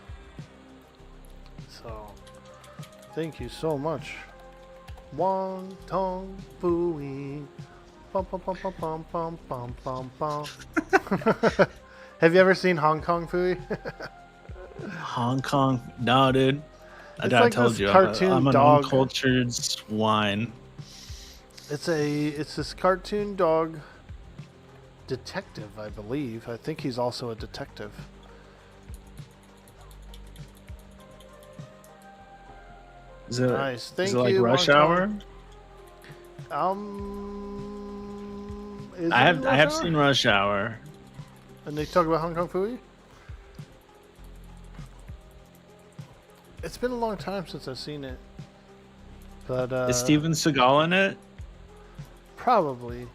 So, thank you so much. Wong Tong Fooey. Bum, bum, bum, bum, bum, bum, bum, bum, bum. Have you ever seen Hong Kong Fooey? Hong Kong? No, dude. I like told this you, cartoon I'm an dog. uncultured swine. It's this cartoon dog detective, I believe. I think he's also a detective. Is it Nice. Thank is it like you, Rush Wong Hour? Is I it have Rush Hour? seen Rush Hour. And they talk about Hong Kong Fooey? It's been a long time since I've seen it. But Is Steven Seagal in it? probably.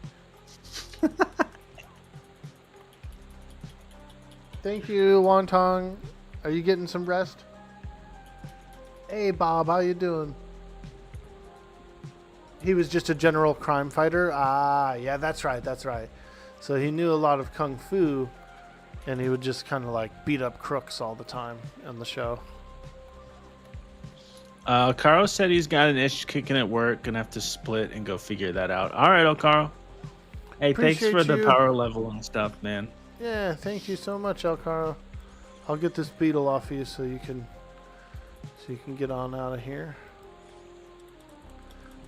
Thank you, Wonton. Are you getting some rest? Hey, Bob, how you doing? He was just a general crime fighter? Ah, yeah, that's right, that's right. So he knew a lot of kung fu, and he would just kind of like beat up crooks all the time on the show. Carl said he's got an itch kicking at work. Gonna have to split and go figure that out. All right, Carl. Hey, thanks Appreciate for the you. power level and stuff, man. Yeah, thank you so much, Alcaro. I'll get this beetle off you so you can get on out of here.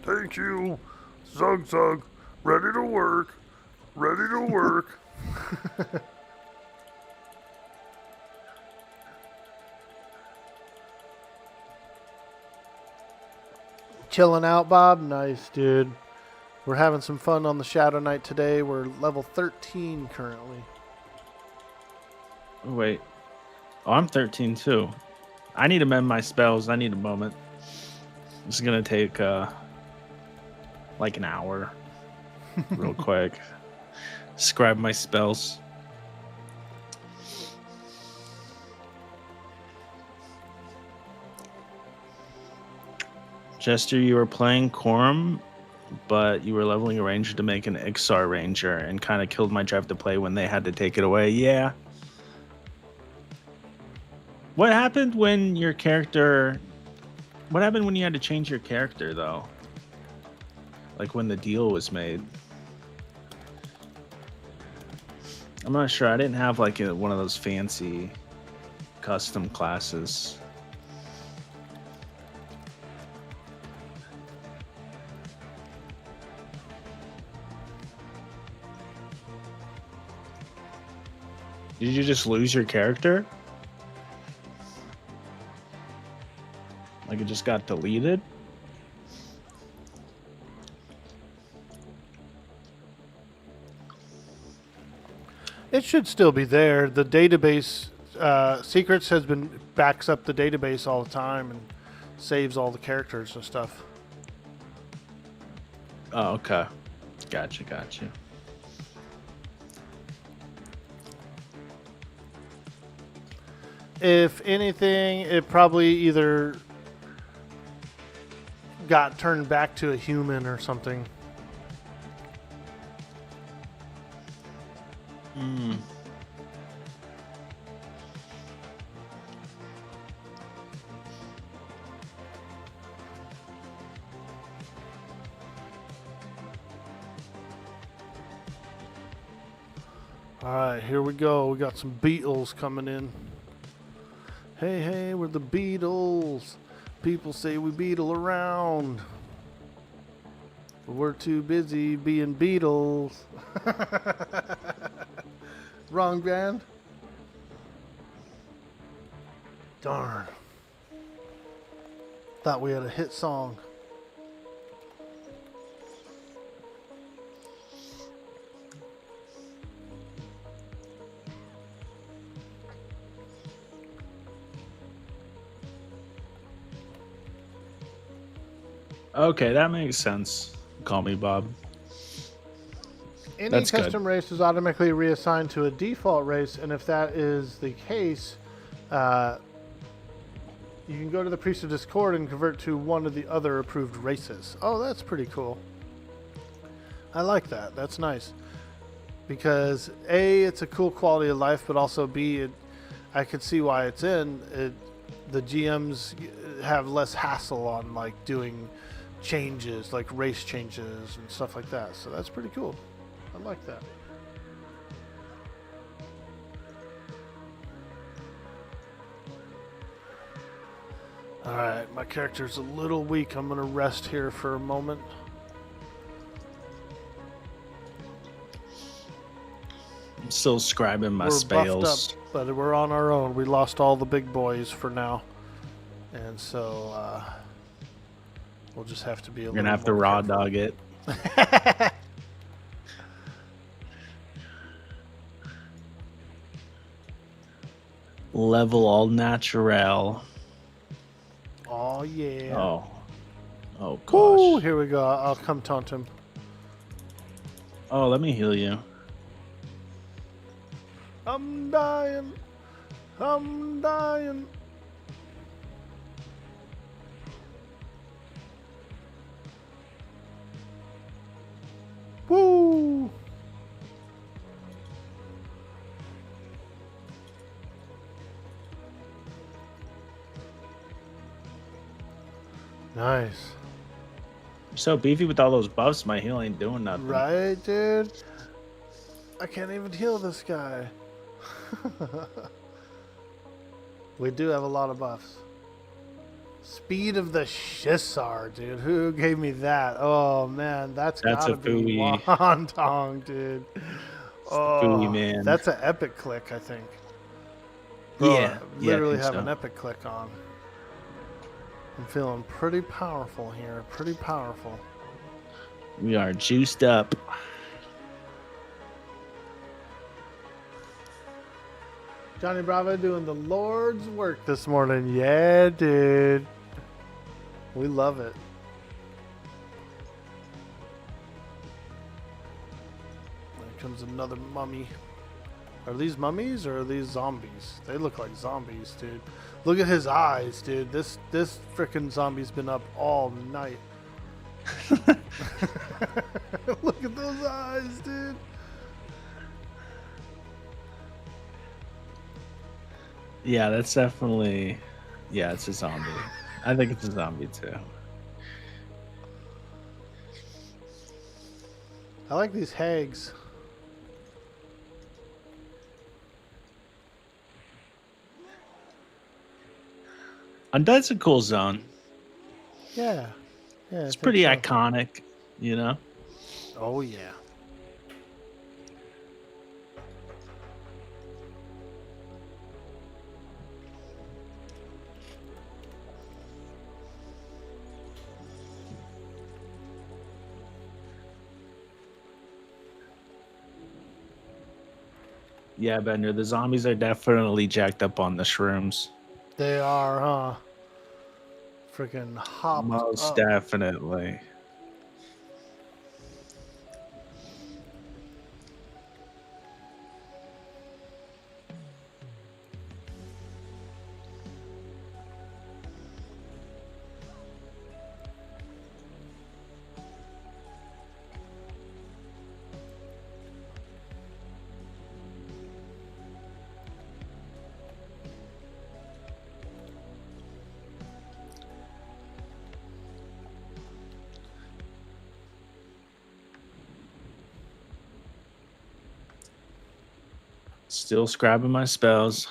Thank you. Zug Zug. Ready to work. Ready to work. Chilling out, Bob? Nice, dude. We're having some fun on the Shadowknight today. We're level 13 currently. Oh, wait. Oh, I'm 13 too. I need to mend my spells. I need a moment. This is gonna take like an hour, real quick. Scribe my spells. Jester, you were playing Quarm, but you were leveling a ranger to make an Ixar ranger and kind of killed my drive to play when they had to take it away. Yeah. What happened when your character... What happened when you had to change your character, though? Like when the deal was made? I'm not sure. I didn't have like one of those fancy custom classes. Did you just lose your character? Like it just got deleted? It should still be there. The database, Secrets backs up the database all the time and saves all the characters and stuff. Oh, okay. Gotcha. If anything, it probably either got turned back to a human or something. All right, here we go. We got some beetles coming in. Hey, we're the Beatles. People say we beetle around. But we're too busy being Beatles. Wrong band? Darn. Thought we had a hit song. Okay, that makes sense. Call me Bob. Any That's custom race is automatically reassigned to a default race, and if that is the case, you can go to the Priest of Discord and convert to one of the other approved races. Oh, that's pretty cool. I like that. That's nice. Because A, it's a cool quality of life, but also B, I could see why it's in. The GMs have less hassle on like doing changes, like race changes and stuff like that. So that's pretty cool. I like that. Alright, my character's a little weak. I'm going to rest here for a moment. I'm still scribing my We're spells. buffed up, but we're on our own. We lost all the big boys for now. And so we'll just have to be a little You're gonna have to more raw careful. dog it. Level all natural. Oh, yeah. Oh Ooh, gosh. here we go. I'll come taunt him. Oh, let me heal you. I'm dying. I'm dying. Woo! Nice. You're so beefy with all those buffs, my heal ain't doing nothing. Right, dude? I can't even heal this guy. We do have a lot of buffs. Speed of the Shissar, dude. Who gave me that? Oh, man. That's gotta a be Fooey. Wantong, dude. Oh, Fooey, man. that's an epic click, I think. Bro, Yeah, I literally I have think an so. epic click on. I'm feeling pretty powerful here. Pretty powerful. We are juiced up. Johnny Bravo doing the Lord's work this morning. Yeah, dude. We love it. There comes another mummy. Are these mummies or are these zombies? They look like zombies, dude. Look at his eyes, dude. This freaking zombie's been up all night. Look at those eyes, dude. Yeah, that's definitely. Yeah, it's a zombie. I think it's a zombie too. I like these hags. Undead's a cool zone. Yeah. Yeah. It's pretty iconic, you know? Oh, yeah. Yeah, Bender, the zombies are definitely jacked up on the shrooms. They are, huh? Freaking hopped Most up. definitely. Still scrapping my spells.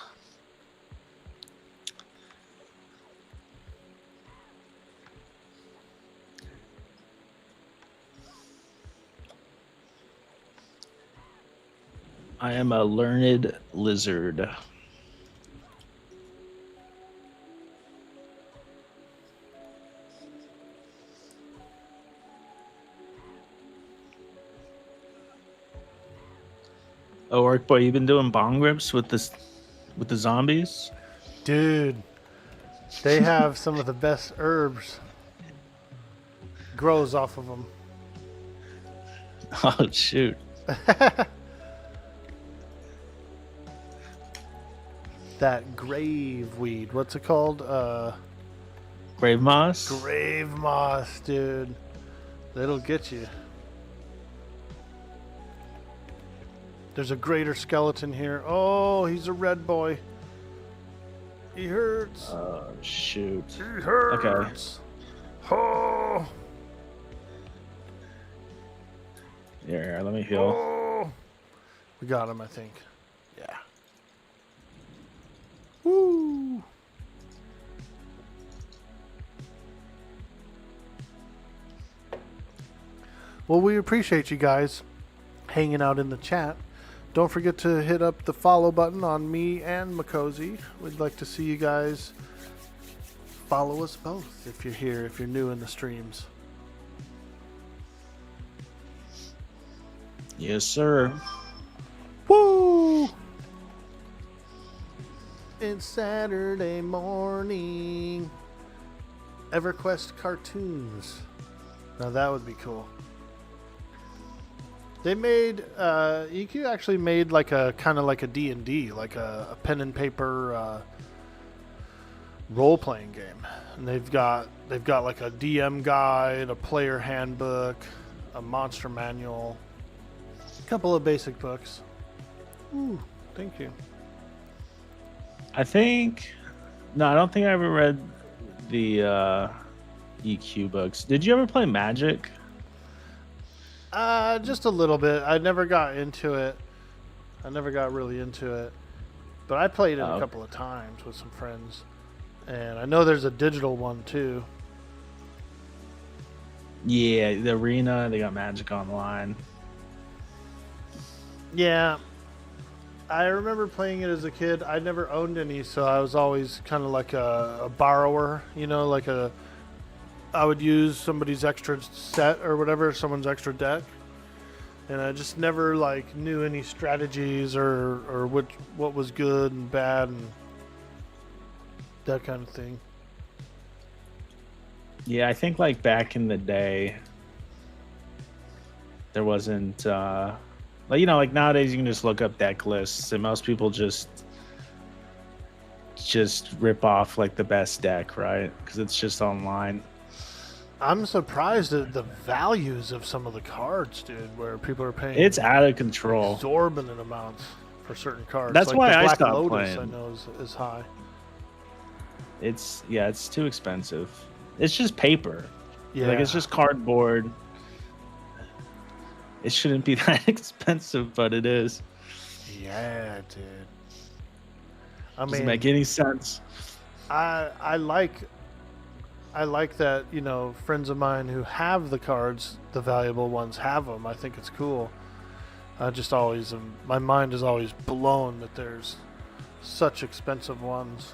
I am a learned lizard. Oh, Orc boy, you been doing bong rips with this, with the zombies? Dude, they have some of the best herbs. Grows off of them. Oh shoot! That grave weed. What's it called? Grave moss. Grave moss, dude. It'll get you. There's a greater skeleton here. Oh, he's a red boy. He hurts. Oh shoot! He hurts. Oh, Here, let me heal. oh. We got him, I think. Yeah. Woo! Well, we appreciate you guys hanging out in the chat. Don't forget to hit up the follow button on me and Makozy. We'd like to see you guys follow us both if you're here, if you're new in the streams. Yes, sir. Woo! It's Saturday morning. Everquest cartoons. Now that would be cool. They made EQ actually made like a kind of like a D&D, like a pen and paper role playing game, and they've got like a DM guide, a player handbook, a monster manual, a couple of basic books. Ooh, thank you. I don't think I ever read the EQ books. Did you ever play Magic? Just a little bit. I never got into it. I never got really into it, but I played it a couple of times with some friends, and I know there's a digital one too. Yeah, the Arena. They got Magic Online. Yeah, I remember playing it as a kid. I never owned any, so I was always kind of like a borrower, you know, I would use somebody's extra set or whatever, someone's extra deck, and I just never like knew any strategies or what was good and bad and that kind of thing. Yeah, I think like back in the day, there wasn't like, you know, like nowadays you can just look up deck lists, and most people just rip off like the best deck, right? Because it's just online. I'm surprised at the values of some of the cards, dude, where people are paying It's out of control. exorbitant amounts for certain cards. That's like why the I Black stopped Lotus, playing. I know is high. It's too expensive. It's just paper. Yeah, Like, it's just cardboard. It shouldn't be that expensive, but it is. yeah, dude. I Doesn't mean, make any sense. I like that, you know, friends of mine who have the cards, the valuable ones, have them. I think it's cool. I just always my mind is always blown that there's such expensive ones.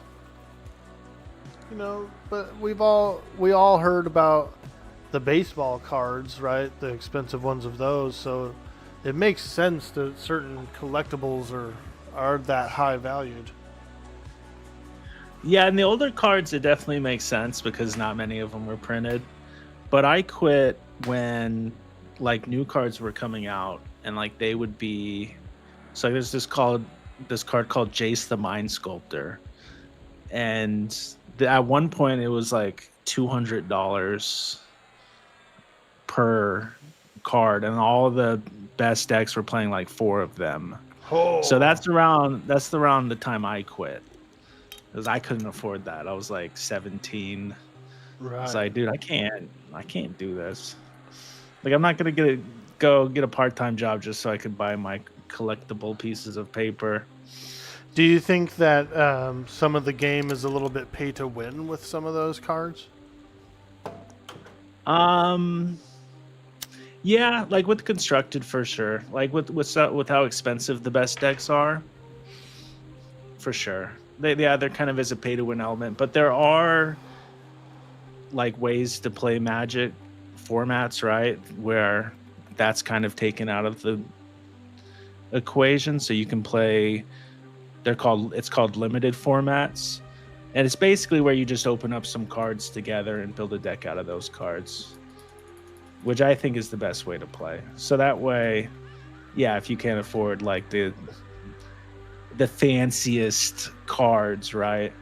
You know, but we all heard about the baseball cards, right? The expensive ones of those. So it makes sense that certain collectibles are that high valued. Yeah, in the older cards, it definitely makes sense because not many of them were printed. But I quit when like new cards were coming out, and like they would be. So there's this card called Jace the Mind Sculptor, and at one point it was like $200 per card, and all the best decks were playing like 4 of them. Oh. So that's around the time I quit. Because I couldn't afford that. I was like 17. Right. It's like, dude, I can't do this. Like, I'm not gonna go get a part-time job just so I could buy my collectible pieces of paper. Do you think that some of the game is a little bit pay to win with some of those cards? Yeah, like with constructed for sure. Like with how expensive the best decks are, for sure. There kind of is a pay to win element, but there are like ways to play Magic formats, right? Where that's kind of taken out of the equation, so you can play. It's called limited formats, and it's basically where you just open up some cards together and build a deck out of those cards, which I think is the best way to play. So that way, yeah, if you can't afford like the fanciest cards, right,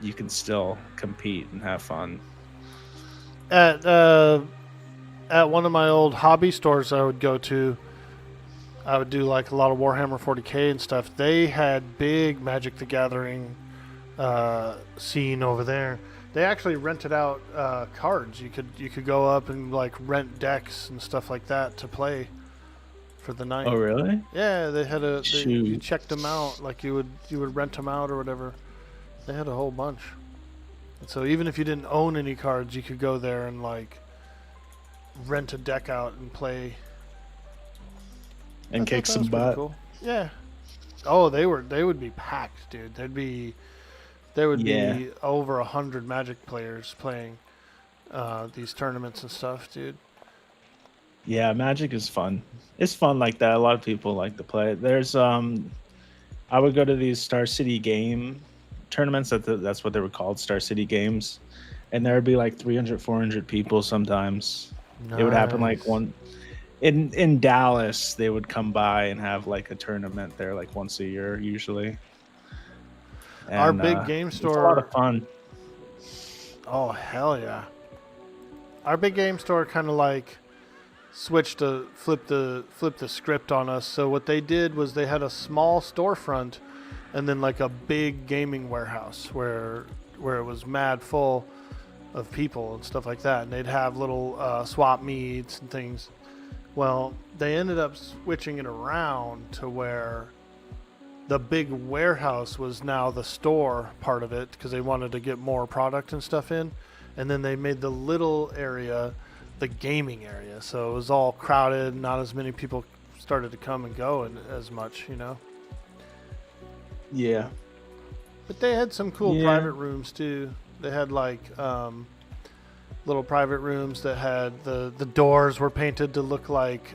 you can still compete and have fun. At one of my old hobby stores I would go to, I would do like a lot of Warhammer 40K and stuff. They had big Magic the Gathering scene over there. They actually rented out cards. You could go up and like rent decks and stuff like that to play for the night. Oh, really? Yeah, they had you Shoot. checked them out, like you would rent them out or whatever. They had a whole bunch. And so even if you didn't own any cards, you could go there and like rent a deck out and play And I kick thought that some was pretty butt. cool. Yeah. Oh, they would be packed, dude. There would Yeah. be over 100 Magic players playing these tournaments and stuff, dude. Yeah, Magic is fun. It's fun like that. A lot of people like to play it. There's I would go to these Star City game tournaments. That's what they were called, Star City games. And there would be like 300, 400 people sometimes. It would happen like Nice. in Dallas, they would come by and have like a tournament there, like once a year usually. And, Our big game it's a lot of store. fun. Oh hell yeah! Our big game store kind of like switched to flip the script on us. So what they did was they had a small storefront, and then like a big gaming warehouse where it was mad full of people and stuff like that. And they'd have little swap meets and things. Well, they ended up switching it around to where the big warehouse was now the store part of it because they wanted to get more product and stuff in. And then they made the little area the gaming area. So it was all crowded. Not as many people started to come and go and as much, you know. Yeah. But they had some cool private rooms too. They had like little private rooms that had the doors were painted to look like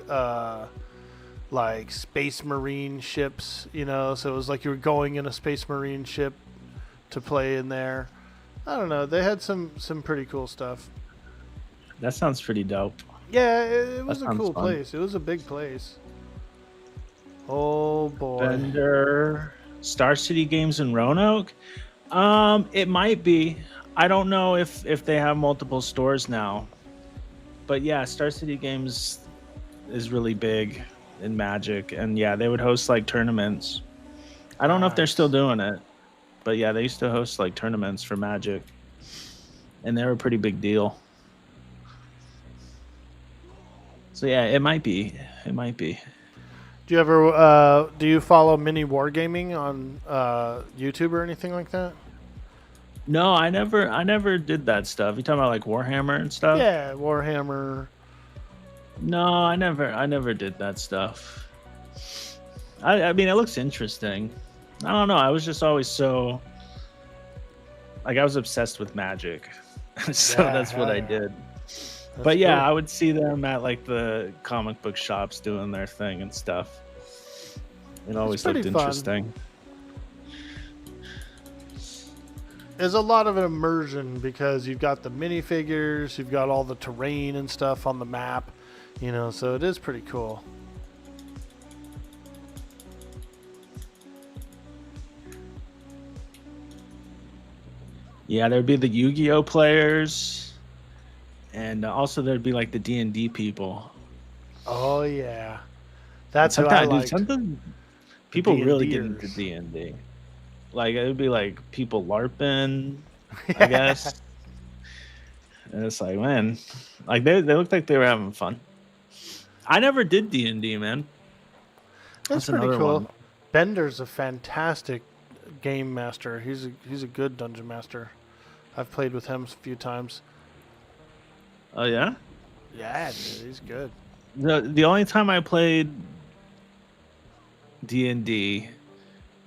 space marine ships, you know. So it was like you were going in a space marine ship to play in there. I don't know. They had some pretty cool stuff. That sounds pretty dope. Yeah, it was a cool fun. place. It was a big place. Oh boy. Vendor Star City Games in Roanoke. It might be. I don't know if they have multiple stores now. But yeah, Star City Games is really big in Magic, and yeah, they would host like tournaments. I don't know if they're still doing it, but yeah, they used to host like tournaments for Magic, and they were a pretty big deal. So yeah, it might be. It might be. Do you ever do you follow mini wargaming on YouTube or anything like that? No, I never did that stuff. You talking about like Warhammer and stuff? Yeah, Warhammer. No, I never did that stuff. I mean, it looks interesting. I don't know. I was just always so like I was obsessed with Magic, so Yeah, that's what I yeah. did. That's But yeah, cool. I would see them at like the comic book shops doing their thing and stuff. It always looked pretty fun. interesting. There's a lot of immersion because you've got the minifigures, you've got all the terrain and stuff on the map, you know, so it is pretty cool. Yeah, there'd be the Yu-Gi-Oh players, and also there'd be like the D&D people. Oh yeah, that's who I liked. Sometimes people really get D&Ders. into D&D. Like it would be like people LARPing, I guess. And it's like, man, like they looked like they were having fun. I never did D&D, man. That's pretty cool. Bender's a fantastic game master. He's a good dungeon master. I've played with him a few times. Oh yeah? Yeah, dude, he's good. The only time I played D&D,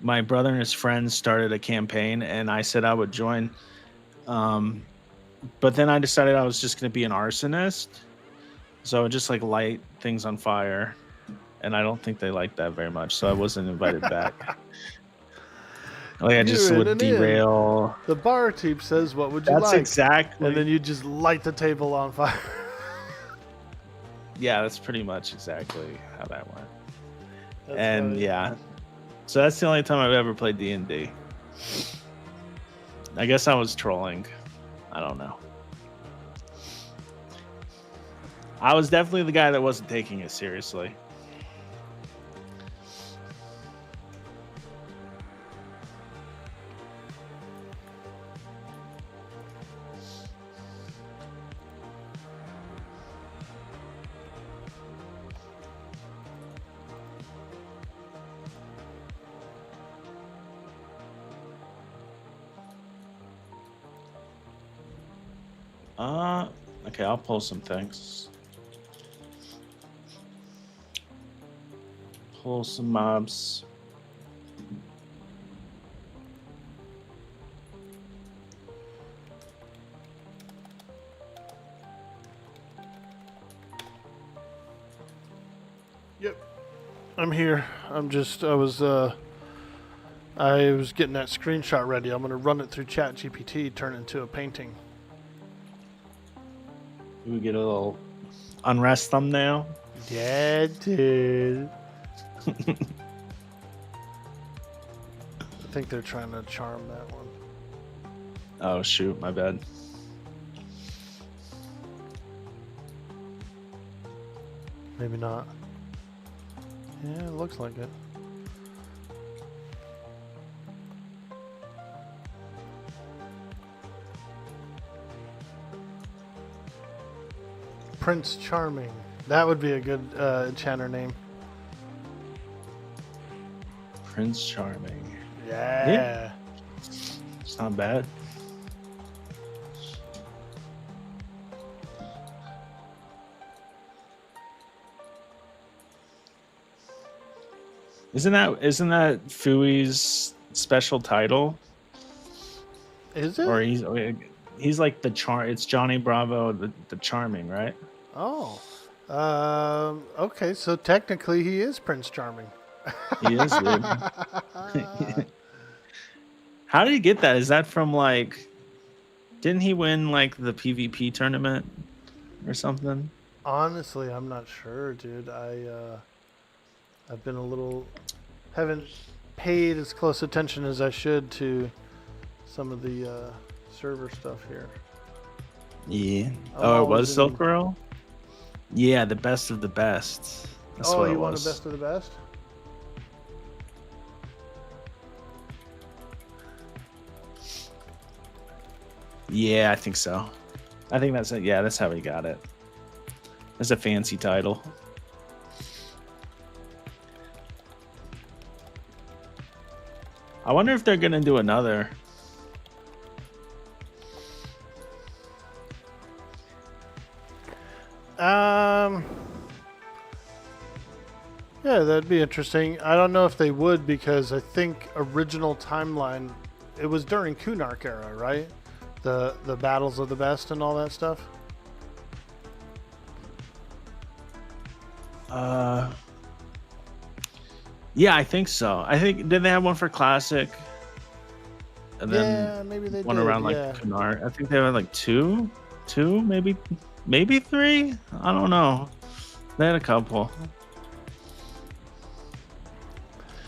my brother and his friends started a campaign, and I said I would join. But then I decided I was just going to be an arsonist, so I would just like light things on fire, and I don't think they liked that very much, so I wasn't invited back. Like I just You're in would and in. derail. The bar team says, "What would you That's like?" exactly. And then you just light the table on fire. Yeah, that's pretty much exactly how that went. That's And funny. yeah, so that's the only time I've ever played D&D. I guess I was trolling. I don't know. I was definitely the guy that wasn't taking it seriously. Okay, I'll pull some things. Pull some mobs. Yep. I'm here. I was getting that screenshot ready. I'm gonna run it through ChatGPT, turn it into a painting. We get a little unrest thumbnail. Yeah, dude. I think they're trying to charm that one. Oh shoot, my bad. Maybe not. Yeah, it looks like it. Prince Charming. That would be a good enchanter name. Prince Charming. Yeah. It's not bad. Isn't that Fui's special title? Is it? Or he's like the charm. It's Johnny Bravo, the charming, right? Oh. Okay, so technically he is Prince Charming. He is, dude. How did he get that? Is that from like? Didn't he win like the PvP tournament or something? Honestly, I'm not sure, dude. I've been haven't paid as close attention as I should to some of the server stuff here. Yeah. I'm Oh, it was always in- Silk Girl? Yeah, the best of the best. That's what you it won was. the best of the best? Yeah, I think so. I think that's it. Yeah, that's how he got it. That's a fancy title. I wonder if they're gonna do another. Yeah, that'd be interesting. I don't know if they would because I think original timeline, it was during Kunark era, right? The battles of the best and all that stuff. Yeah, I think so. I think did they have one for Classic? And then Yeah, maybe they one did. around like yeah. Canard. I think they had like two, maybe three. I don't know. They had a couple.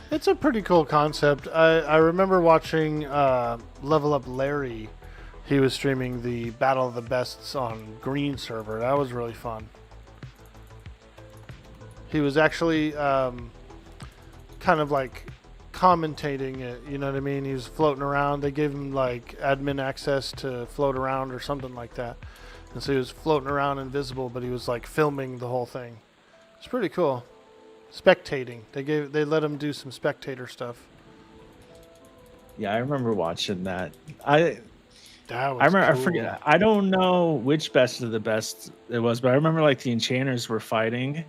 It's a pretty cool concept. I remember watching Level Up Larry. He was streaming the Battle of the Bests on Green server. That was really fun. He was actually kind of like commentating it, you know what I mean? He was floating around. They gave him like admin access to float around or something like that. And so he was floating around invisible, but he was like filming the whole thing. It's pretty cool. Spectating. They let him do some spectator stuff. Yeah, I remember watching that. That was I remember. cool. I forget. I don't know which best of the best it was, but I remember like the enchanters were fighting,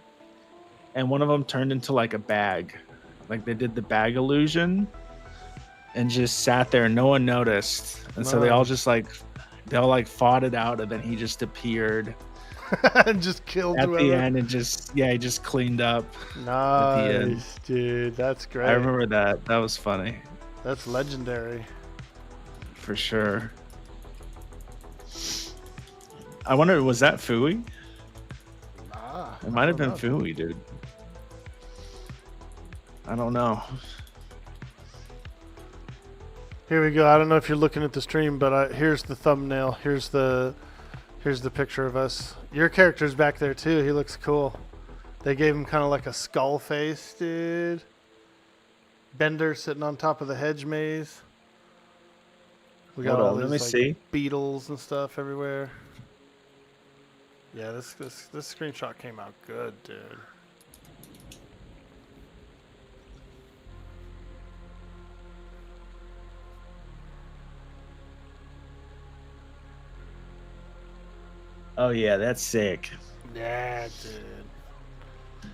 and one of them turned into like a bag, like they did the bag illusion, and just sat there and no one noticed, and so they all just like fought it out, and then he just appeared and just killed at whoever. the end and he just cleaned up. Nice, dude. That's great. I remember that. That was funny That's legendary. for sure. I wonder, was that Fui? It might have been Fui, dude. I don't know. Here we go. I don't know if you're looking at the stream, but here's the thumbnail. Here's the picture of us. Your character's back there too. He looks cool. They gave him kind of like a skull face, dude. Bender sitting on top of the hedge maze. We got Hold all on, let these me like, see. beetles and stuff everywhere. Yeah, this screenshot came out good, dude. Oh yeah, that's sick. Yeah, dude.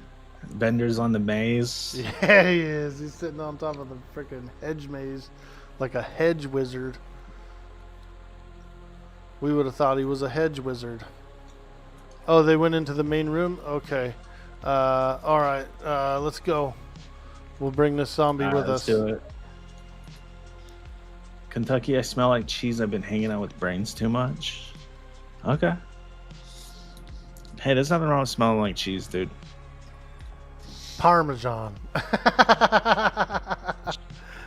Bender's on the maze. Yeah, he is. He's sitting on top of the freaking hedge maze like a hedge wizard. We would have thought he was a hedge wizard. Oh, they went into the main room? Okay. All right. Let's go. We'll bring this zombie with Let's us. do it. Kentucky, I smell like cheese. I've been hanging out with brains too much. Okay. Hey, there's nothing wrong with smelling like cheese, dude. Parmesan.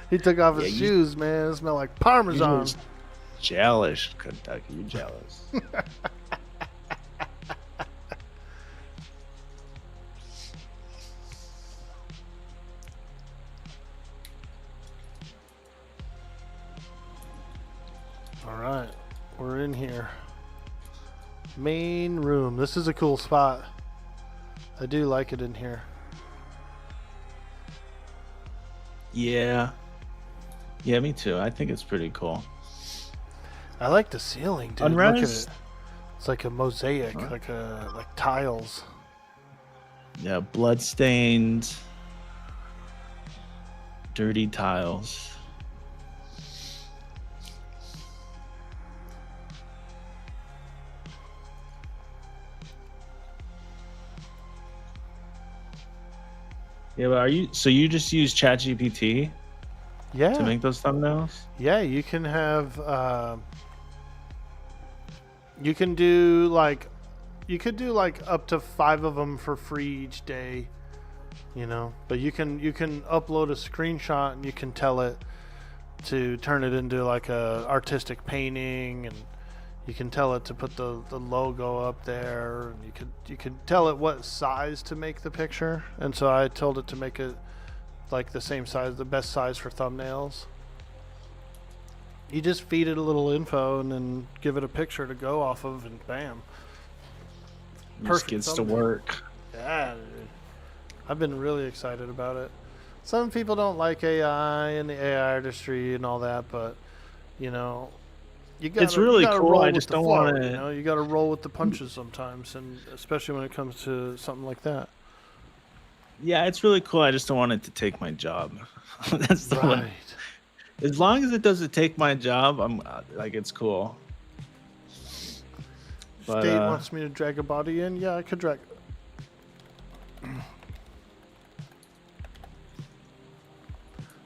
He took off his shoes, man. It smelled like Parmesan. You're jealous, Kentucky. You're jealous. All right, we're in here. Main room. This is a cool spot. I do like it in here. Yeah. Yeah, me too. I think it's pretty cool. I like the ceiling, dude. Unrest? Look at it. It's like a mosaic, like tiles. Yeah, bloodstained, dirty tiles. Yeah, but so you just use ChatGPT Yeah. to make those thumbnails? Yeah, you can have you could do like up to 5 of them for free each day, but you can upload a screenshot and you can tell it to turn it into like a artistic painting, and you can tell it to put the logo up there, and you could tell it what size to make the picture. And so I told it to make it like the same size, the best size for thumbnails. You just feed it a little info and then give it a picture to go off of, and bam. Just gets to work. Yeah, dude. I've been really excited about it. Some people don't like AI and the AI industry and all that, but you gotta, it's really cool. roll I with just the don't flow, want to. You got to roll with the punches sometimes, and especially when it comes to something like that. Yeah, it's really cool. I just don't want it to take my job. That's the one. Right. As long as it doesn't take my job, I'm like, it's cool. But, State wants me to drag a body in. Yeah, I could drag.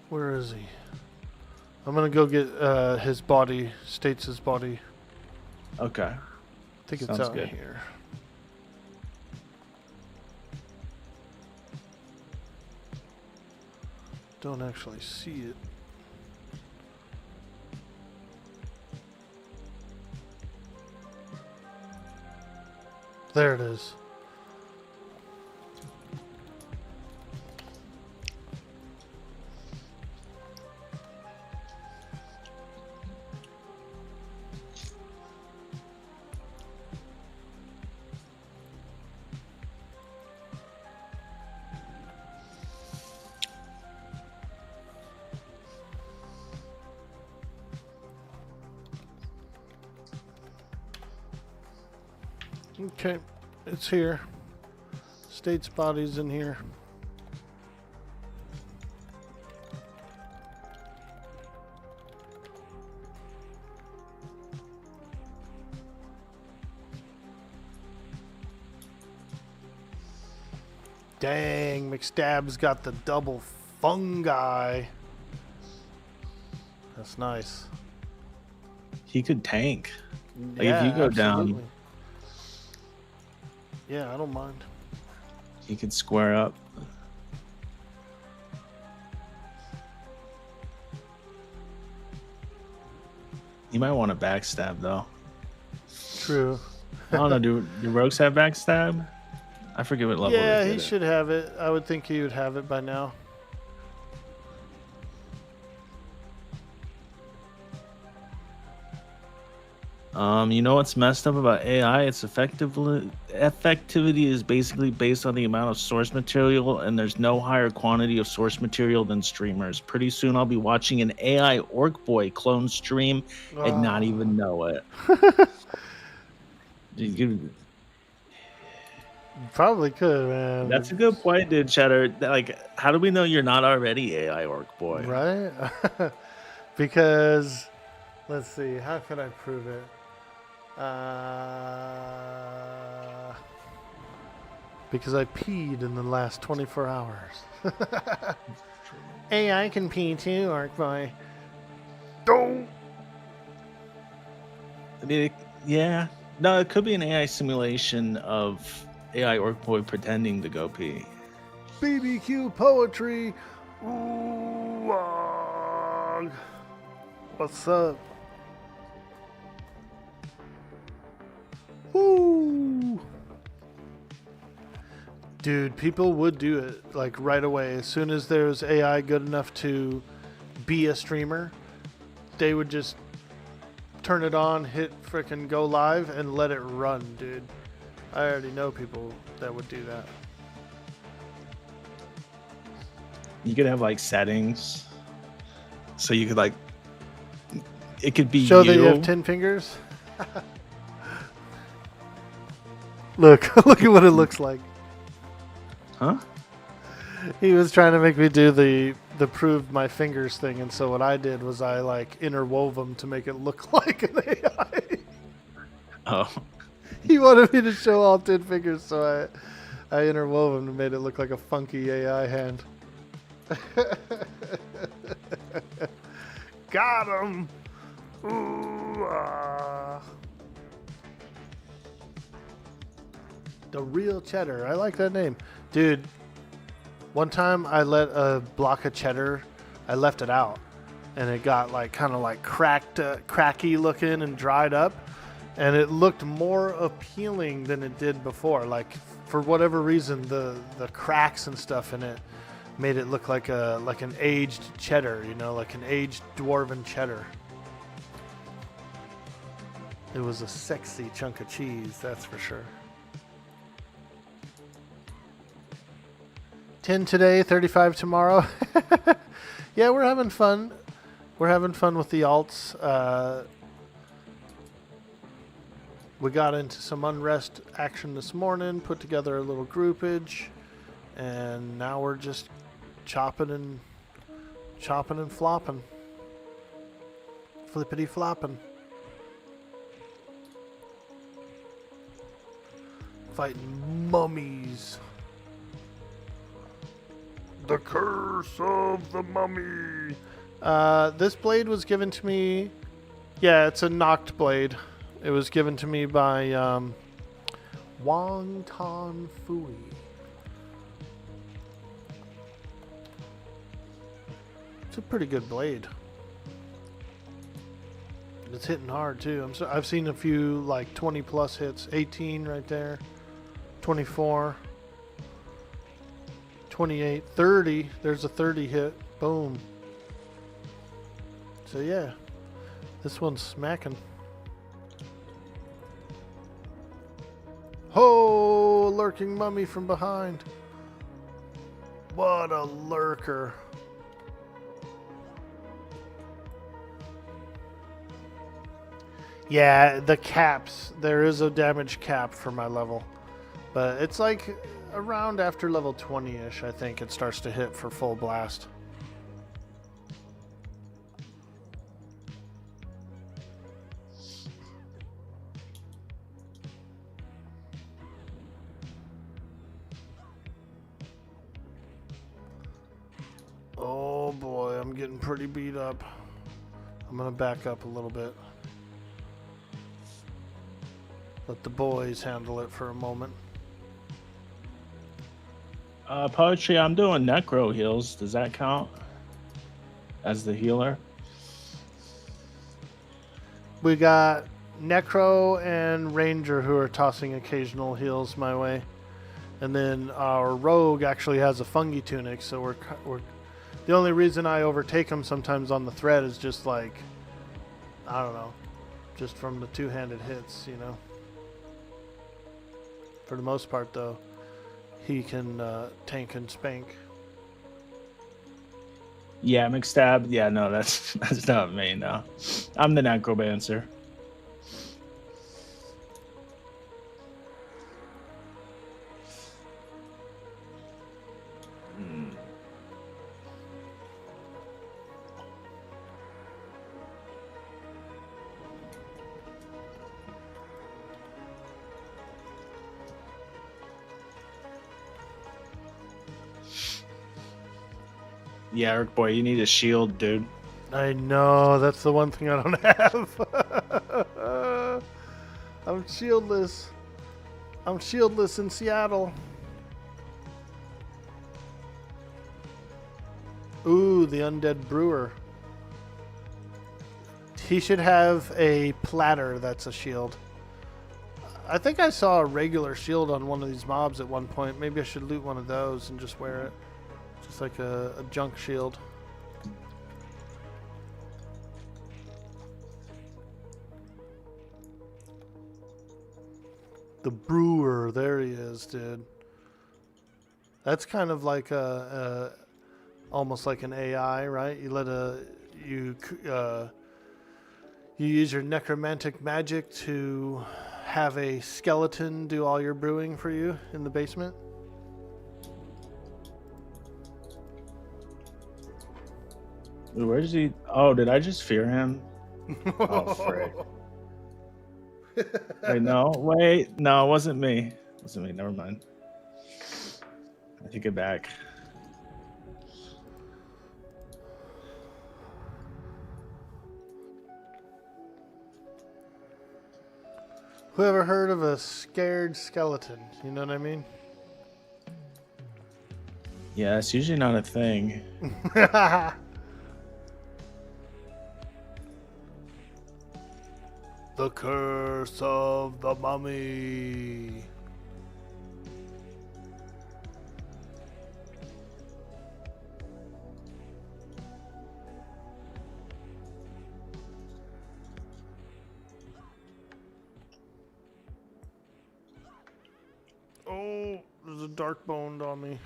Where is he? I'm gonna go get his body. States' body. Okay. I think it's Sounds out good. here. Don't actually see it. There it is. Okay, it's here. State's body's in here. Dang, McStab's got the double fungi. That's nice. He could tank. Like, Yeah, if you go absolutely. down, Yeah, I don't mind. he could square up. You might want to backstab though. True. I don't know. Do rogues have backstab? I forget what level. Yeah, they he did it. should have it. I would think he would have it by now. You know what's messed up about AI? Its effectivity is basically based on the amount of source material, and there's no higher quantity of source material than streamers. Pretty soon I'll be watching an AI Orc Boy clone stream and not even know it. Probably could, man. That's a good point, dude, Cheddar. Like, how do we know you're not already AI Orc Boy? Right? Because, let's see, how could I prove it? Because I peed in the last 24 hours. AI can pee too, Orc Boy. Don't. I mean, yeah. No, it could be an AI simulation of AI Orc Boy pretending to go pee. BBQ poetry. Ooh, what's up? Woo! Dude, people would do it like right away. As soon as there's AI good enough to be a streamer, they would just turn it on, hit frickin' go live, and let it run, dude. I already know people that would do that. You could have like settings, so you could like, it could be Show that you have 10 fingers. Look, look at what it looks like. Huh? He was trying to make me do the prove my fingers thing, and so what I did was I like interwove them to make it look like an AI. Oh. He wanted me to show all 10 fingers, so I interwove them and made it look like a funky AI hand. Got him! Ooh, The real cheddar. I like that name. Dude, one time I let a block of cheddar, I left it out, and it got like kind of like cracky looking and dried up, and it looked more appealing than it did before. Like for whatever reason, the cracks and stuff in it made it look like an aged cheddar, you know, like an aged dwarven cheddar. It was a sexy chunk of cheese, that's for sure. 10 today, 35 tomorrow. Yeah, we're having fun. We're having fun with the alts. We got into some unrest action this morning, put together a little groupage, and now we're just chopping and flopping. Flippity flopping. Fighting mummies. The curse of the mummy. This blade was given to me. Yeah, it's a knocked blade. It was given to me by Wong Ton Fui. It's a pretty good blade. It's hitting hard too. I've seen a few like 20 plus hits. 18 right there. 24. 28. 30. There's a 30 hit. Boom. So yeah. This one's smacking. Ho! Lurking mummy from behind. What a lurker. Yeah, the caps. There is a damage cap for my level. But it's like around after level 20-ish, I think it starts to hit for full blast. Oh boy, I'm getting pretty beat up. I'm gonna back up a little bit. Let the boys handle it for a moment. Poetry, I'm doing necro heals. Does that count as the healer? We got Necro and Ranger who are tossing occasional heals my way. And then our Rogue actually has a fungi tunic, so we're the only reason I overtake him sometimes on the thread is just like, I don't know, just from the two-handed hits, you know. For the most part, though, he can tank and spank. Yeah, McStab. Yeah, no, that's not me. No, I'm the necromancer. Yeah, Eric boy, you need a shield, dude. I know, that's the one thing I don't have. I'm shieldless. I'm shieldless in Seattle. Ooh, the undead brewer. He should have a platter that's a shield. I think I saw a regular shield on one of these mobs at one point. Maybe I should loot one of those and just wear it. Just like a junk shield. The brewer, there he is, dude. That's kind of like almost like an AI, right? You let you use your necromantic magic to have a skeleton do all your brewing for you in the basement. Where does he? Oh, did I just fear him? Oh, frick. Wait, no. Wait, no, it wasn't me. It wasn't me. Never mind. I take it back. Who ever heard of a scared skeleton? You know what I mean? Yeah, it's usually not a thing. The curse of the mummy. Oh, there's a dark boned on me.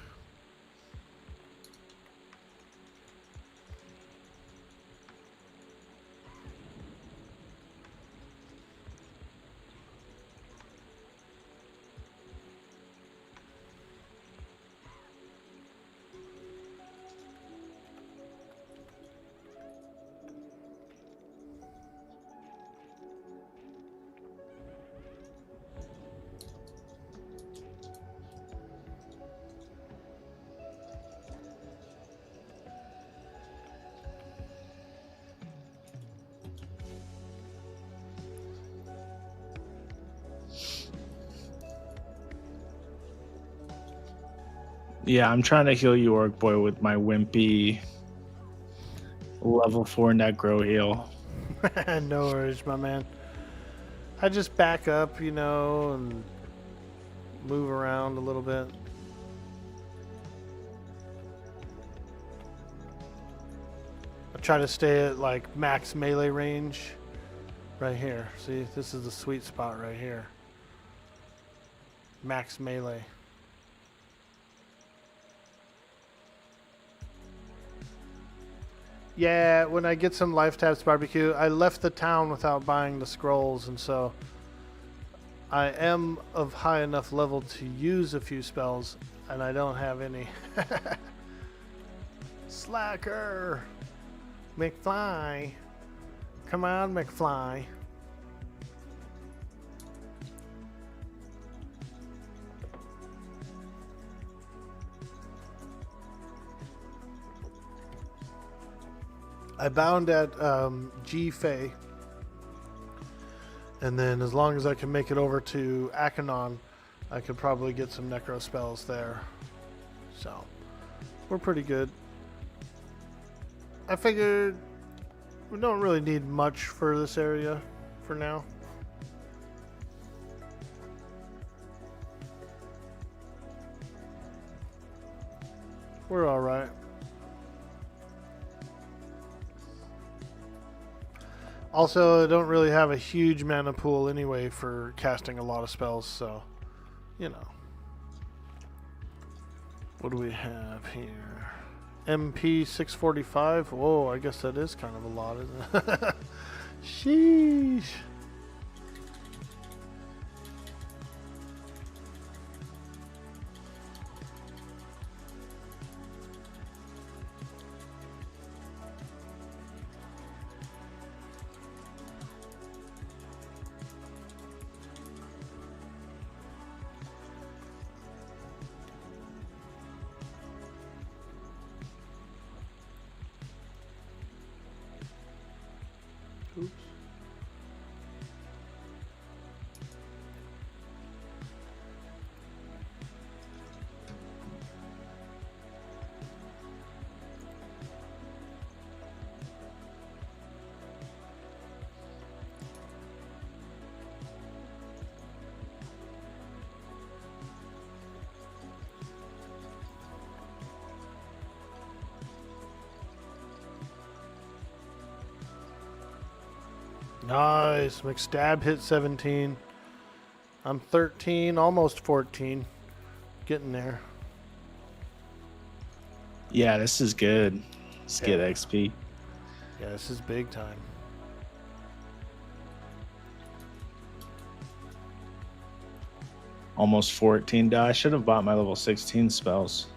Yeah, I'm trying to heal you, Orc Boy, with my wimpy level 4 necro heal. No worries, my man. I just back up, you know, and move around a little bit. I try to stay at like max melee range right here. See, this is the sweet spot right here. Max melee. Yeah, when I get some Life Tabs barbecue, I left the town without buying the scrolls, and so I am of high enough level to use a few spells, and I don't have any. Slacker! McFly! Come on, McFly. I bound at G Fey, and then as long as I can make it over to Akanon, I could probably get some necro spells there. So we're pretty good. I figured we don't really need much for this area for now. We're all right. Also, I don't really have a huge mana pool anyway for casting a lot of spells, so, you know. What do we have here? MP 645. Whoa, I guess that is kind of a lot, isn't it? Sheesh. Oops. Nice. McStab hit 17. I'm 13, almost 14. Getting there. Yeah, this is good. Let's get Yeah. XP. Yeah, this is big time. Almost 14 die. I should have bought my level 16 spells.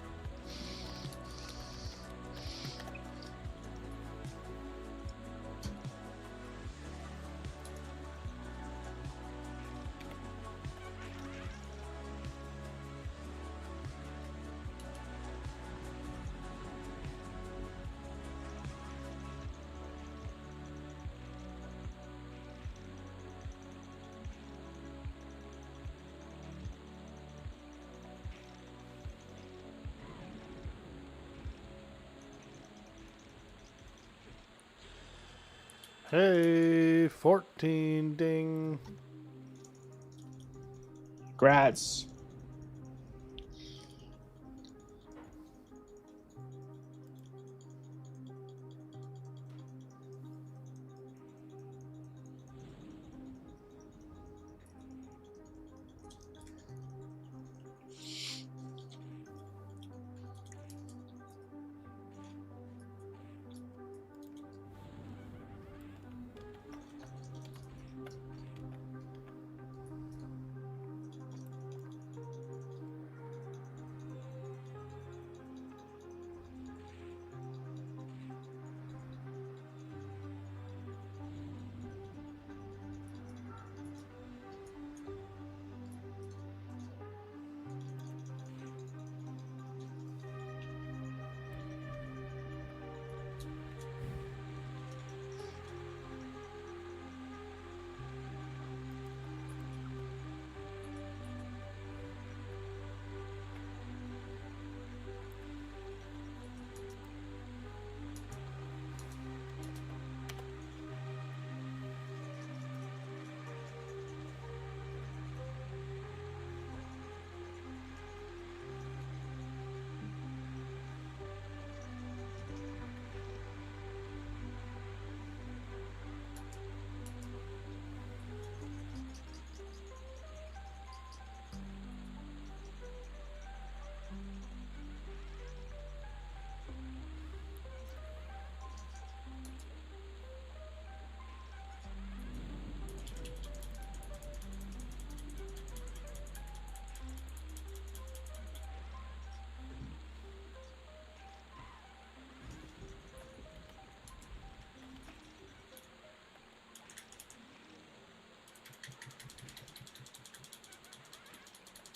Hey, 14, ding. Grats.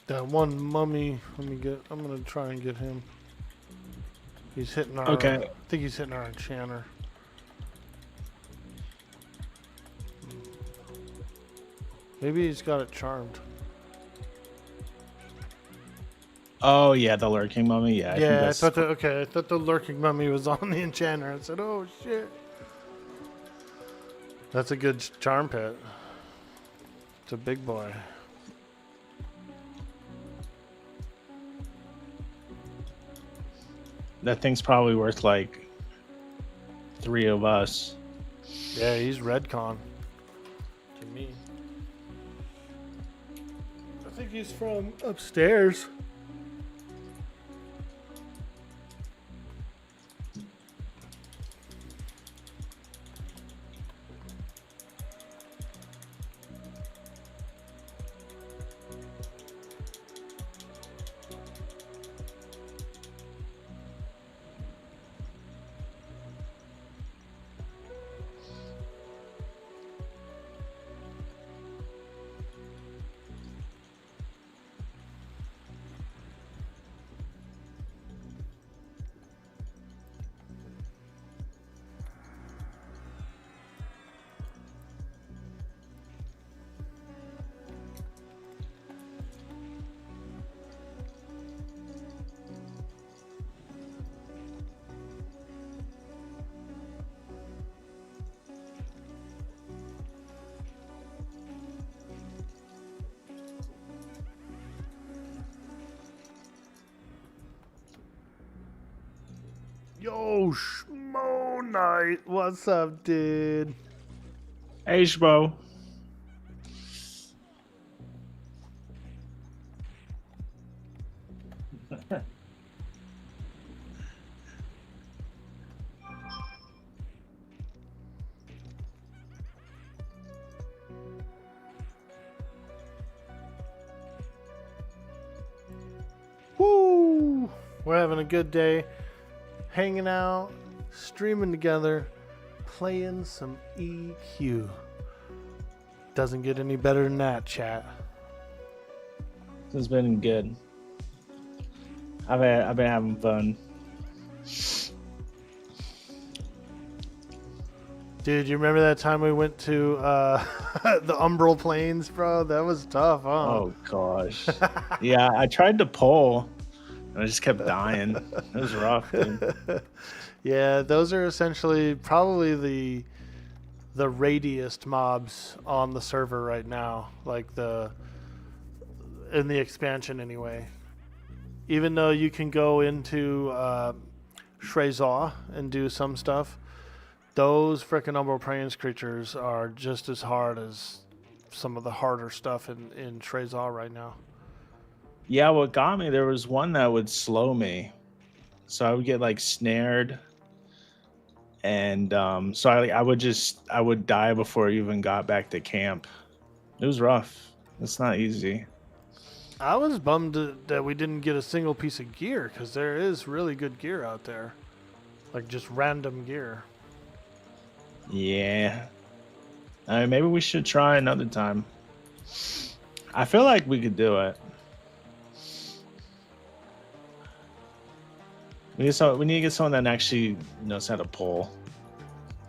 That one mummy, I'm gonna try and get him. He's hitting our, Okay. I think he's hitting our enchanter. Maybe he's got it charmed. Oh, yeah, the lurking mummy. Yeah, Yeah, I think thought I thought the lurking mummy was on the enchanter. I said, oh shit. That's a good charm pit. It's a big boy. that thing's probably worth like 3 of us. Yeah, he's Redcon. To me. I think he's from upstairs. Yo, Schmo Knight, what's up, dude? Hey, Shbo. Woo! We're having a good day, hanging out, streaming together, playing some EQ. Doesn't get any better than that, chat. This has been good. I've been having fun. Dude, you remember that time we went to the Umbral Plains, bro? That was tough, huh? Oh gosh. Yeah, I tried to pull, and I just kept dying. It was rough, dude. Yeah, those are essentially probably the radiest mobs on the server right now, like in the expansion anyway. Even though you can go into Shrezar and do some stuff, those frickin' Umbral Plains creatures are just as hard as some of the harder stuff in Shrezar right now. Yeah, what got me, there was one that would slow me. So I would get like snared. And so I would die before I even got back to camp. It was rough. It's not easy. I was bummed that we didn't get a single piece of gear, because there is really good gear out there. Like just random gear. Yeah. Maybe we should try another time. I feel like we could do it. We need to get someone that actually knows how to pull.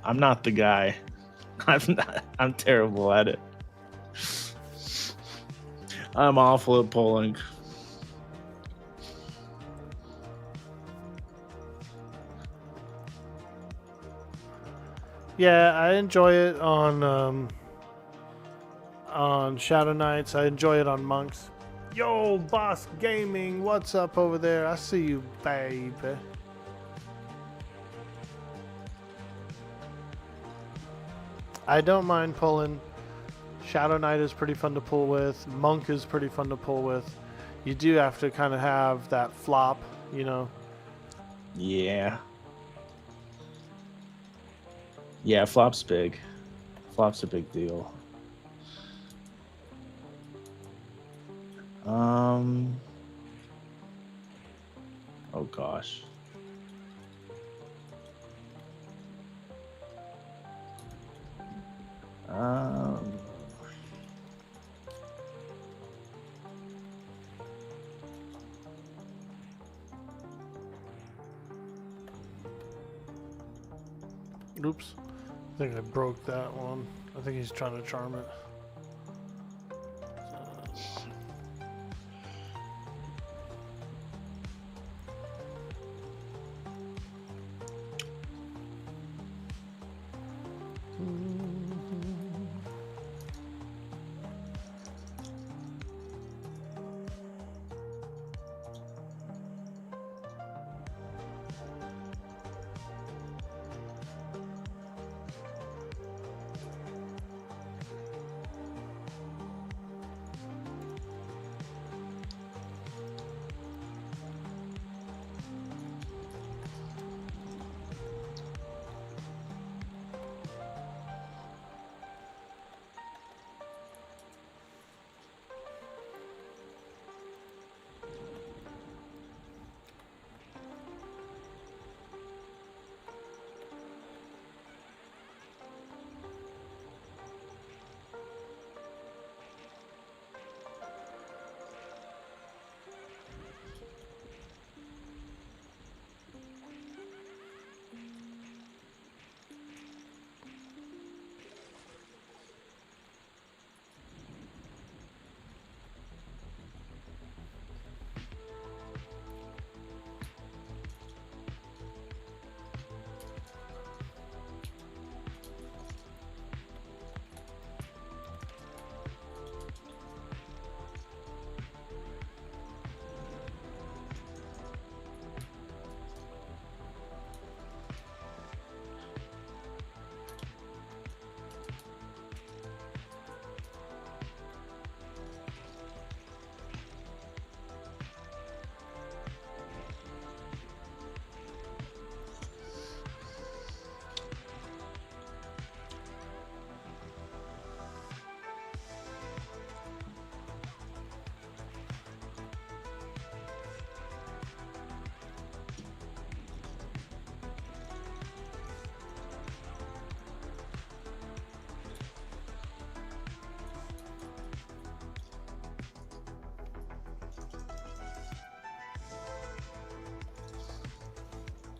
I'm not the guy. I'm terrible at it. I'm awful at pulling. Yeah, I enjoy it on Shadowknights. I enjoy it on Monks. Yo, Boss Gaming, what's up over there? I see you, baby. I don't mind pulling. Shadow Knight is pretty fun to pull with. Monk is pretty fun to pull with. You do have to kind of have that flop, you know. Yeah. Yeah, flop's big. Flop's a big deal. Oh gosh. Oops. I think I broke that one. I think he's trying to charm it.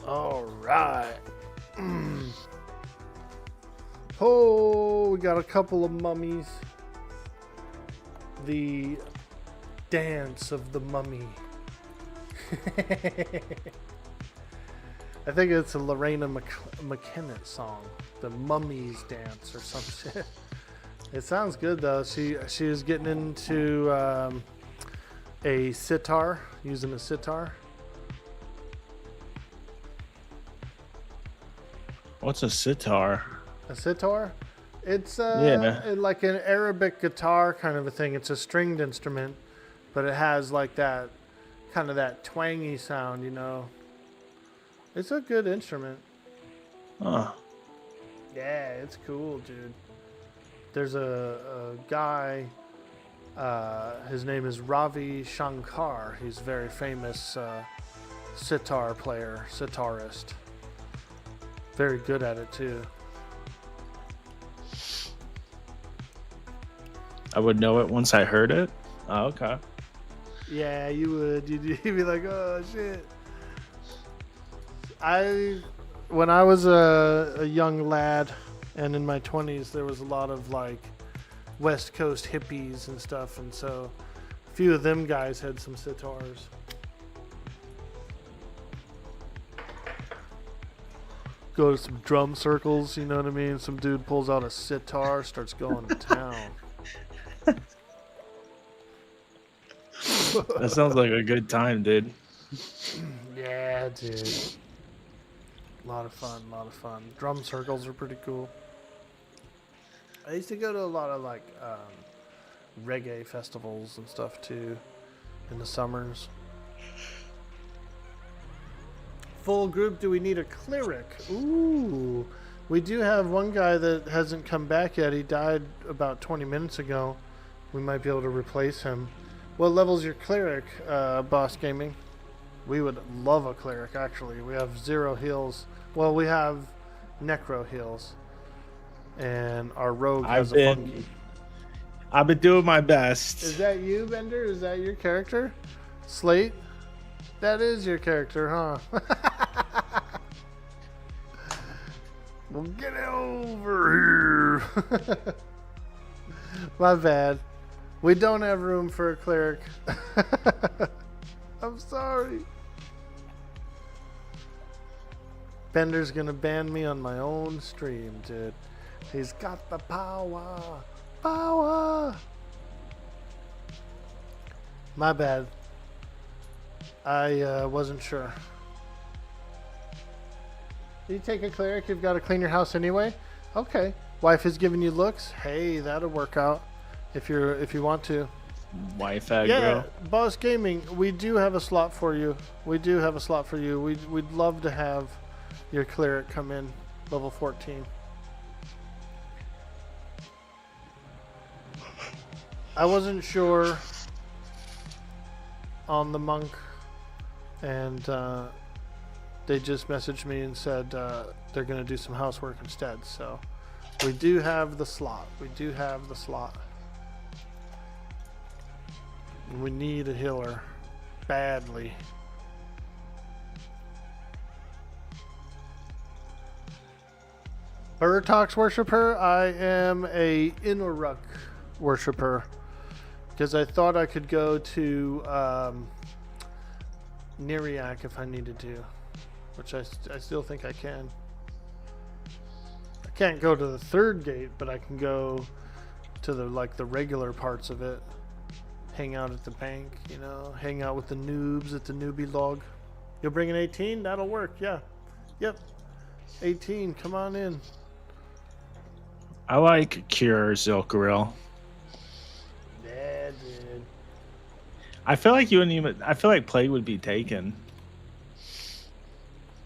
All right. Oh, we got a couple of mummies. The dance of the mummy. I think it's a Lorena McKenna song, the Mummy's Dance or some shit. It sounds good though. She is getting into a sitar, using a sitar. What's a sitar? A sitar? It's Yeah. like an Arabic guitar kind of a thing. It's a stringed instrument, but it has like that kind of that twangy sound, you know. It's a good instrument. Oh, Yeah, it's cool, dude. There's a guy, his name is Ravi Shankar. He's a very famous sitar player, sitarist. Very good at it, too. I would know it once I heard it. Oh, okay. Yeah, you would. You'd be like, oh, shit. When I was a young lad and in my 20s, there was a lot of like West Coast hippies and stuff, and so a few of them guys had some sitars. Go to some drum circles, you know what I mean? Some dude pulls out a sitar, starts going to town. That sounds like a good time, dude. Yeah, dude. A lot of fun, a lot of fun. Drum circles are pretty cool. I used to go to a lot of like reggae festivals and stuff too in the summers. Full group, do we need a cleric? Ooh. We do have one guy that hasn't come back yet. He died about 20 minutes ago. We might be able to replace him. What level's your cleric, Boss Gaming? We would love a cleric, actually. We have 0 heals. Well, we have necro heals. And our rogue has a funky. I've been doing my best. Is that you, Bender? Is that your character? Slate? That is your character, huh? Well, get over here. My bad. We don't have room for a cleric. I'm sorry. Bender's gonna ban me on my own stream, dude. He's got the power. Power. My bad. I wasn't sure. You take a cleric, you've got to clean your house anyway? Okay. Wife is giving you looks? Hey, that'll work out if you want to. Wife aggro. Yeah, Boss Gaming, we do have a slot for you. We'd love to have your cleric come in, level 14. I wasn't sure on the monk, and they just messaged me and said they're going to do some housework instead. So we do have the slot. We need a healer badly. Burtox worshiper. I am a Inuruk worshiper because I thought I could go to Neriak if I needed to, which I still think I can. I can't go to the third gate, but I can go to the regular parts of it. Hang out at the bank, you know, hang out with the noobs at the newbie log. You'll bring an 18? That'll work, yeah. Yep. 18, come on in. I like Cure Zilkaril. Yeah, dude. I feel like I feel like Plague would be taken.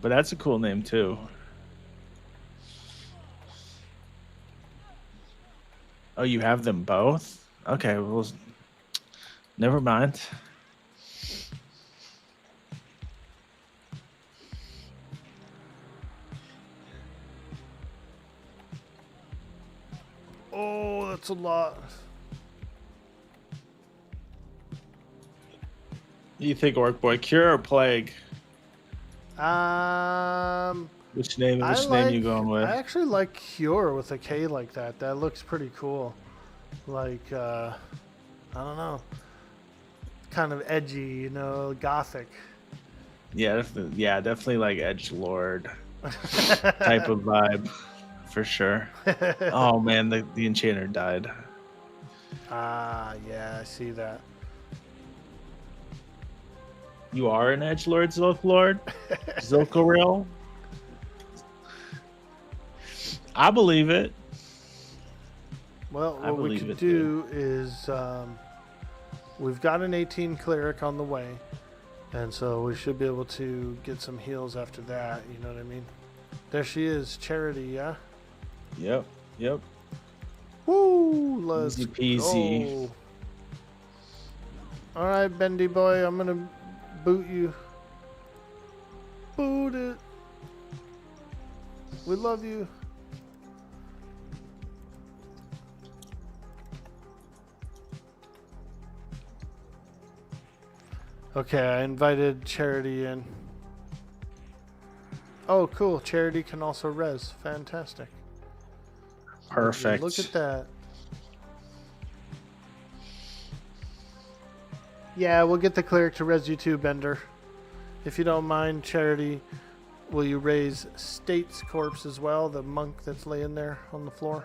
But that's a cool name too. Oh, you have them both? Okay, well, never mind. Oh, that's a lot. You think Orc Boy Cure or Plague? Which name you going with? I actually like Cure with a K like that. That looks pretty cool. Like, I don't know. Kind of edgy, you know, gothic. Yeah, definitely like edgelord type of vibe for sure. Oh man, the enchanter died. Yeah, I see that. You are an edgelord, Zilklord? Zilkoril? I believe it. Well, I what we believe could it, do is we've got an 18 cleric on the way, and so we should be able to get some heals after that. You know what I mean? There she is, Charity. Yeah. Yep. Woo! Let's Easy peasy. go. All right, Bendy boy, I'm gonna boot you. Boot it. We love you. Okay, I invited Charity in. Oh, cool. Charity can also res. Fantastic. Perfect. Look at that. Yeah, we'll get the cleric to res you too, Bender. If you don't mind, Charity, will you raise State's corpse as well, the monk that's laying there on the floor?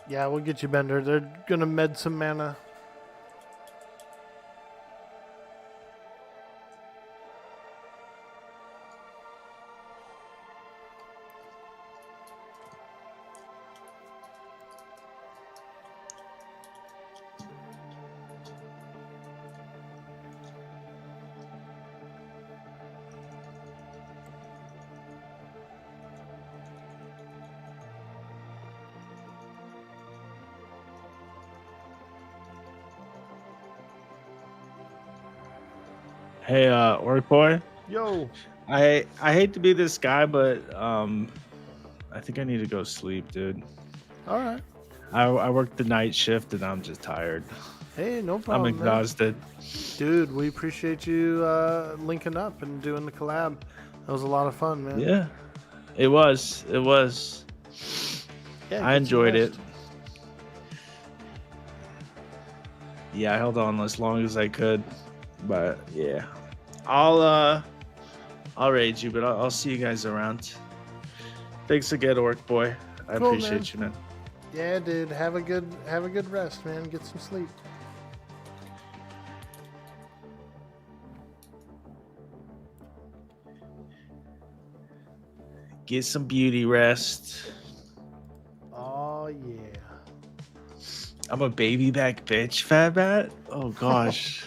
Yeah, we'll get you, Bender. They're gonna med some mana. Hey, Orc boy. Yo. I hate to be this guy, but I think I need to go sleep, dude. All right. I worked the night shift and I'm just tired. Hey, no I'm problem, man. exhausted. Dude, we appreciate you linking up and doing the collab. That was a lot of fun, man. Yeah, it was. Yeah, I get some enjoyed it. rest. Yeah, I held on as long as I could, but yeah, I'll raid you, but I'll see you guys around. Thanks again, Orc boy. I Cool, appreciate you, man. Yeah, dude. Have a good rest, man. Get some sleep. Get some beauty rest. Oh yeah. I'm a baby back bitch, Fat Bat. Oh gosh.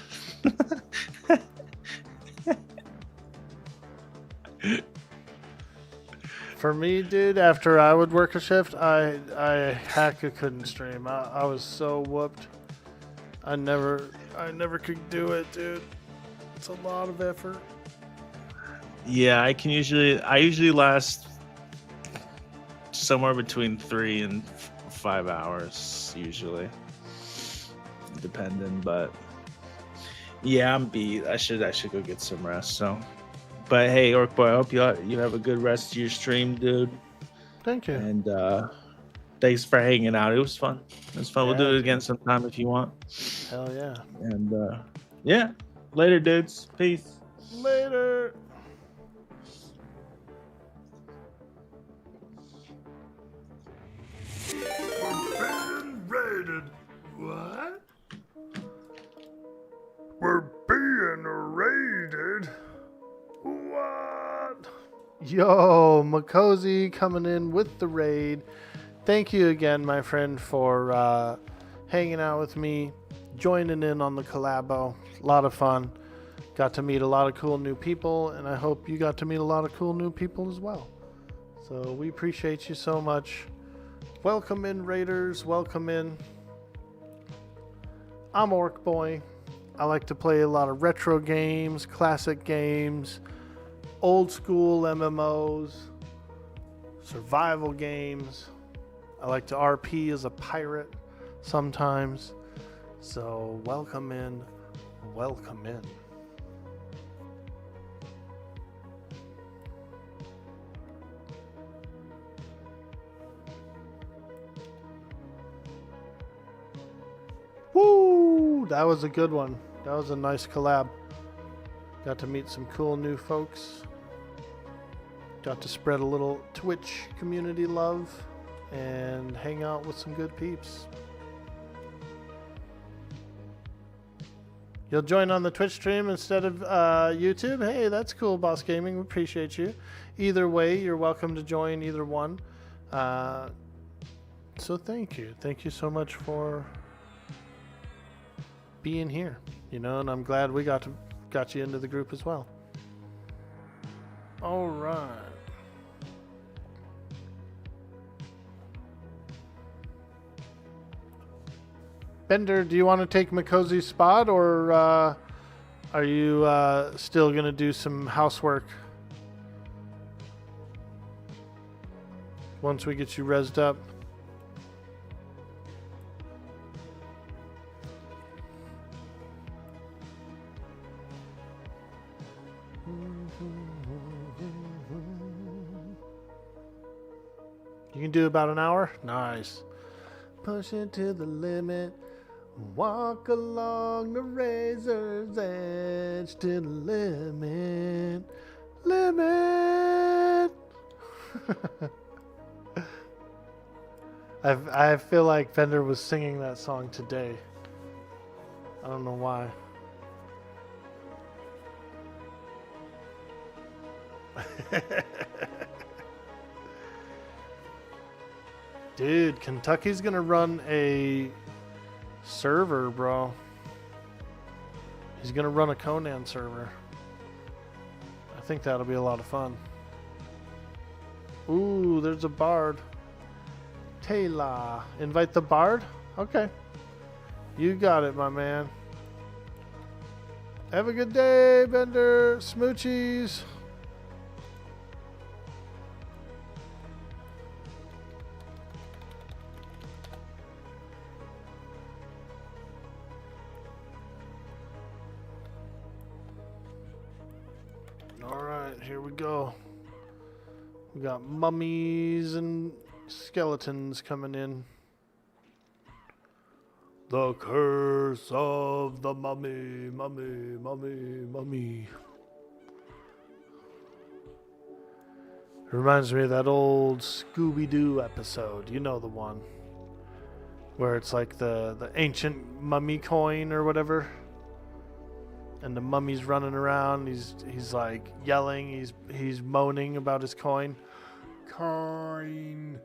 For me, dude, after I would work a shift, I hecka couldn't stream. I was so whooped. I never could do it, dude. It's a lot of effort. Yeah, I usually last somewhere between 3 and 5 hours usually, depending. But yeah, I'm beat. I should go get some rest. So, but hey, Orc boy, I hope you have a good rest of your stream, dude. Thank you. And thanks for hanging out. It was fun. We'll do it again sometime if you want. Hell yeah. And yeah, later, dudes. Peace. Later. Being raided. What? We're being raided. What? Yo, Makozy coming in with the raid. Thank you again, my friend, for hanging out with me, joining in on the collabo. A lot of fun. got to meet a lot of cool new people, and I hope you got to meet a lot of cool new people as well. So we appreciate you so much. Welcome in, Raiders. Welcome in. I'm Orc Boy. I like to play a lot of retro games, classic games, old school MMOs, survival games. I like to RP as a pirate sometimes. So welcome in. Welcome in. Woo! That was a good one. That was a nice collab. Got to meet some cool new folks. Got to spread a little Twitch community love and hang out with some good peeps. You'll join on the Twitch stream instead of YouTube? Hey, that's cool, Boss Gaming. We appreciate you. Either way, you're welcome to join either one. So thank you. Thank you so much for being here, you know, and I'm glad we got you into the group as well. All right. Bender, do you want to take Makozi's spot, or are you still going to do some housework once we get you rezzed up? You can do about an hour? Nice. Push it to the limit. Walk along the razor's edge to the limit. Limit. I feel like Bender was singing that song today. I don't know why. Dude, Kentucky's gonna run a server, bro. He's gonna run a Conan server. I think that'll be a lot of fun. Ooh, there's a bard. Taylor. Invite the bard? Okay. You got it, my man. Have a good day, Bender. Smoochies. Here we go. We got mummies and skeletons coming in. The curse of the mummy, mummy, mummy, mummy. It reminds me of that old Scooby-Doo episode. You know the one. Where it's like the ancient mummy coin or whatever. And the mummy's running around. He's like yelling. He's moaning about his coin. Coin.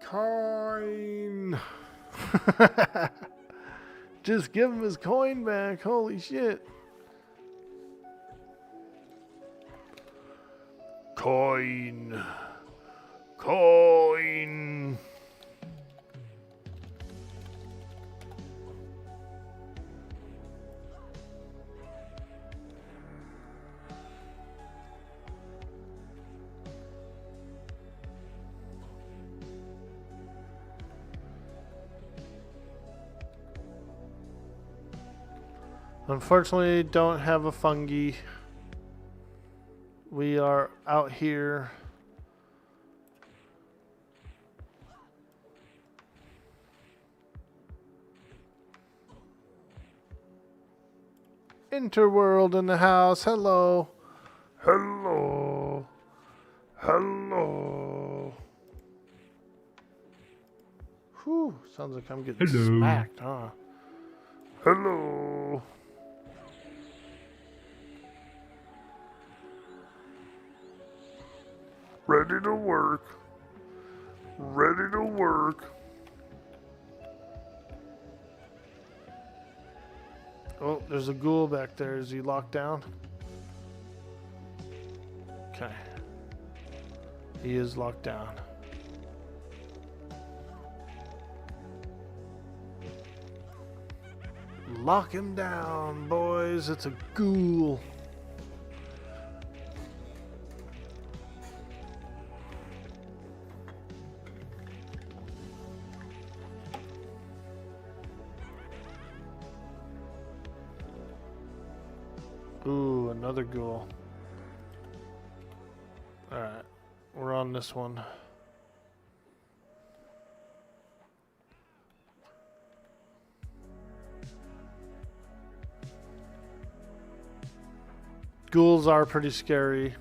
Coin. Just give him his coin back. Holy shit. Coin. Coin. Unfortunately, don't have a fungi. We are out here Interworld in the house. Hello. Hello. Hello. Whew, sounds like I'm getting smacked, huh? Hello. Ready to work. Ready to work. Oh, there's a ghoul back there. Is he locked down? Okay. He is locked down. Lock him down, boys. It's a ghoul. Ooh, another ghoul. Alright, we're on this one. Ghouls are pretty scary.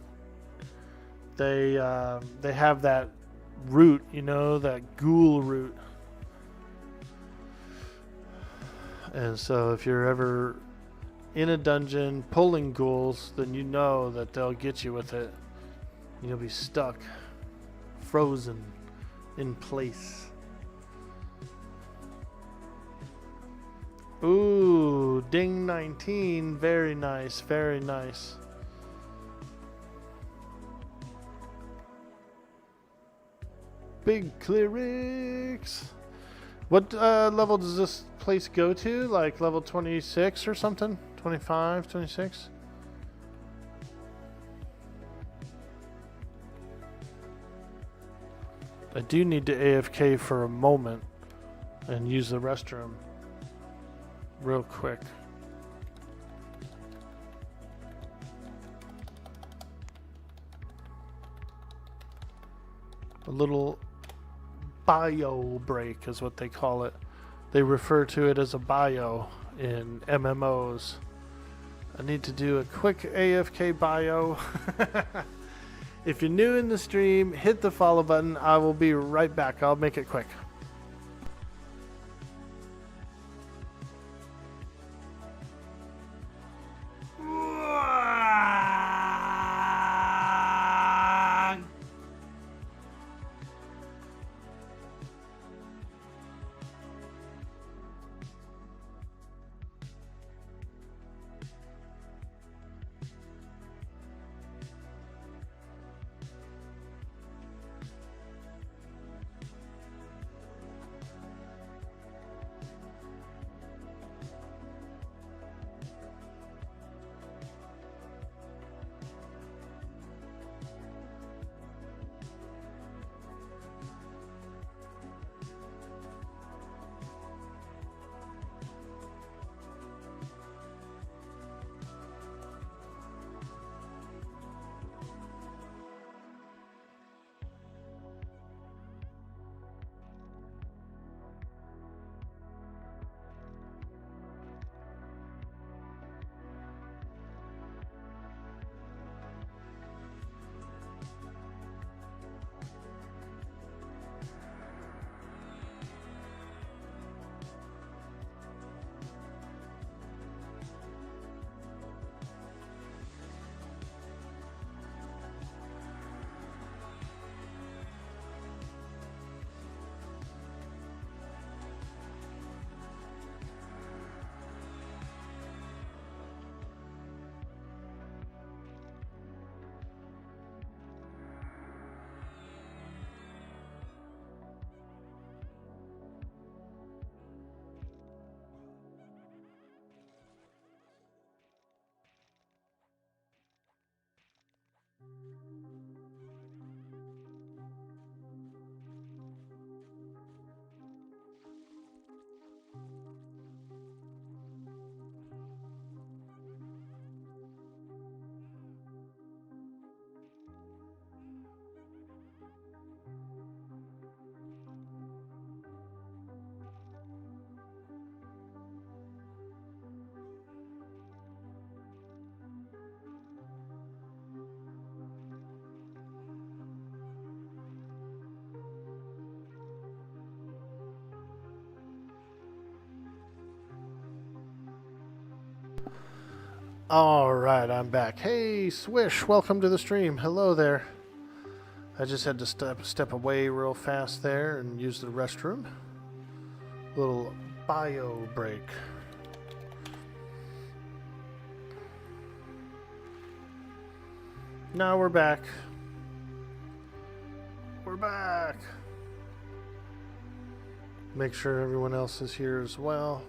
They have that root, you know, that ghoul root. And so if you're ever in a dungeon pulling ghouls, then you know that they'll get you with it. You'll be stuck, frozen in place. Ooh, ding 19. Very nice, very nice. Big clerics. What level does this place go to? Like level 26 or something? 25, 26? I do need to AFK for a moment and use the restroom real quick. A little bio break is what they call it. They refer to it as a bio in MMOs. I need to do a quick AFK bio. If you're new in the stream, hit the follow button. I will be right back. I'll make it quick. All right, I'm back. Hey, Swish, welcome to the stream. Hello there. I just had to step away real fast there and use the restroom. Little bio break. Now we're back. We're back. Make sure everyone else is here as well.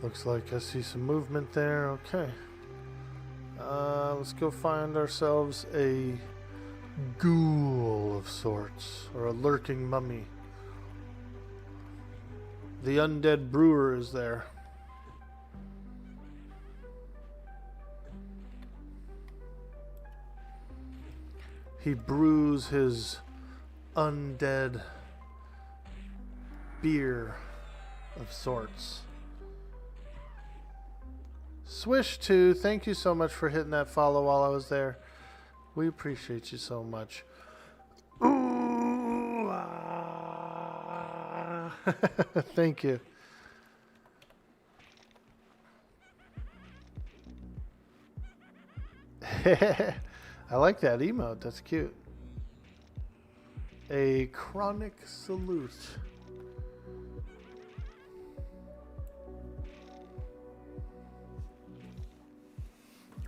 Looks like I see some movement there. Okay. Let's go find ourselves a ghoul of sorts, or a lurking mummy. The undead brewer is there. He brews his undead beer of sorts. Swish2, thank you so much for hitting that follow while I was there. We appreciate you so much. Ooh, ah. Thank you. I like that emote. That's cute. A chronic salute.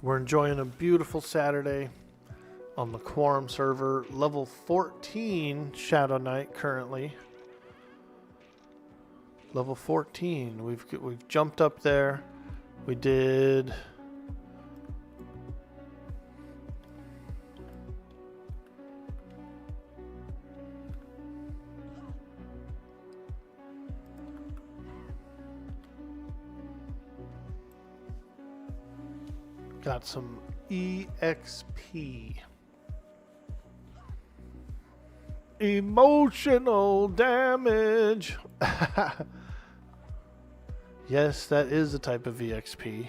We're enjoying a beautiful Saturday on the Quarm server. Level 14 Shadowknight currently. Level 14. We've jumped up there. We did got some EXP. Emotional damage. Yes, that is a type of EXP.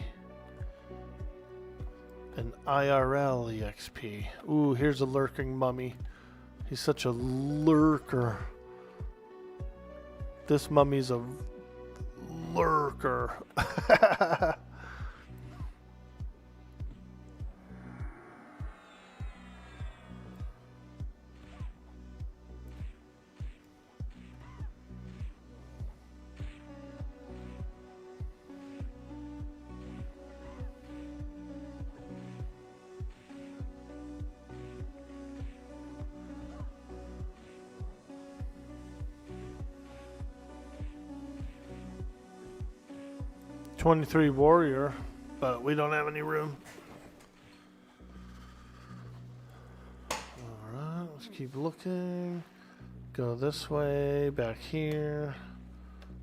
An IRL EXP. Ooh, here's a lurking mummy. He's such a lurker. This mummy's a lurker. 23 warrior, but we don't have any room. Alright, let's keep looking. Go this way, back here.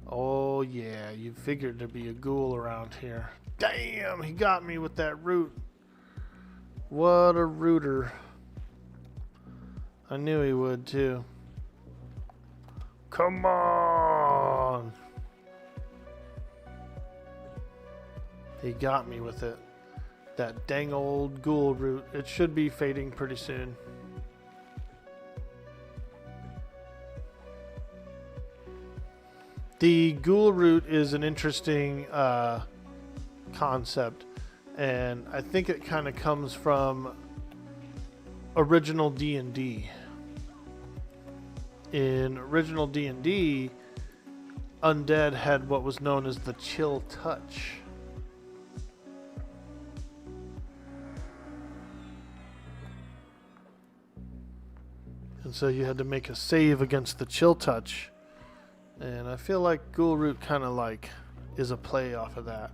Oh yeah, you figured there'd be a ghoul around here. Damn, he got me with that root. What a rooter. I knew he would too. Come on. He got me with it. That dang old ghoul root. It should be fading pretty soon. The ghoul root is an interesting concept, and I think it kind of comes from original D&D. In original D&D, undead had what was known as the chill touch. And so you had to make a save against the chill touch. And I feel like Ghoul Root kind of like is a play off of that.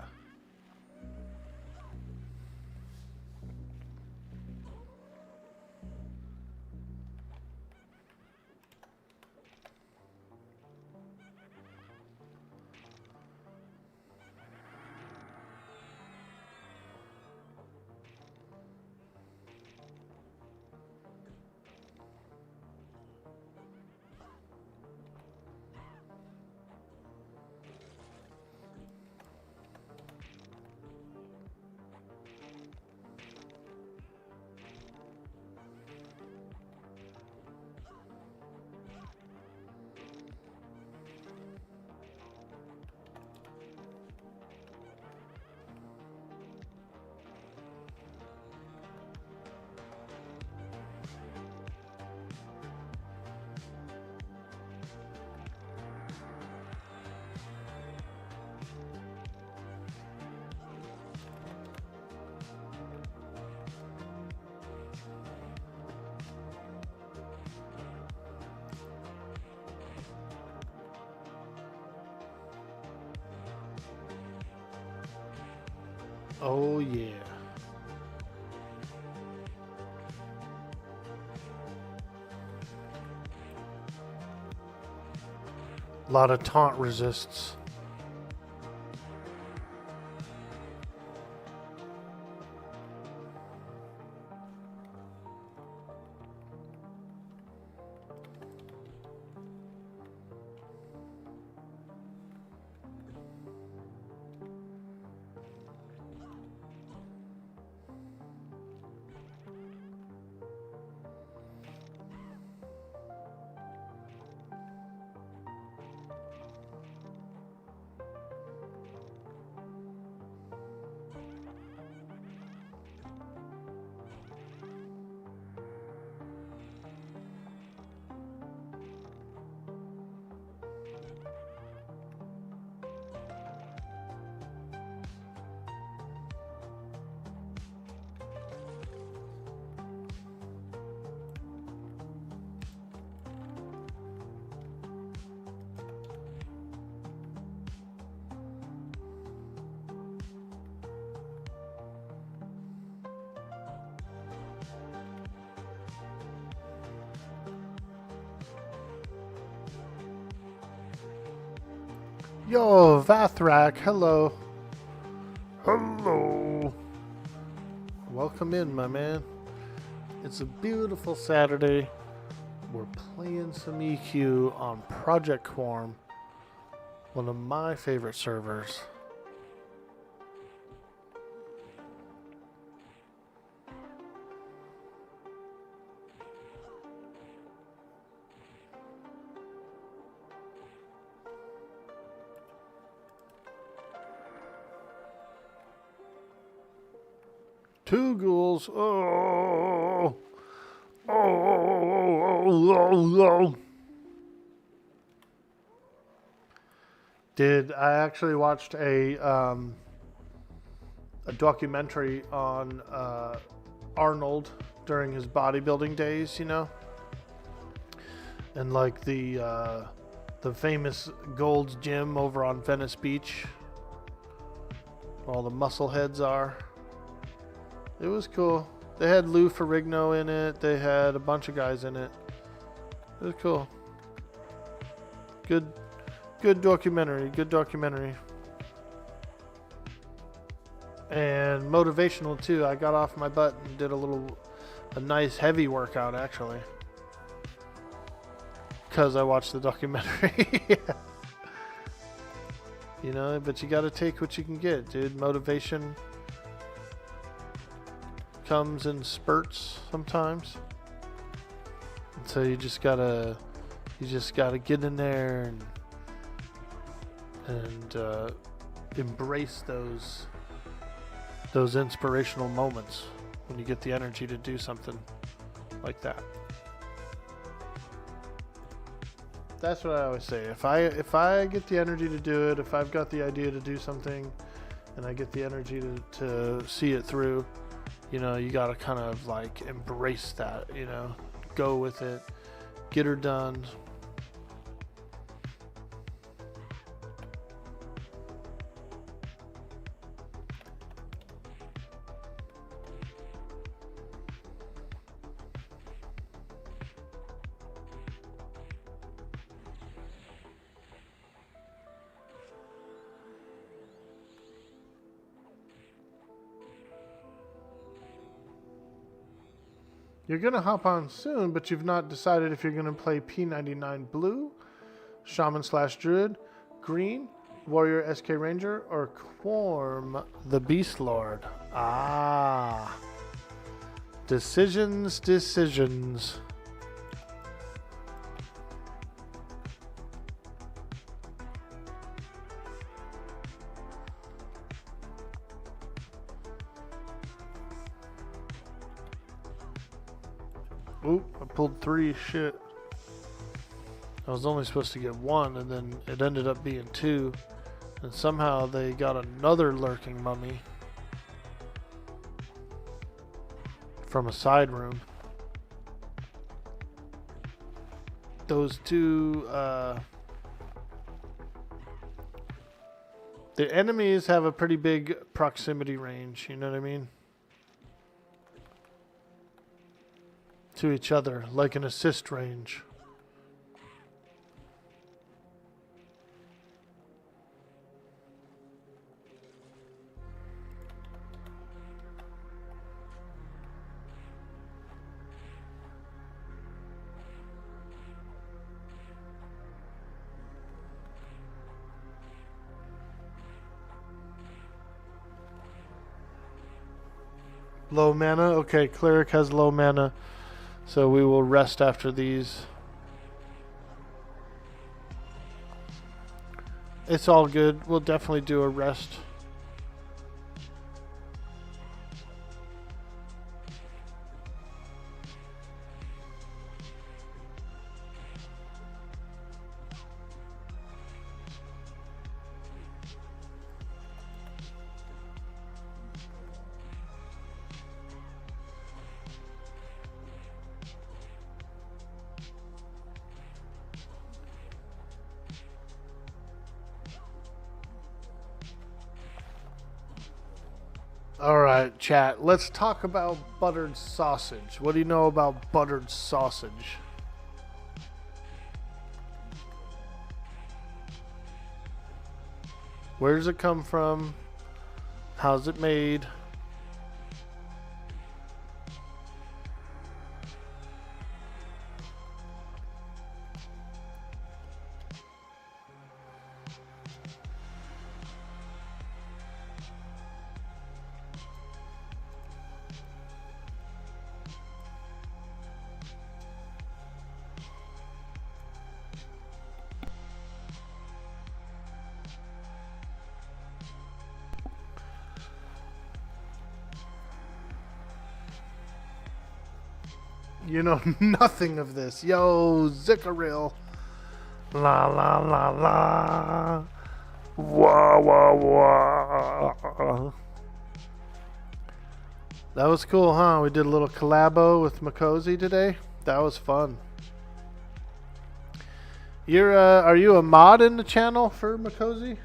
Oh, yeah. A lot of taunt resists. Yo, Vathrak, hello. Hello. Welcome in, my man. It's a beautiful Saturday. We're playing some EQ on Project Quarm, one of my favorite servers. Two ghouls. Oh. Oh. I actually watched a documentary on Arnold during his bodybuilding days, you know? And like the famous Gold's Gym over on Venice Beach, where all the muscle heads are. It was cool. They had Lou Ferrigno in it. They had a bunch of guys in it. It was cool. Good documentary. Good documentary. And motivational too. I got off my butt and did a nice heavy workout actually. Because I watched the documentary. You know, but you gotta take what you can get, dude. Motivation comes in spurts sometimes, and so you just gotta get in there and embrace those inspirational moments when you get the energy to do something like that. That's what I always say. If I get the energy to do it, if I've got the idea to do something, and I get the energy to see it through, you know, you gotta kind of like embrace that, you know, go with it, get her done. You're going to hop on soon, but you've not decided if you're going to play P99 Blue, Shaman/Druid, Green, Warrior SK Ranger, or Quarm the Beast Lord. Ah. Decisions. Oop, I pulled 3. Shit. I was only supposed to get 1, and then it ended up being 2. And somehow they got another lurking mummy from a side room. Those two The enemies have a pretty big proximity range, you know what I mean? To each other, like an assist range. Low mana? Okay, cleric has low mana. So we will rest after these. It's all good. We'll definitely do a rest. All right, chat. Let's talk about buttered sausage. What do you know about buttered sausage? Where does it come from? How's it made? You know nothing of this. Yo, Zickaril. La la la la. Wah, wah, wah. That was cool, huh? We did a little collabo with Makozy today. That was fun. You're are you a mod in the channel for Makozy?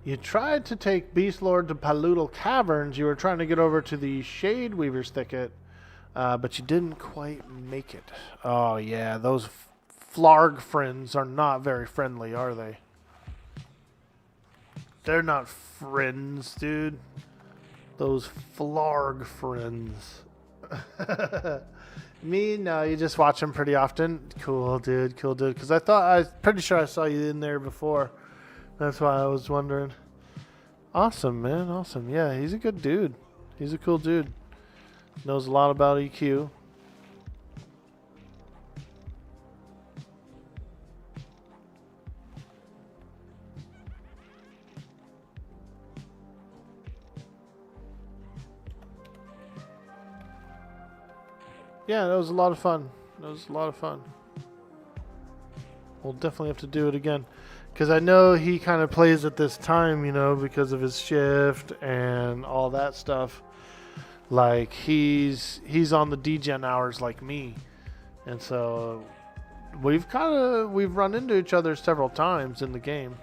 You tried to take Beast Lord to Paludal Caverns. You were trying to get over to the Shade Weaver's Thicket, but you didn't quite make it. Oh, yeah. Those Flarg friends are not very friendly, are they? They're not friends, dude. Those Flarg friends. Me? No, you just watch them pretty often. Cool, dude. Cool, dude. Because I was pretty sure I saw you in there before. That's why I was wondering. Awesome, man. Awesome. Yeah, he's a good dude. He's a cool dude. Knows a lot about EQ. Yeah, that was a lot of fun. That was a lot of fun. We'll definitely have to do it again. Because I know he kind of plays at this time, you know, because of his shift and all that stuff. Like, he's on the degen hours like me. And so we've run into each other several times in the game.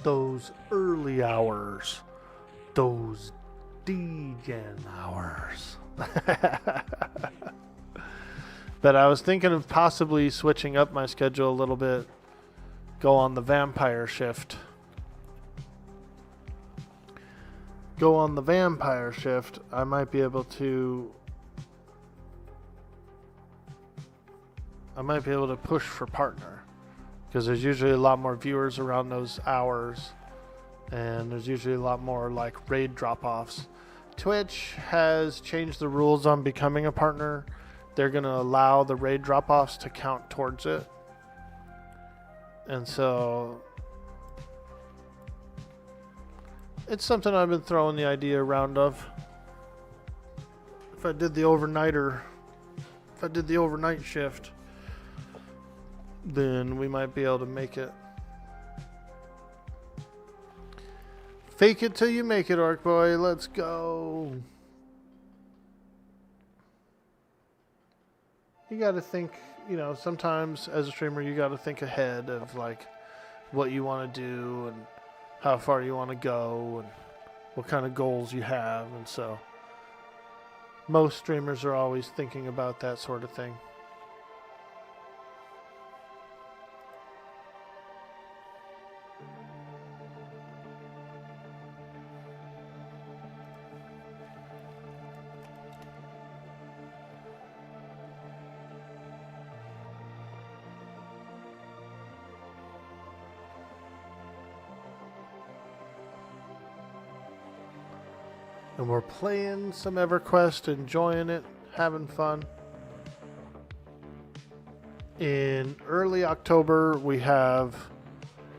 Those early hours. Those degen hours. But I was thinking of possibly switching up my schedule a little bit. Go on the vampire shift. I might be able to push for partner. Because there's usually a lot more viewers around those hours. And there's usually a lot more like raid drop-offs. Twitch has changed the rules on becoming a partner. They're going to allow the raid drop-offs to count towards it. And so it's something I've been throwing the idea around of. If I did the overnight shift, then we might be able to make it. Fake it till you make it, Orc Boy. Let's go. You got to think, sometimes as a streamer, you got to think ahead of like what you want to do and how far you want to go and what kind of goals you have. And so most streamers are always thinking about that sort of thing. And we're playing some Everquest, enjoying it, having fun. In early October, we have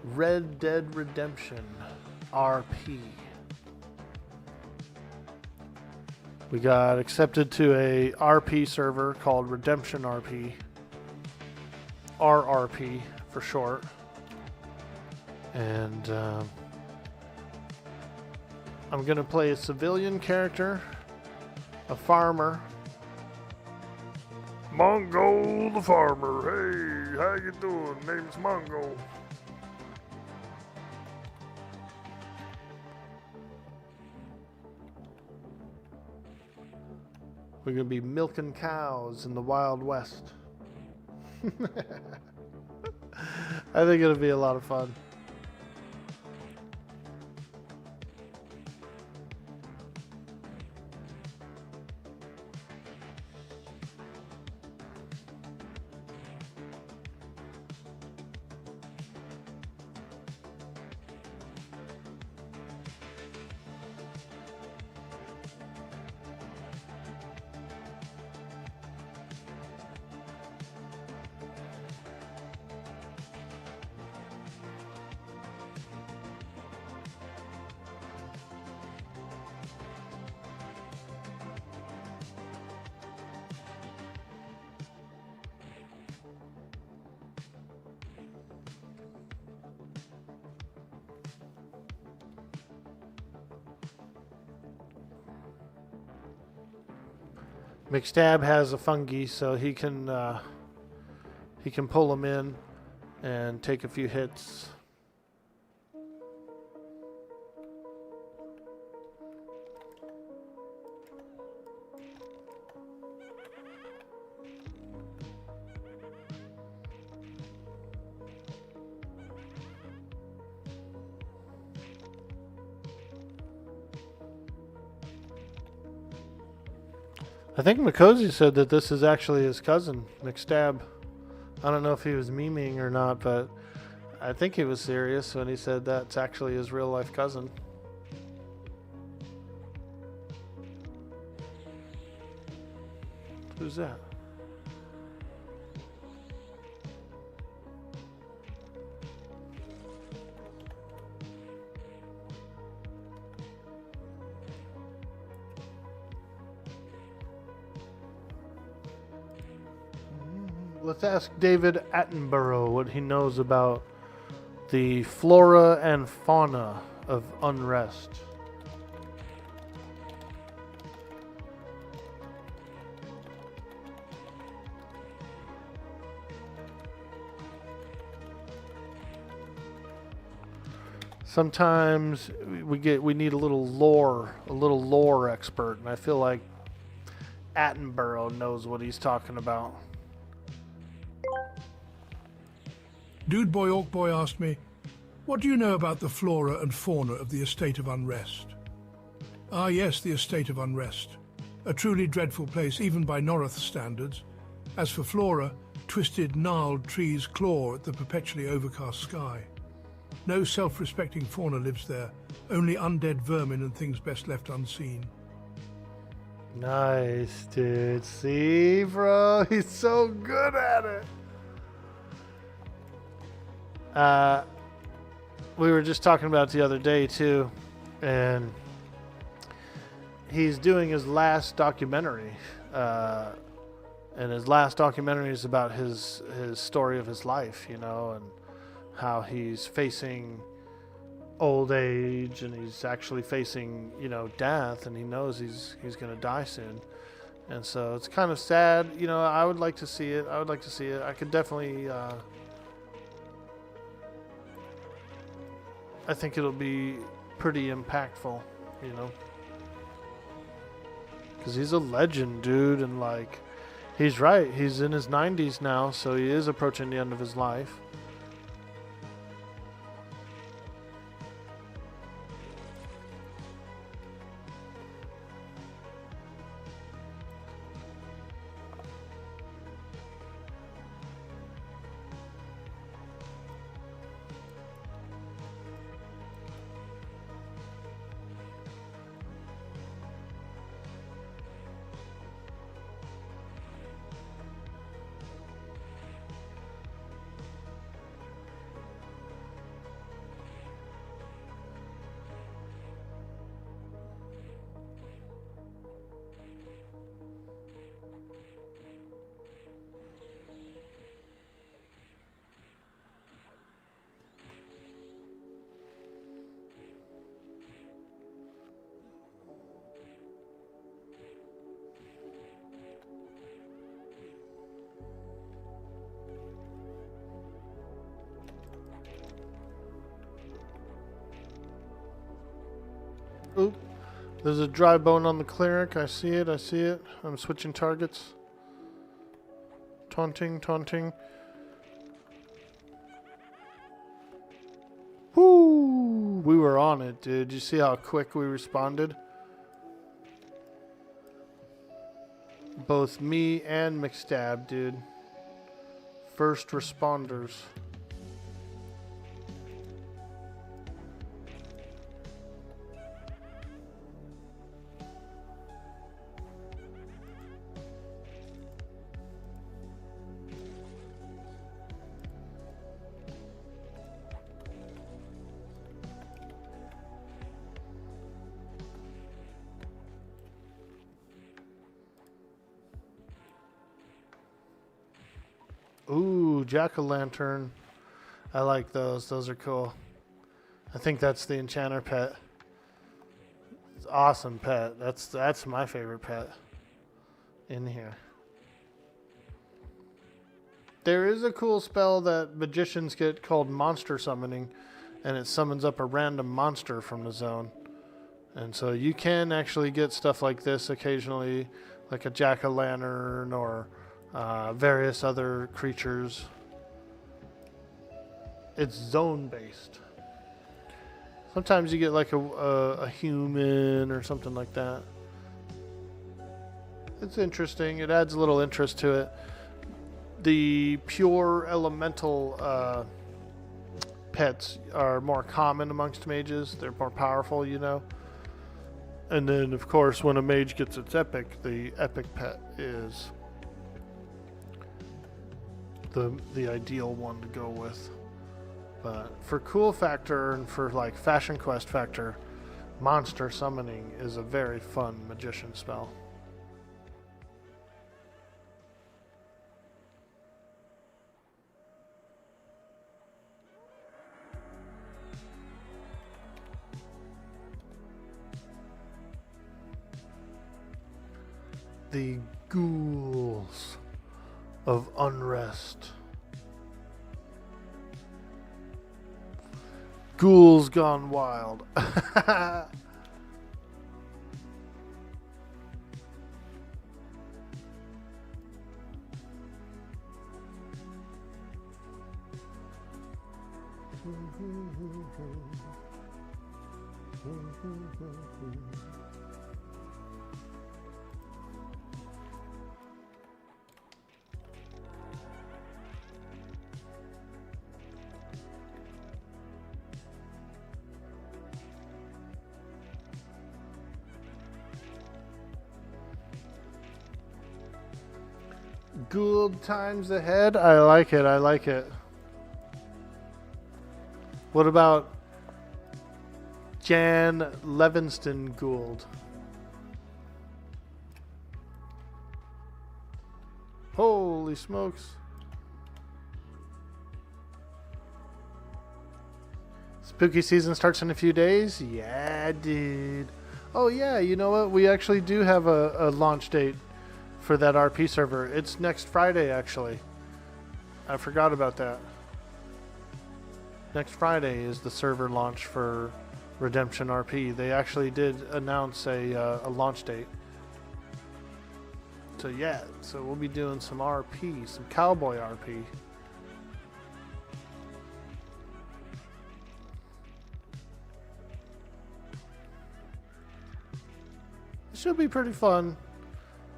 Red Dead Redemption RP. We got accepted to a RP server called Redemption RP. RRP for short. And I'm going to play a civilian character, a farmer. Mongo the farmer. Hey, how you doing? Name's Mongo. We're going to be milking cows in the Wild West. I think it'll be a lot of fun. McStab has a fungi, so he can pull them in and take a few hits. I think Mikosi said that this is actually his cousin, McStab. I don't know if he was memeing or not, but I think he was serious when he said that's actually his real life cousin. Who's that? Let's ask David Attenborough what he knows about the flora and fauna of Unrest. Sometimes we need a little lore expert, and I feel like Attenborough knows what he's talking about. Dude Boy Orc Boy asked me, what do you know about the flora and fauna of the Estate of Unrest? Ah yes, the Estate of Unrest. A truly dreadful place even by Norrath standards. As for flora, twisted, gnarled trees claw at the perpetually overcast sky. No self-respecting fauna lives there, only undead vermin and things best left unseen. Nice, dude. See, bro? He's so good at it. We were just talking about it the other day too, and he's doing his last documentary, and his last documentary is about his story of his life, you know, and how he's facing old age, and he's actually facing, you know, death, and he knows he's going to die soon. And so it's kind of sad, you know. I would like to see it. I could definitely I think it'll be pretty impactful, you know, because he's a legend, dude, and like, he's right. He's in his 90s now, so he is approaching the end of his life. Oop. There's a dry bone on the cleric. I see it. I'm switching targets. Taunting. Woo! We were on it, dude. You see how quick we responded? Both me and McStab, dude. First responders. Ooh, jack-o'-lantern. I like those. Those are cool. I think that's the enchanter pet. It's an awesome pet. That's my favorite pet in here. There is a cool spell that magicians get called monster summoning, and it summons up a random monster from the zone. And so you can actually get stuff like this occasionally, like a jack-o'-lantern or various other creatures. It's zone based. Sometimes you get like a human or something like that. It's interesting. It adds a little interest to it. The pure elemental pets are more common amongst mages. They're more powerful, you know. And then, of course, when a mage gets its epic, the epic pet is the ideal one to go with. But for cool factor and for like fashion quest factor, monster summoning is a very fun magician spell. The ghouls of unrest. Ghouls gone wild. Ghoul times ahead. I like it. What about Jan Levinston Gould? Holy smokes. Spooky season starts in a few days? Yeah, dude. Oh, yeah, you know what? We actually do have a launch date for that RP server. It's next Friday, actually. I forgot about that. Next Friday is the server launch for Redemption RP. They actually did announce a launch date. So yeah, so we'll be doing some RP, some cowboy RP. It should be pretty fun.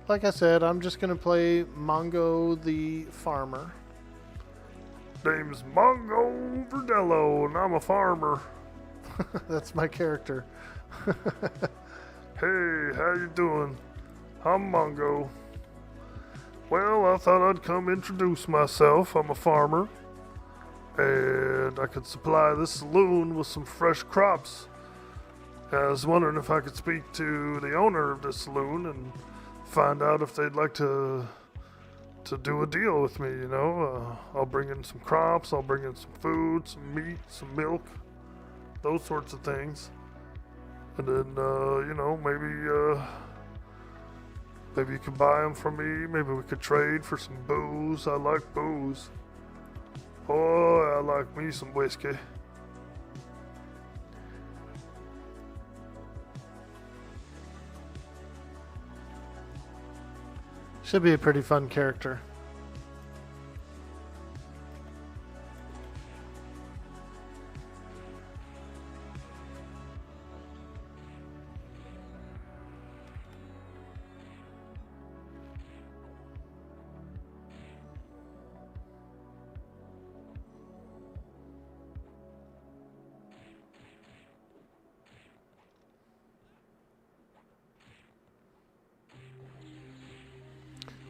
Like I said, I'm just gonna play Mongo the Farmer. Name's Mongo Verdello, and I'm a farmer. That's my character. Hey, how you doing? I'm Mongo. Well, I thought I'd come introduce myself. I'm a farmer, and I could supply this saloon with some fresh crops. I was wondering if I could speak to the owner of this saloon and find out if they'd like to do a deal with me, you know. I'll bring in some crops, I'll bring in some food, some meat, some milk, those sorts of things. And then, you know, maybe you could buy them from me. Maybe we could trade for some booze. I like booze. Oh, I like me some whiskey. Should be a pretty fun character.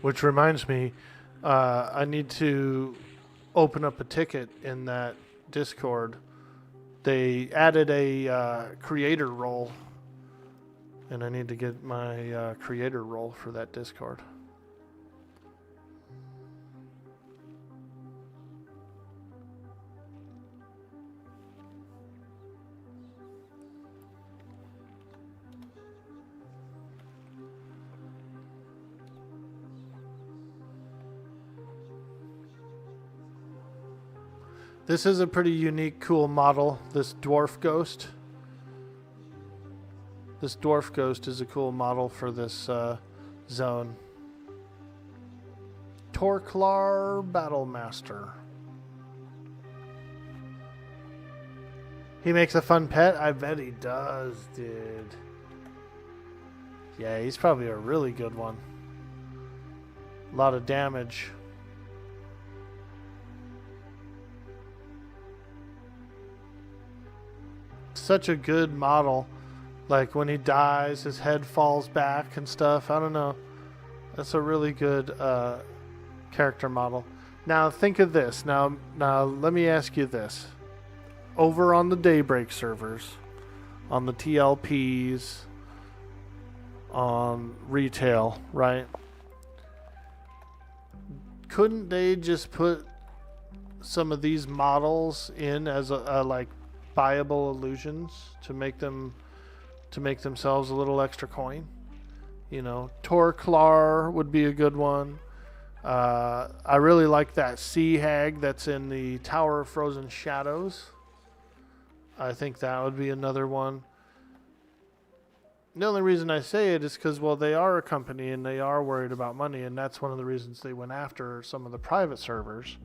Which reminds me, I need to open up a ticket in that Discord. They added a creator role, and I need to get my creator role for that Discord. This is a pretty unique, cool model, this dwarf ghost. This dwarf ghost is a cool model for this zone. Torklar Battlemaster. He makes a fun pet? I bet he does, dude. Yeah, he's probably a really good one. A lot of damage. Such a good model. Like when he dies, his head falls back and stuff. I don't know. That's a really good character model. Now think of this. Now let me ask you this. Over on the Daybreak servers, on the TLPs, on retail, right? Couldn't they just put some of these models in as a like buyable illusions to make themselves a little extra coin? You know, Torklar would be a good one. I really like that sea hag that's in the Tower of Frozen Shadows. I think that would be another one. The only reason I say it is because, well, they are a company and they are worried about money, and that's one of the reasons they went after some of the private servers,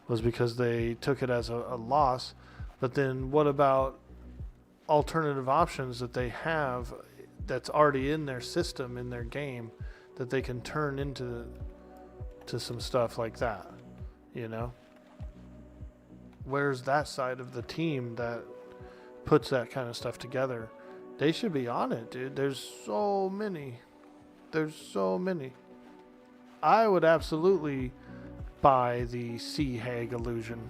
was because they took it as a loss. But then what about alternative options that they have that's already in their system, in their game, that they can turn into some stuff like that, you know? Where's that side of the team that puts that kind of stuff together? They should be on it, dude. There's so many. I would absolutely buy the Sea Hag illusion.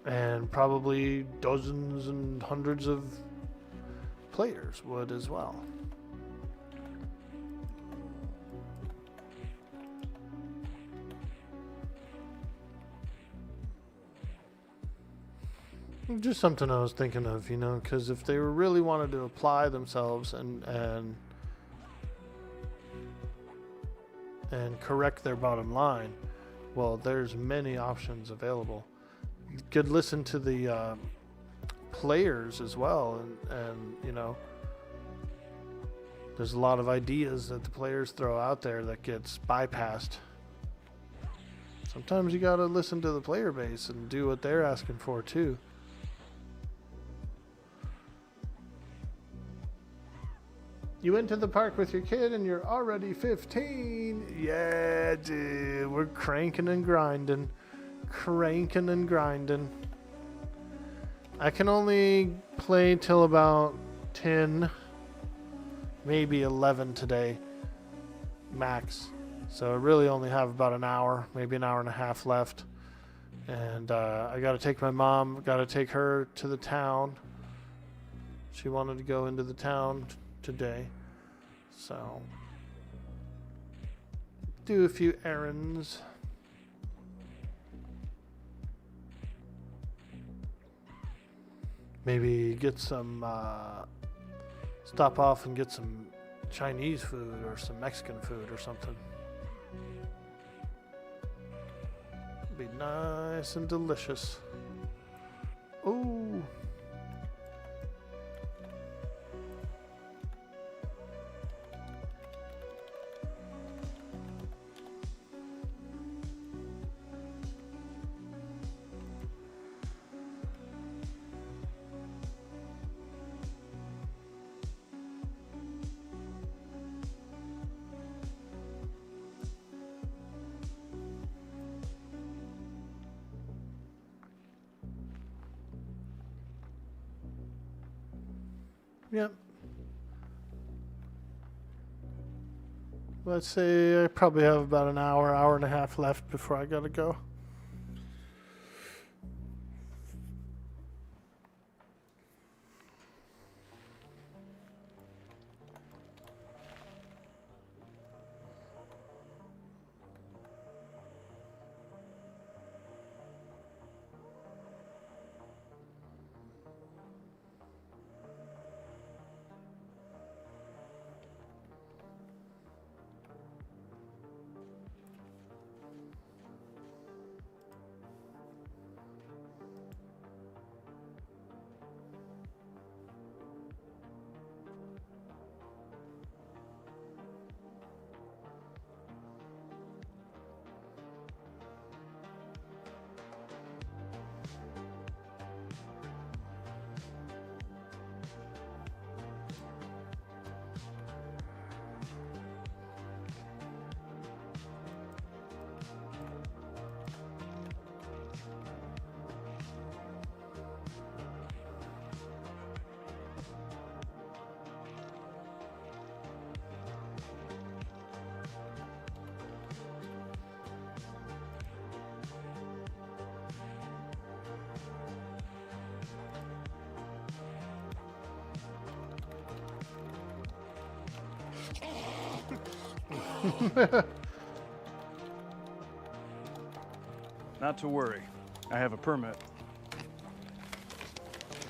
And probably dozens and hundreds of players would as well. Just something I was thinking of, you know, because if they really wanted to apply themselves and correct their bottom line, well, there's many options available. You could listen to the players as well, and you know, there's a lot of ideas that the players throw out there that gets bypassed. Sometimes you gotta listen to the player base and do what they're asking for too. You went to the park with your kid and you're already 15. Yeah, dude, we're cranking and grinding. Cranking and grinding. I can only play till about 10, maybe 11 today, max. So I really only have about an hour, maybe an hour and a half left. And I got to take my mom, got to take her to the town. She wanted to go into the town today. So, do a few errands. Maybe get some, stop off and get some Chinese food or some Mexican food or something. Be nice and delicious. Ooh. Yep. Let's say I probably have about an hour, hour and a half left before I gotta go. Not to worry. I have a permit.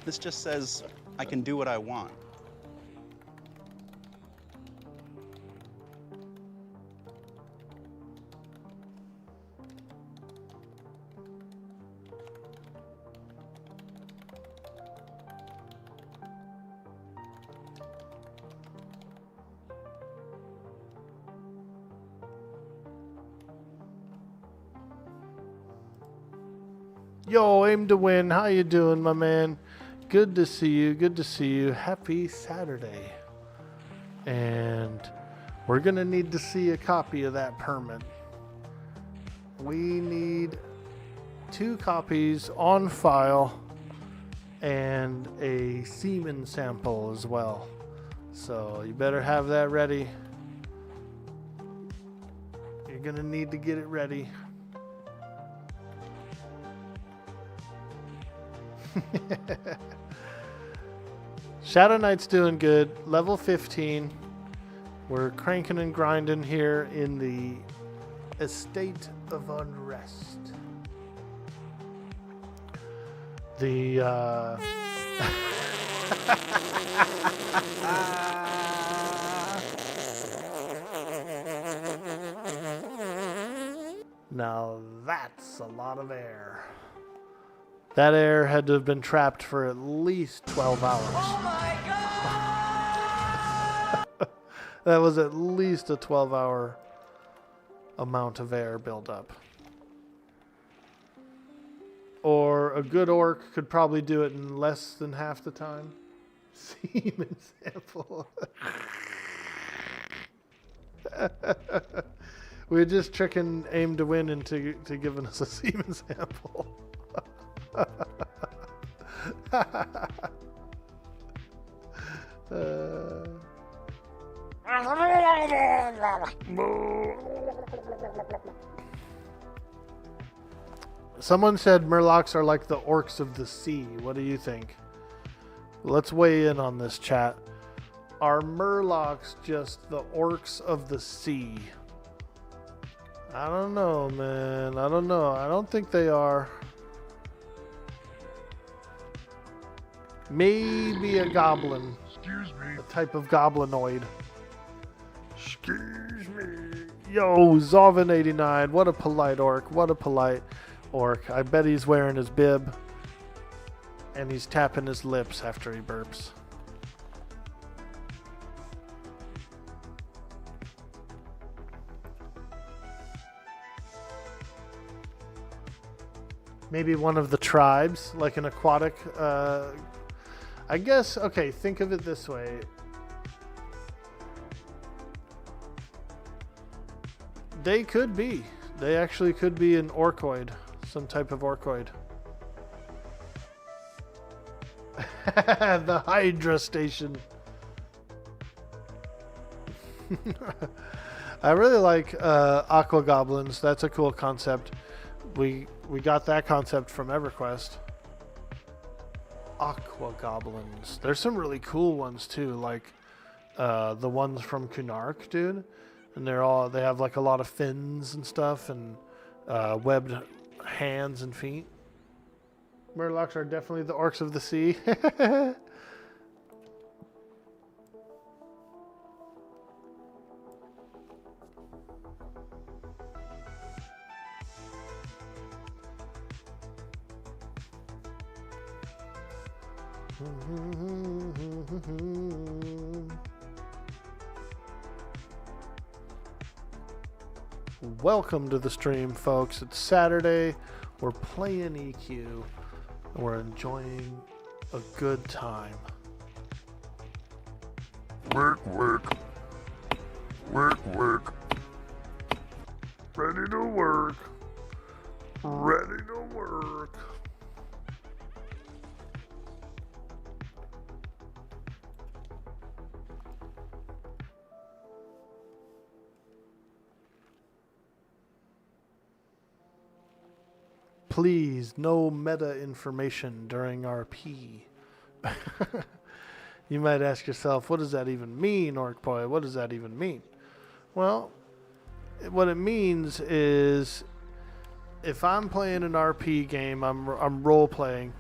This just says I can do what I want. Yo, aim to win. How you doing, my man? Good to see you. Good to see you. Happy Saturday. And we're going to need to see a copy of that permit. We need 2 copies on file and a semen sample as well. So you better have that ready. You're going to need to get it ready. Shadowknight's doing good. Level 15. We're cranking and grinding here in the Estate of Unrest. The now that's a lot of air. That air had to have been trapped for at least 12 hours. Oh my God! That was at least a 12-hour amount of air buildup. Or a good orc could probably do it in less than half the time. Semen sample. We're just tricking Aim to Win into giving us a semen sample. Someone said Murlocs are like the orcs of the sea. What do you think? Let's weigh in on this, chat. Are Murlocs just the orcs of the sea? I don't know, man. I don't know. I don't think they are. Maybe a goblin. Excuse me. A type of goblinoid. Excuse me. Yo, Zovin89. What a polite orc. What a polite orc. I bet he's wearing his bib. And he's tapping his lips after he burps. Maybe one of the tribes, like an aquatic. I guess, okay, think of it this way. They could be. They actually could be an orcoid. Some type of orcoid. The Hydra Station. I really like aqua goblins. That's a cool concept. We got that concept from Everquest. Aqua goblins. There's some really cool ones too, like the ones from Kunark, dude. And they have like a lot of fins and stuff, and webbed hands and feet. Murlocs are definitely the orcs of the sea. Welcome to the stream, folks. It's Saturday. We're playing EQ. And we're enjoying a good time. Work, work. Work, work. Ready to work. Ready to work. Please, no meta information during RP. You might ask yourself, what does that even mean, Orc Boy? What does that even mean? Well, what it means is if I'm playing an RP game, I'm role playing,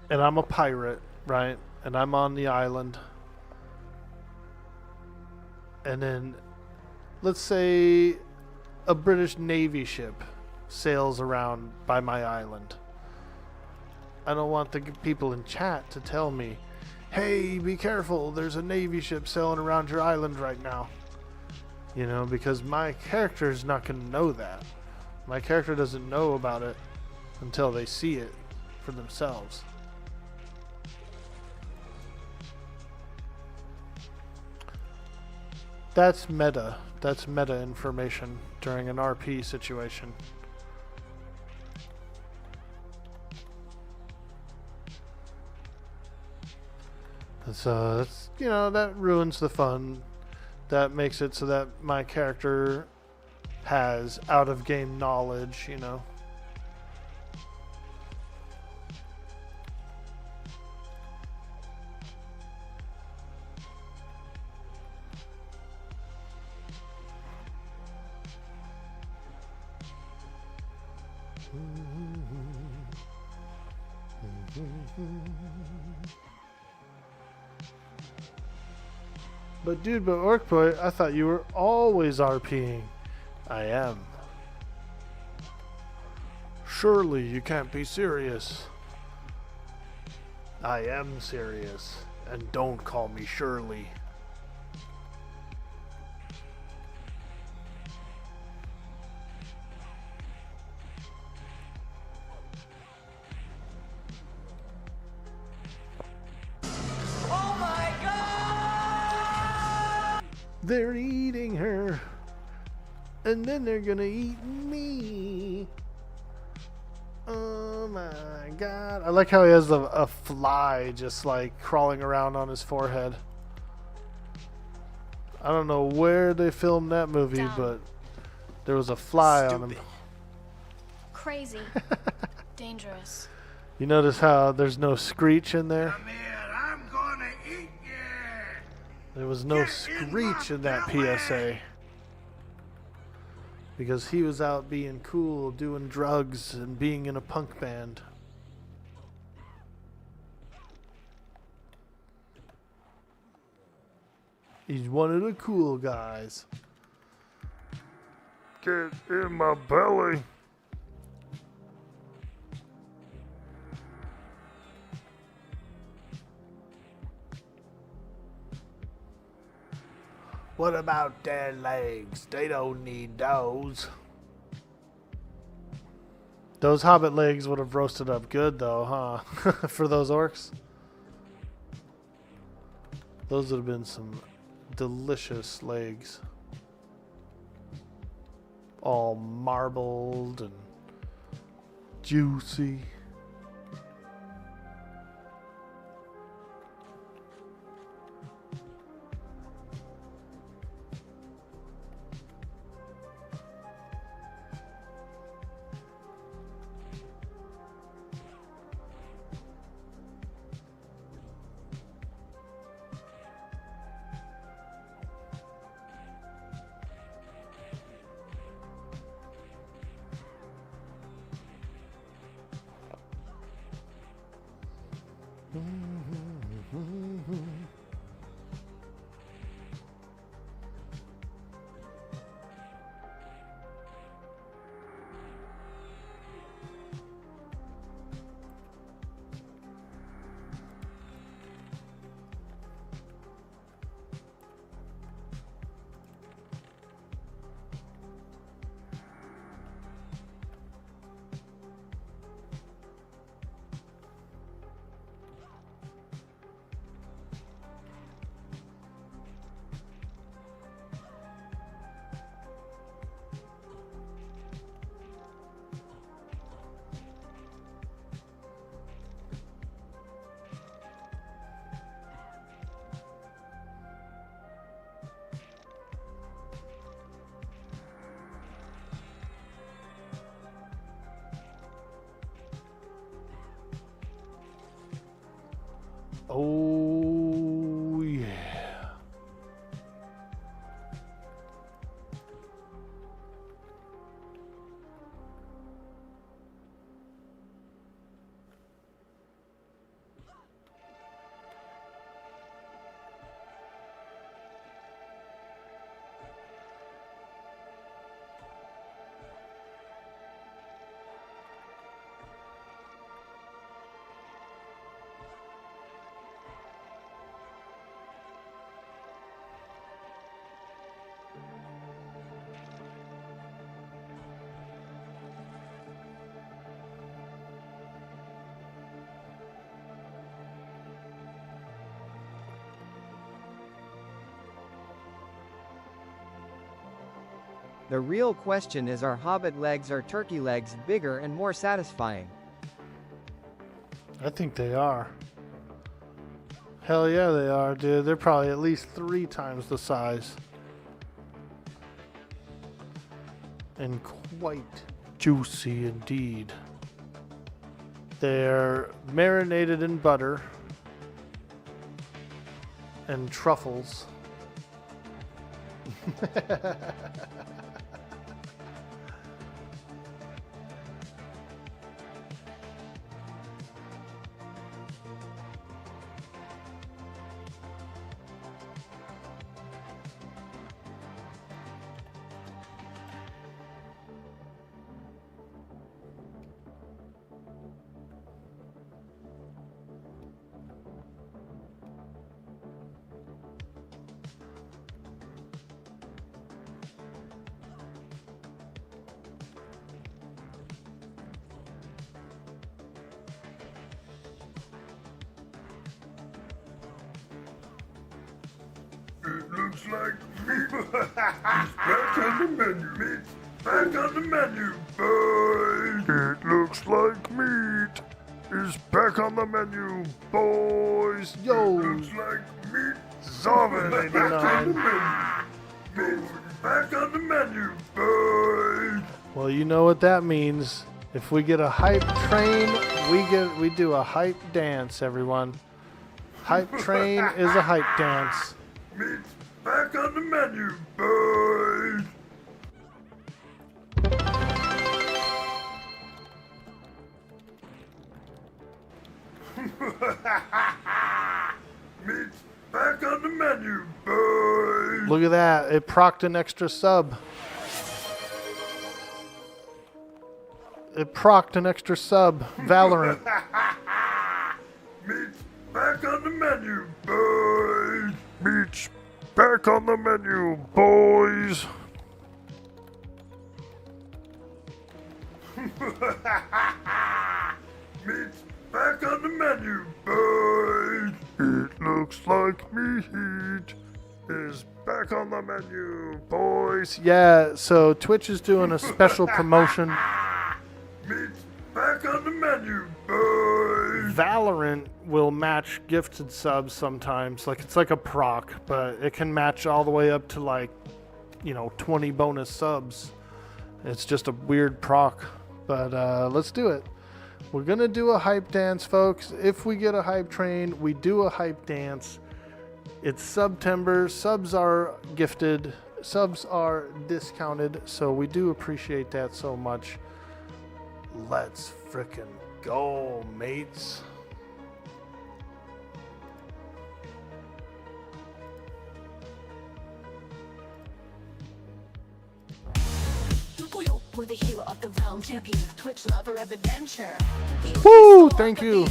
and I'm a pirate, right? And I'm on the island, and then let's say a British Navy ship sails around by my island. I don't want the people in chat to tell me, hey, be careful, there's a Navy ship sailing around your island right now. You know, because my character is not going to know that. My character doesn't know about it until they see it for themselves. That's meta. That's meta information during an RP situation. So that's, you know, that ruins the fun. That makes it so that my character has out of game knowledge, you know. But dude, but Orc Boy, I thought you were always RPing. I am. Surely you can't be serious. I am serious. And don't call me Shirley. They're eating her, and then they're gonna eat me. Oh my god. I like how he has a fly just like crawling around on his forehead. I don't know where they filmed that movie, Dumb. but there was a fly on him. Crazy. Dangerous. You notice how there's no screech in there? Come here, I'm gonna eat you. There was no screech in that PSA. Because he was out being cool, doing drugs, and being in a punk band. He's one of the cool guys. Get in my belly. What about their legs? They don't need those. Those hobbit legs would have roasted up good though, huh? For those orcs. Those would have been some delicious legs. All marbled and juicy. Oh, yeah. The real question is, are hobbit legs or turkey legs bigger and more satisfying? I think they are. Hell yeah, they are, dude. They're probably at least 3 times the size. And quite juicy indeed. They're marinated in butter and truffles. looks like meat. Back on the menu. Meat. Back on the menu, boys. It looks like meat is back on the menu, boys. Yo. It looks like meat. Zombie back on the menu. Meat back on the menu, boys. Well, you know what that means. If we get a hype train, we do a hype dance, everyone. Hype train is a hype dance. Meat back on the menu, boys. Meat back on the menu, boys. Look at that. It procced an extra sub. It procced an extra sub. Valorant. Meat back on the menu, boys. Meat's back on the menu, boys. Meat's back on the menu, boys. It looks like meat is back on the menu, boys. Yeah, so Twitch is doing a special promotion. Meat's back on the menu, boys. Valorant will match gifted subs sometimes. Like, it's like a proc, but it can match all the way up to, like, 20 bonus subs. It's just a weird proc. But let's do it. We're going to do a hype dance, folks. If we get a hype train, we do a hype dance. It's September. Subs are gifted. Subs are discounted. So we do appreciate that so much. Let's frickin' go, mates. We're the hero of the realm, champion, Twitch lover of adventure. Woo! Thank you.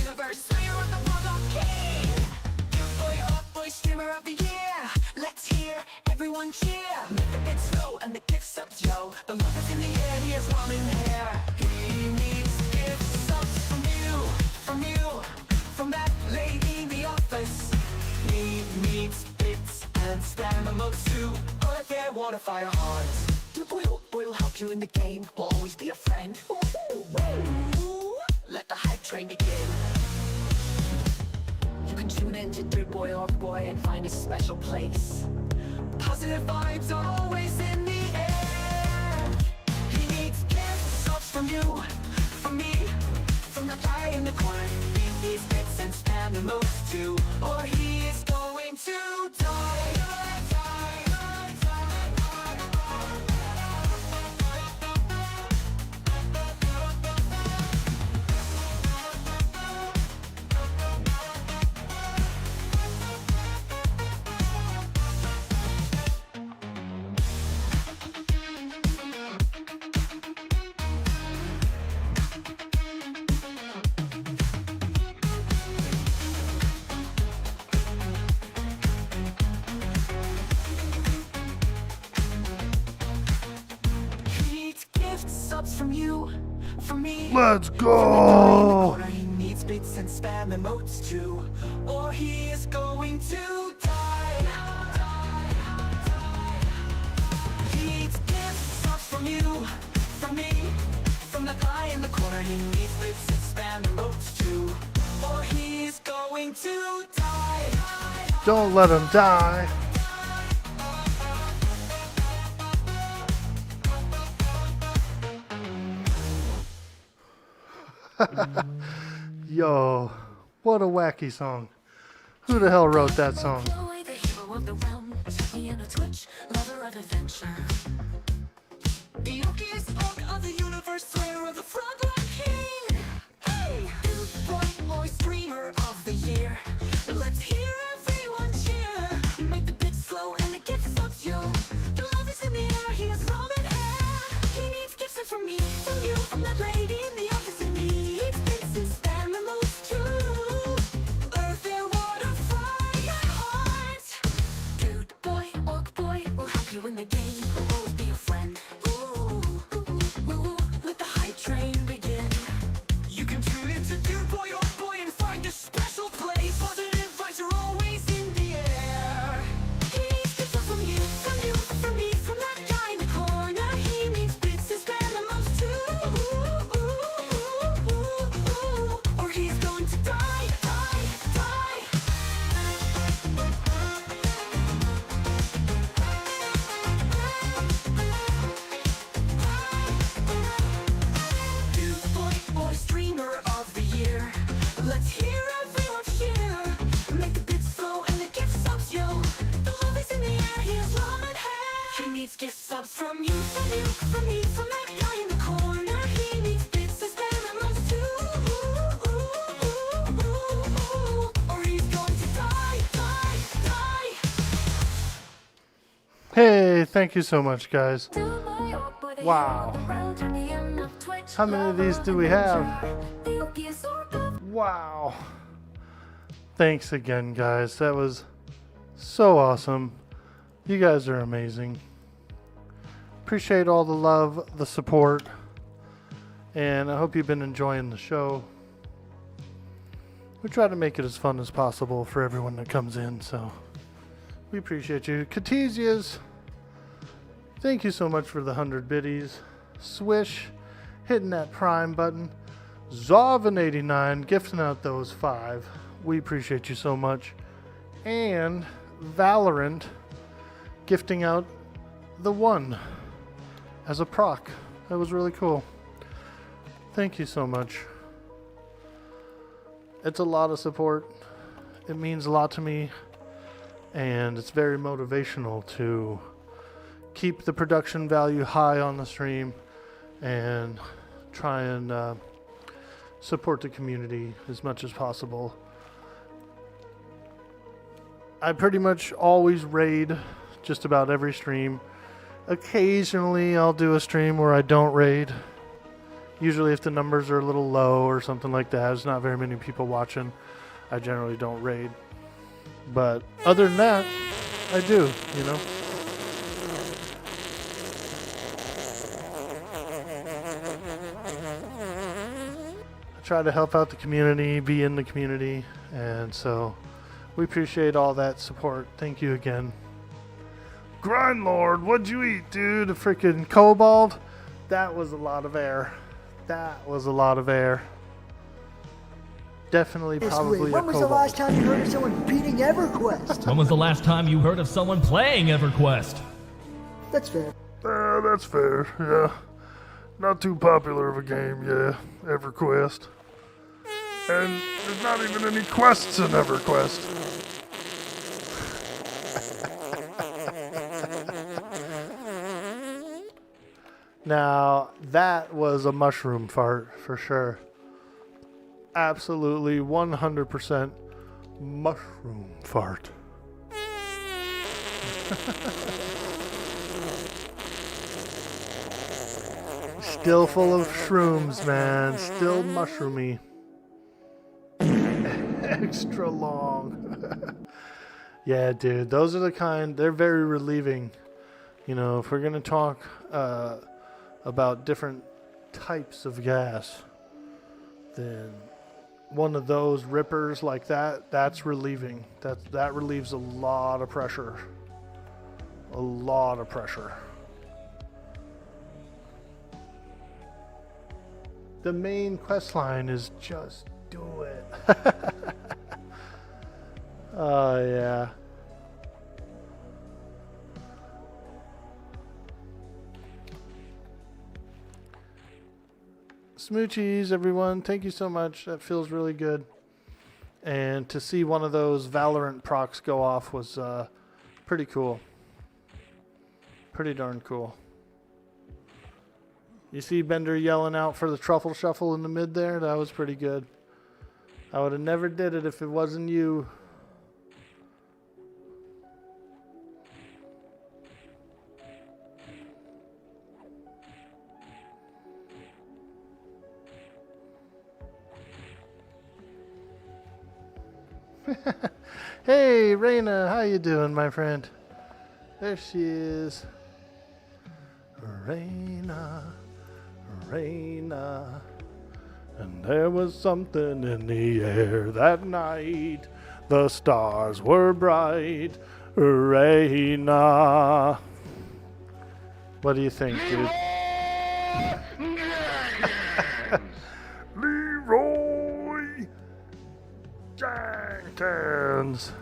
Streamer of the year. Let's hear everyone cheer. Make the bit slow and the gifts up, Joe. The love is in the air, he has ramen hair. He needs gifts subs from you, from that lady in the office. He needs bits and spam emotes too. Earth, air, water, fire, hearts. Boy will help you in the game. Will always be a friend. Ooh, let the hype train begin. You can tune in to Dude Boy or Boy and find a special place. Positive vibes are always in the air. He needs gifts from you, from me, from the guy in the corner. He needs bits and spam emotes too, or he is going to die. From you, from me. Let's go. He needs bits and spam emotes too, or he is going to die. He needs gifts from you, from me, from the guy in the corner. He needs bits and spam emotes too, or he is going to die. Don't let him die. Yo, what a wacky song. Who the hell wrote that song? The hero of the realm, champion of Twitch, lover of adventure. The Orkie is Orc of the universe, slayer of the frog-like king. Hey, boy, streamer of the year. Let's hear everyone cheer. Make the bit slow and the gifts up, yo. The love is in the air, he has ramen hair. He needs gifts from me, from you, from that lady in the office. In the game, will always be a friend. Ooh, let the hype train begin. You can tune into Dude Boy or Boy and find a special From you, from you, from me, from that guy in the corner. He needs bits to spare and loves too. Or he's going to die, die, die. Hey, thank you so much, guys. Wow. How many of these do we have? Wow. Thanks again, guys. That was so awesome. You guys are amazing. Appreciate all the love, the support, and I hope you've been enjoying the show. We try to make it as fun as possible for everyone that comes in, so we appreciate you. Catesias, thank you so much for the 100 biddies. Swish, hitting that Prime button. Zarvin89, gifting out those 5. We appreciate you so much. And Valorant, gifting out the 1 as a proc. That was really cool. Thank you so much. It's a lot of support. It means a lot to me. And it's very motivational to keep the production value high on the stream and try and support the community as much as possible. I pretty much always raid just about every stream. Occasionally I'll do a stream where I don't raid. Usually if the numbers are a little low or something like that, there's not very many people watching, I generally don't raid. But other than that, I do, you know. I try to help out the community, be in the community, and so we appreciate all that support. Thank you again. Grindlord, what'd you eat, dude? A freaking kobold? That was a lot of air. That was a lot of air. Definitely, probably a When was the kobold. last time you heard of someone beating Everquest? When was the last time you heard of someone playing Everquest? That's fair. That's fair, yeah. Not too popular of a game, yeah. EverQuest. And there's not even any quests in EverQuest. Now, that was a mushroom fart for sure. Absolutely 100% mushroom fart. Still full of shrooms, man. Still mushroomy. Extra long. Yeah, dude. Those are the kind, they're very relieving. You know, if we're going to talk about different types of gas, then one of those rippers like that, that's relieving. That relieves a lot of pressure. A lot of pressure. The main quest line is just do it. Oh, yeah. Smoochies, everyone. Thank you so much. That feels really good. And to see one of those Valorant procs go off was pretty cool. Pretty darn cool. You see Bender yelling out for the truffle shuffle in the mid there? That was pretty good. I would have never did it if it wasn't you. Hey, Raina, how you doing, my friend? There she is. Raina, Raina. And there was something in the air that night. The stars were bright. Raina. What do you think, dude? Leroy Jenkins.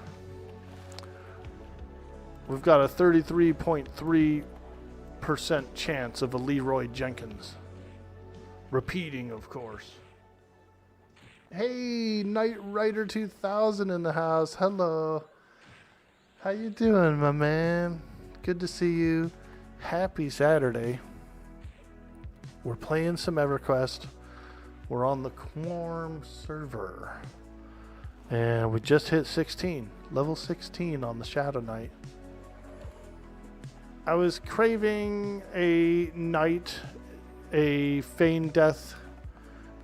We've got a 33.3% chance of a Leroy Jenkins. Repeating, of course. Hey, Knight Rider 2000 in the house. Hello. How you doing, my man? Good to see you. Happy Saturday. We're playing some Everquest. We're on the Quarm server. And we just hit 16. Level 16 on the Shadowknight. I was craving a knight, a feign death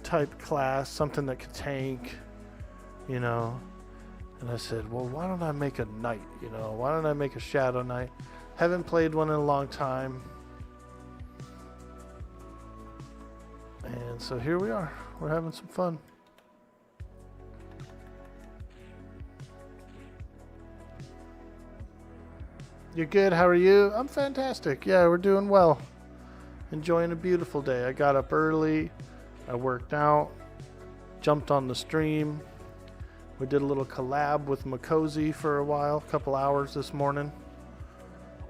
type class, something that could tank, you know. And I said, well, why don't I make a knight, you know? Why don't I make a Shadow Knight? Haven't played one in a long time. And so here we are. We're having some fun. You're good, how are you? I'm fantastic. Yeah, we're doing well. Enjoying a beautiful day. I got up early. I worked out. Jumped on the stream. We did a little collab with Makozy for a while, a couple hours this morning.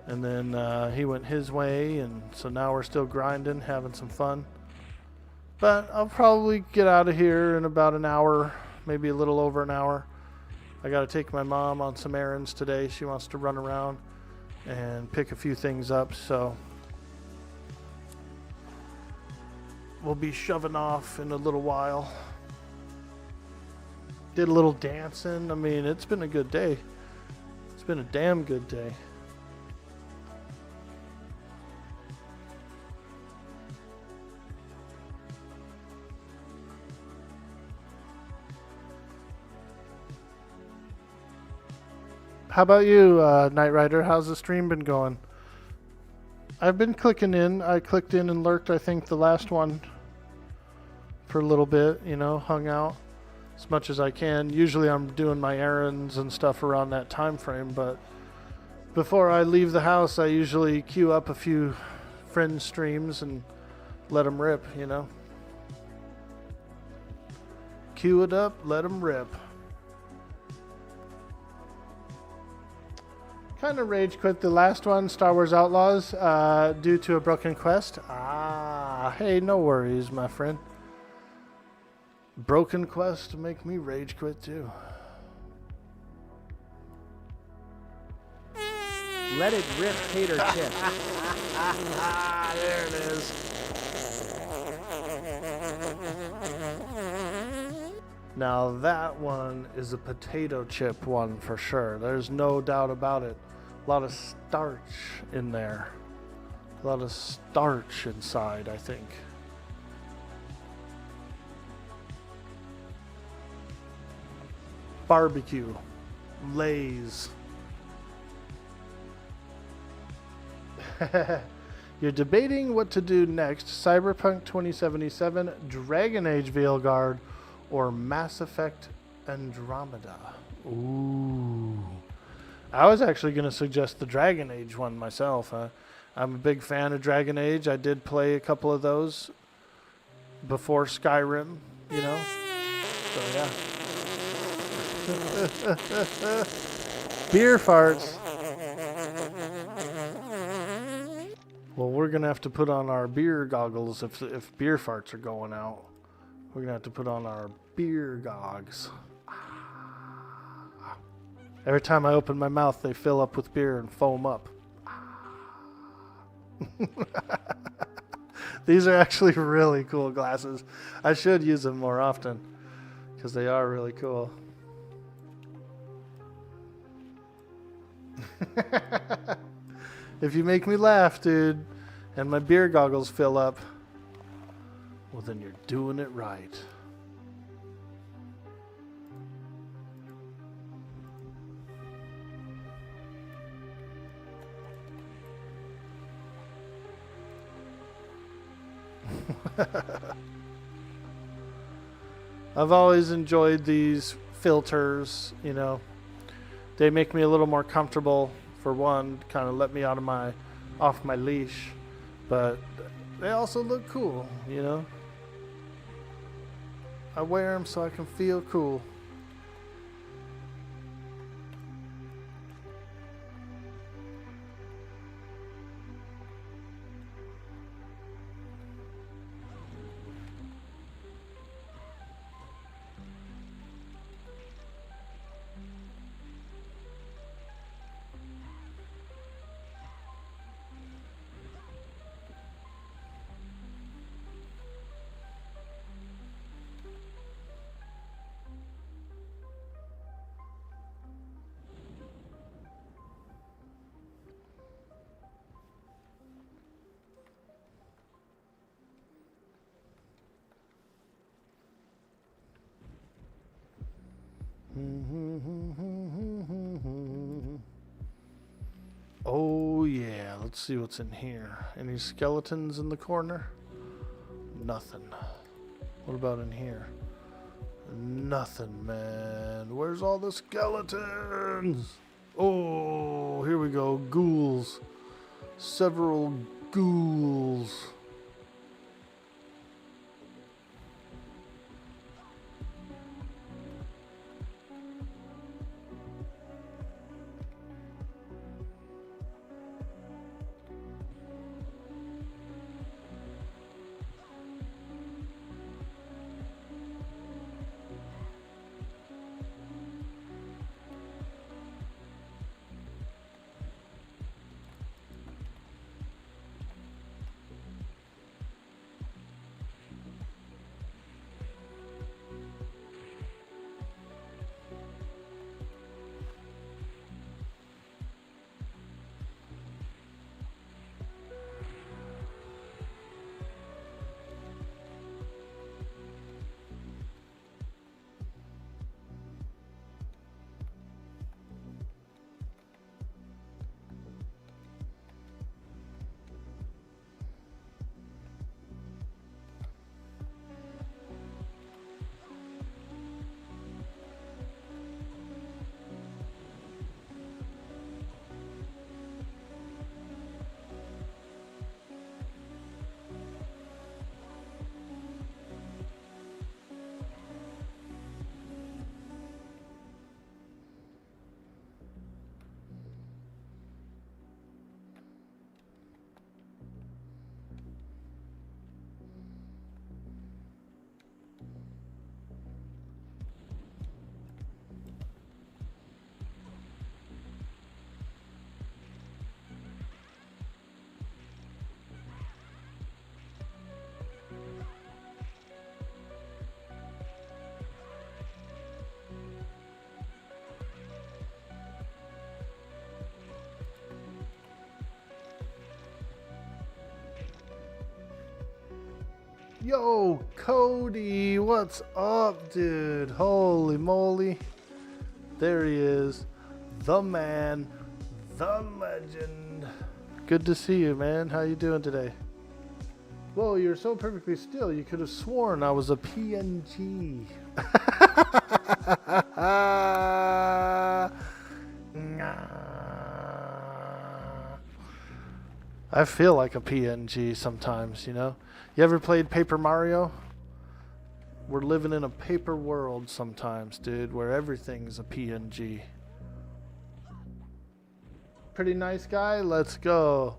And then he went his way, and so now we're still grinding, having some fun. But I'll probably get out of here in about an hour, maybe a little over an hour. I got to take my mom on some errands today. She wants to run around and pick a few things up, so we'll be shoving off in a little while. Did a little dancing. I mean, it's been a good day. It's been a damn good day. How about you, Knight Rider? How's the stream been going? I've been clicking in. I clicked in and lurked, I think, the last one for a little bit, you know, hung out as much as I can. Usually I'm doing my errands and stuff around that time frame, but before I leave the house, I usually queue up a few friends' streams and let them rip, you know. Queue it up, let them rip. Kind of rage quit the last one, Star Wars Outlaws, due to a broken quest. Hey, no worries, my friend. Broken quest make me rage quit too. Let it rip, tater chip. There it is. Now that one is a potato chip one for sure. There's no doubt about it. A lot of starch in there. A lot of starch inside, I think. Barbecue. Lay's. You're debating what to do next. Cyberpunk 2077, Dragon Age Veilguard, or Mass Effect Andromeda. Ooh. I was actually going to suggest the Dragon Age one myself. I'm a big fan of Dragon Age. I did play a couple of those before Skyrim, you know. So yeah. Beer farts. Well, we're going to have to put on our beer goggles if beer farts are going out. We're going to have to put on our beer gogs. Every time I open my mouth, they fill up with beer and foam up. These are actually really cool glasses. I should use them more often because they are really cool. If you make me laugh, dude, and my beer goggles fill up, well, then you're doing it right. I've always enjoyed these filters, you know. They make me a little more comfortable, for one, kind of let me off my leash, but they also look cool, you know. I wear them so I can feel cool. Oh yeah, let's see what's in here. Any skeletons in the corner? Nothing. What about in here? Nothing, man. Where's all the skeletons? Oh, here we go. Ghouls. Several ghouls. Yo, Cody, what's up, dude? Holy moly. There he is. The man, the legend. Good to see you, man. How you doing today? Whoa, you're so perfectly still. You could have sworn I was a PNG. I feel like a PNG sometimes, you know? You ever played Paper Mario? We're living in a paper world sometimes, dude, where everything's a PNG. Pretty nice guy? Let's go.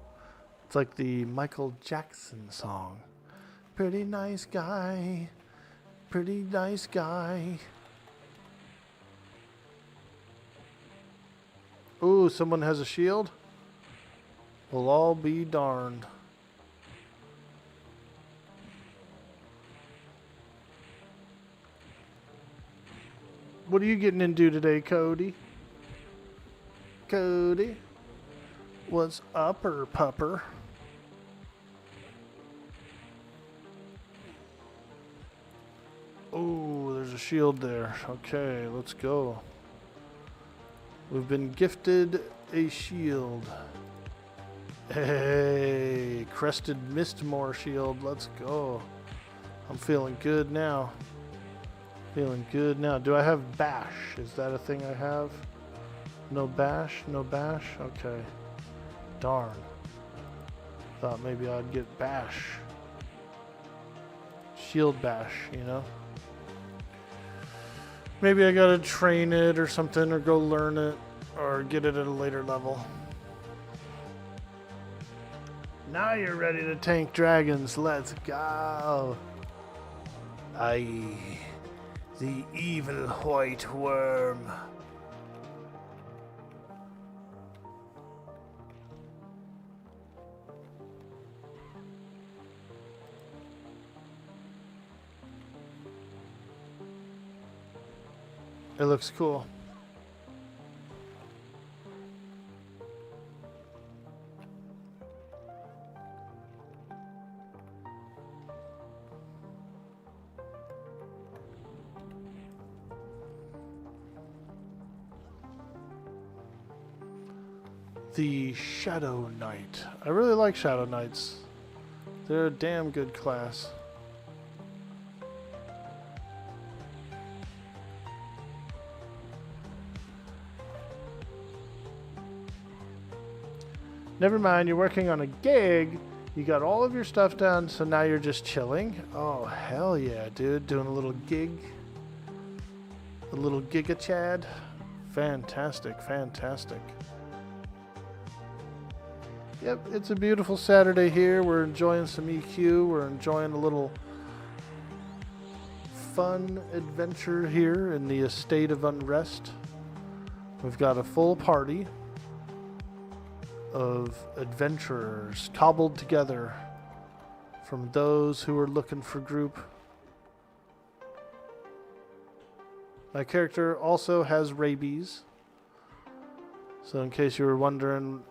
It's like the Michael Jackson song. Pretty nice guy. Pretty nice guy. Ooh, someone has a shield? We'll all be darned. What are you getting into today, Cody? Cody? What's upper pupper? Oh, there's a shield there. Okay, let's go. We've been gifted a shield. Hey, Crested Mistmore shield. Let's go. I'm feeling good now. Feeling good now. Do I have bash? Is that a thing I have? No bash? No bash? Okay. Darn. Thought maybe I'd get bash. Shield bash, you know? Maybe I gotta train it or something, or go learn it, or get it at a later level. Now you're ready to tank dragons. Let's go. Aye. The evil white worm. It looks cool. the Shadowknight. I really like Shadowknights. They're a damn good class. Never mind, you're working on a gig. You got all of your stuff done, so now you're just chilling. Oh, hell yeah, dude. Doing a little gig. A little giga chad. Fantastic, fantastic. Yep, it's a beautiful Saturday here. We're enjoying some EQ. We're enjoying a little fun adventure here in the Estate of Unrest. We've got a full party of adventurers cobbled together from those who are looking for group. My character also has rabies, so in case you were wondering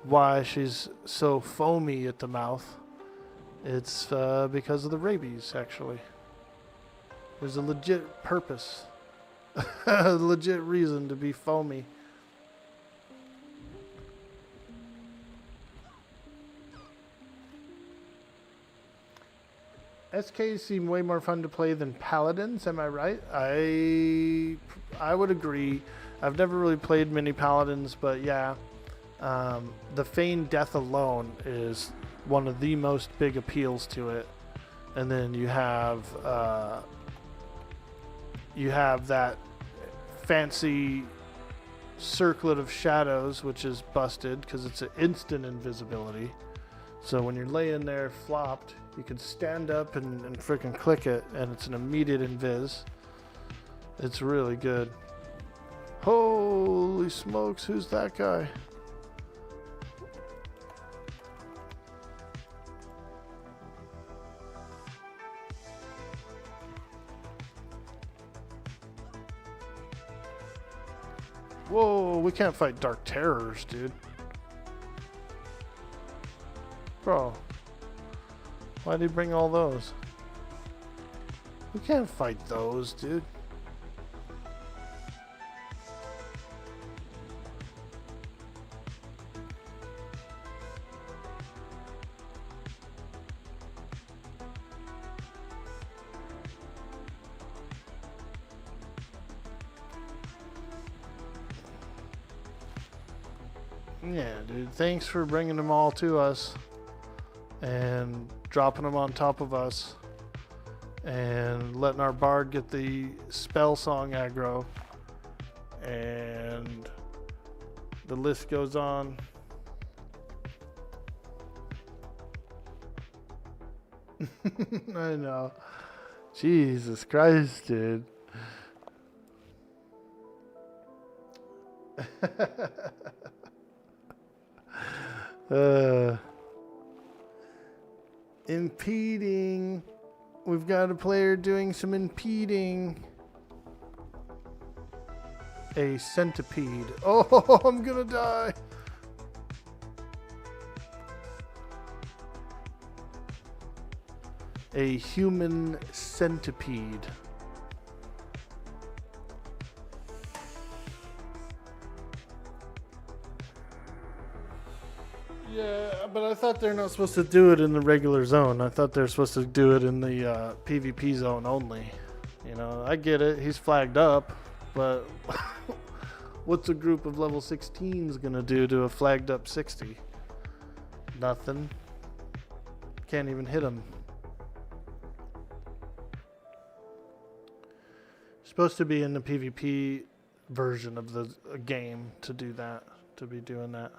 why she's so foamy at the mouth, it's because of the rabies, actually. There's a legit purpose, a legit reason to be foamy. SKs seem way more fun to play than paladins, am I right? I would agree. I've never really played many paladins, but yeah. The feigned death alone is one of the most big appeals to it. And then you have that fancy circlet of shadows, which is busted because it's an instant invisibility. So when you're laying there flopped, you can stand up and freaking click it, and it's an immediate invis. It's really good. Holy smokes, who's that guy? Whoa, we can't fight Dark Terrors, dude. Bro. Why'd he bring all those? We can't fight those, dude. Yeah, dude. Thanks for bringing them all to us and dropping them on top of us and letting our bard get the spell song aggro, and the list goes on. I know. Jesus Christ, dude. Impeding. We've got a player doing some impeding. A centipede. Oh, I'm gonna die. A human centipede. Yeah, but I thought they're not supposed to do it in the regular zone. I thought they're supposed to do it in the PvP zone only. You know, I get it. He's flagged up, but what's a group of level 16s gonna do to a flagged up 60? Nothing. Can't even hit him. Supposed to be in the PvP version of the game to do that, to be doing that.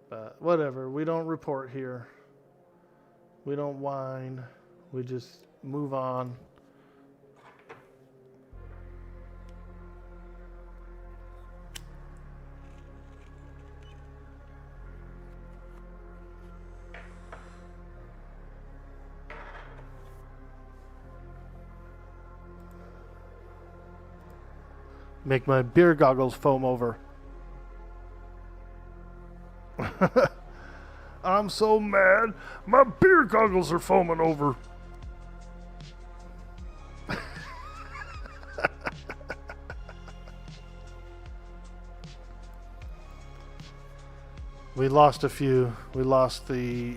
But whatever, we don't report here. We don't whine. We just move on. Make my beer goggles foam over. I'm so mad. My beer goggles are foaming over. We lost a few. We lost the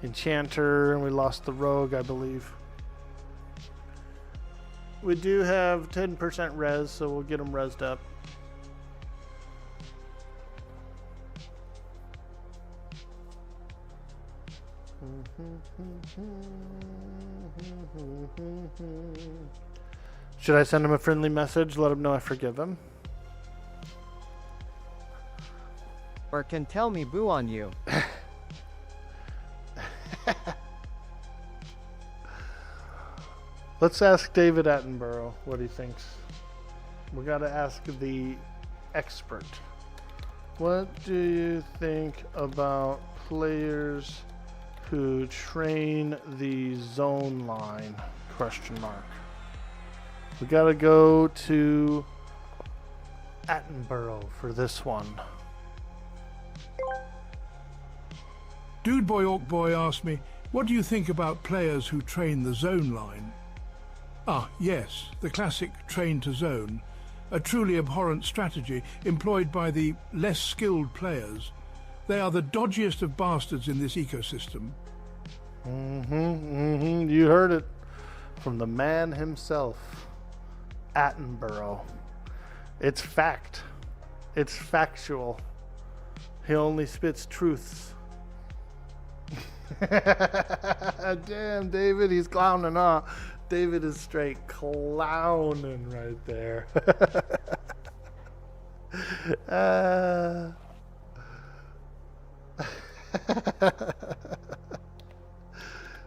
enchanter and we lost the rogue, I believe. We do have 10% res, so we'll get them resed up. Should I send him a friendly message? Let him know I forgive him. Or can tell me boo on you. Let's ask David Attenborough what he thinks. We gotta ask the expert. What do you think about players who train the zone line? Question mark. We gotta go to Attenborough for this one. Dude Boy Orc Boy asked me, what do you think about players who train the zone line? Ah, yes, the classic train to zone, a truly abhorrent strategy employed by the less skilled players. They are the dodgiest of bastards in this ecosystem. You heard it from the man himself, Attenborough. It's fact. It's factual. He only spits truths. Damn, David, he's clowning, huh? David is straight clowning right there.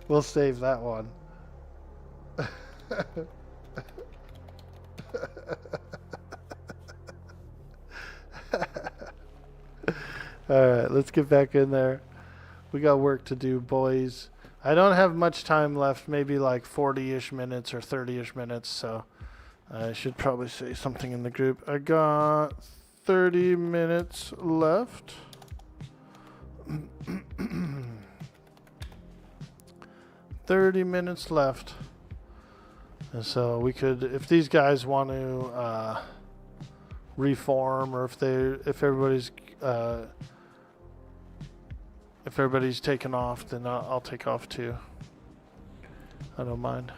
We'll save that one. Alright, let's get back in there. We got work to do, boys. I don't have much time left, maybe like 40-ish minutes or 30-ish minutes, so I should probably say something in the group. I got 30 minutes left. 30 minutes left. And so we could, if these guys want to reform, or if everybody's taken off, then I'll take off too. I don't mind.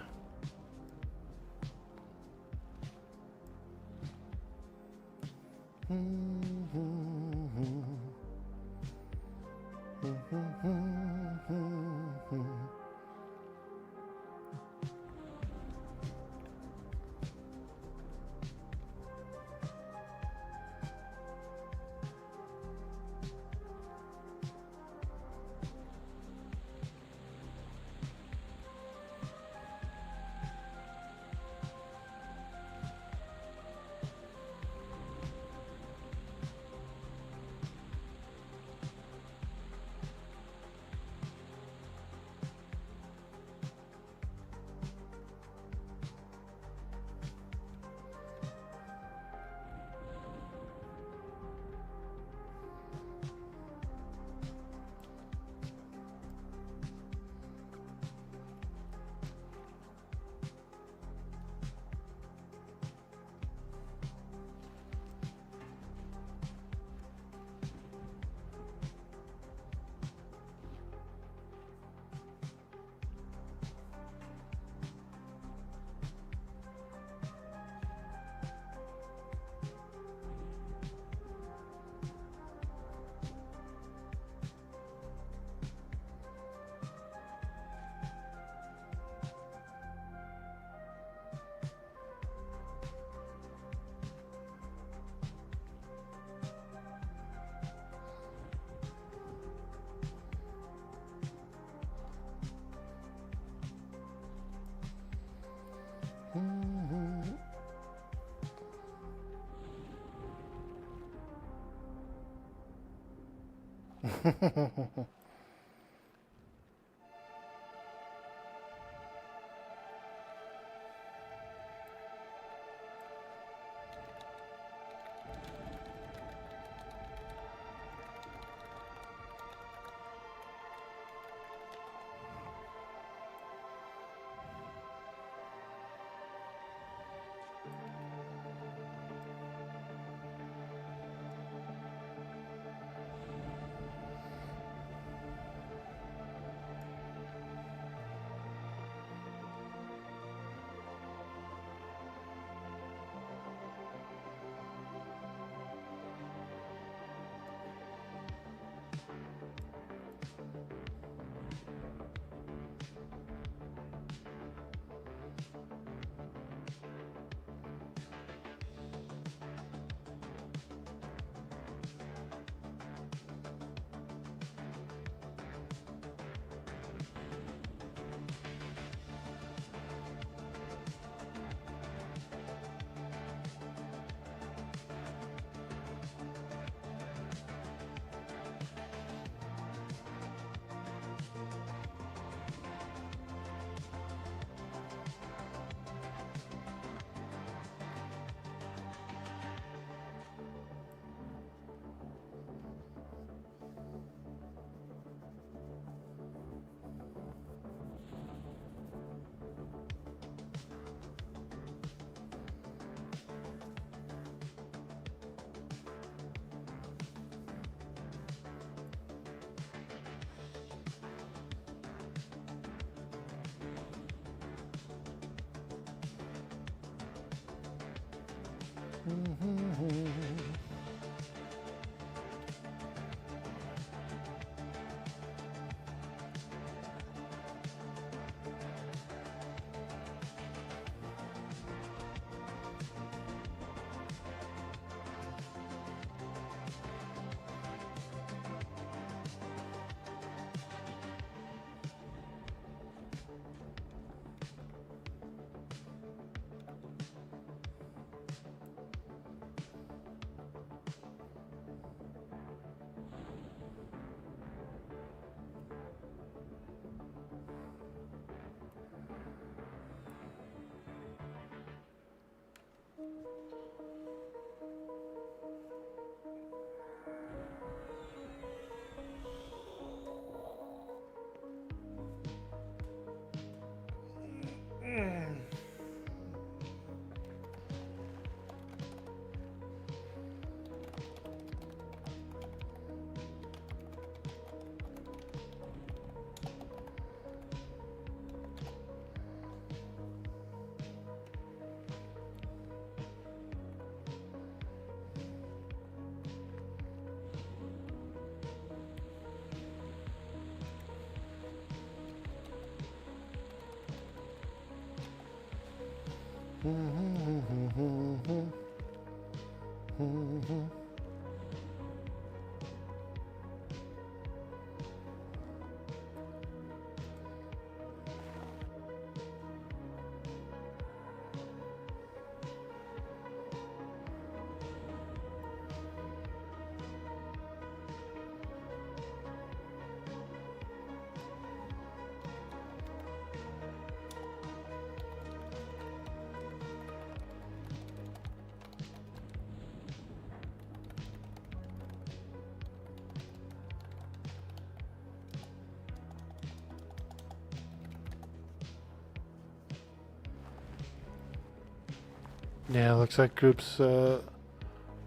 Yeah, looks like group's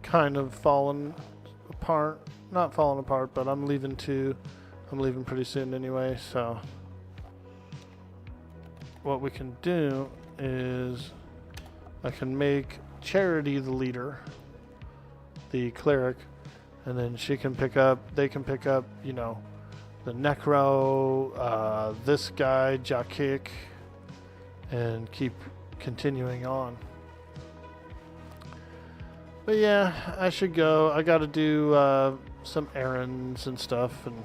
kind of fallen apart. Not falling apart, but I'm leaving too. I'm leaving pretty soon anyway, so what we can do is I can make Charity the leader, the cleric, and then she can pick up, they can pick up, you know, the Necro, this guy, Jakik, and keep continuing on. But yeah, I should go. I gotta do some errands and stuff, and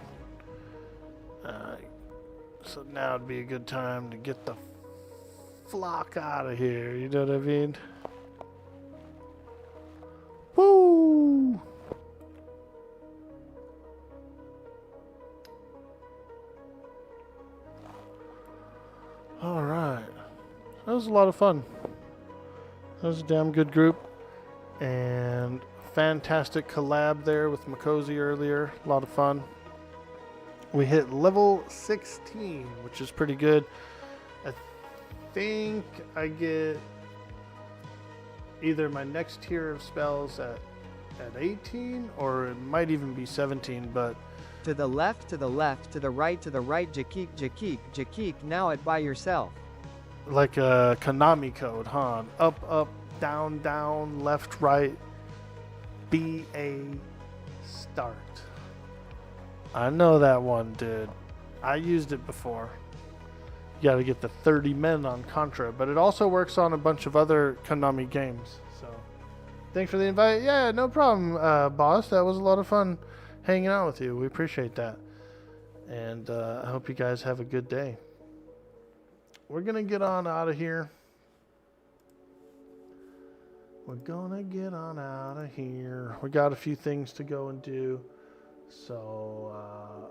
so now would be a good time to get the flock out of here, you know what I mean? Woo! Alright. That was a lot of fun. That was a damn good group. And fantastic collab there with Makozy earlier. A lot of fun. We hit level 16, which is pretty good. I think I get either my next tier of spells at 18, or it might even be 17, but To the left, to the left, to the right, Jakik, Jakik, Jakik, now at by yourself. like a Konami code, huh? Up, up, down, down, left, right, BA, start. I know that one, dude. I used it before. You gotta get the 30 men on Contra, but it also works on a bunch of other Konami games. So, thanks for the invite. Yeah, no problem, boss. That was a lot of fun hanging out with you. We appreciate that. And I hope you guys have a good day. We're gonna get on out of here. We're gonna get on out of here. We got a few things to go and do. So,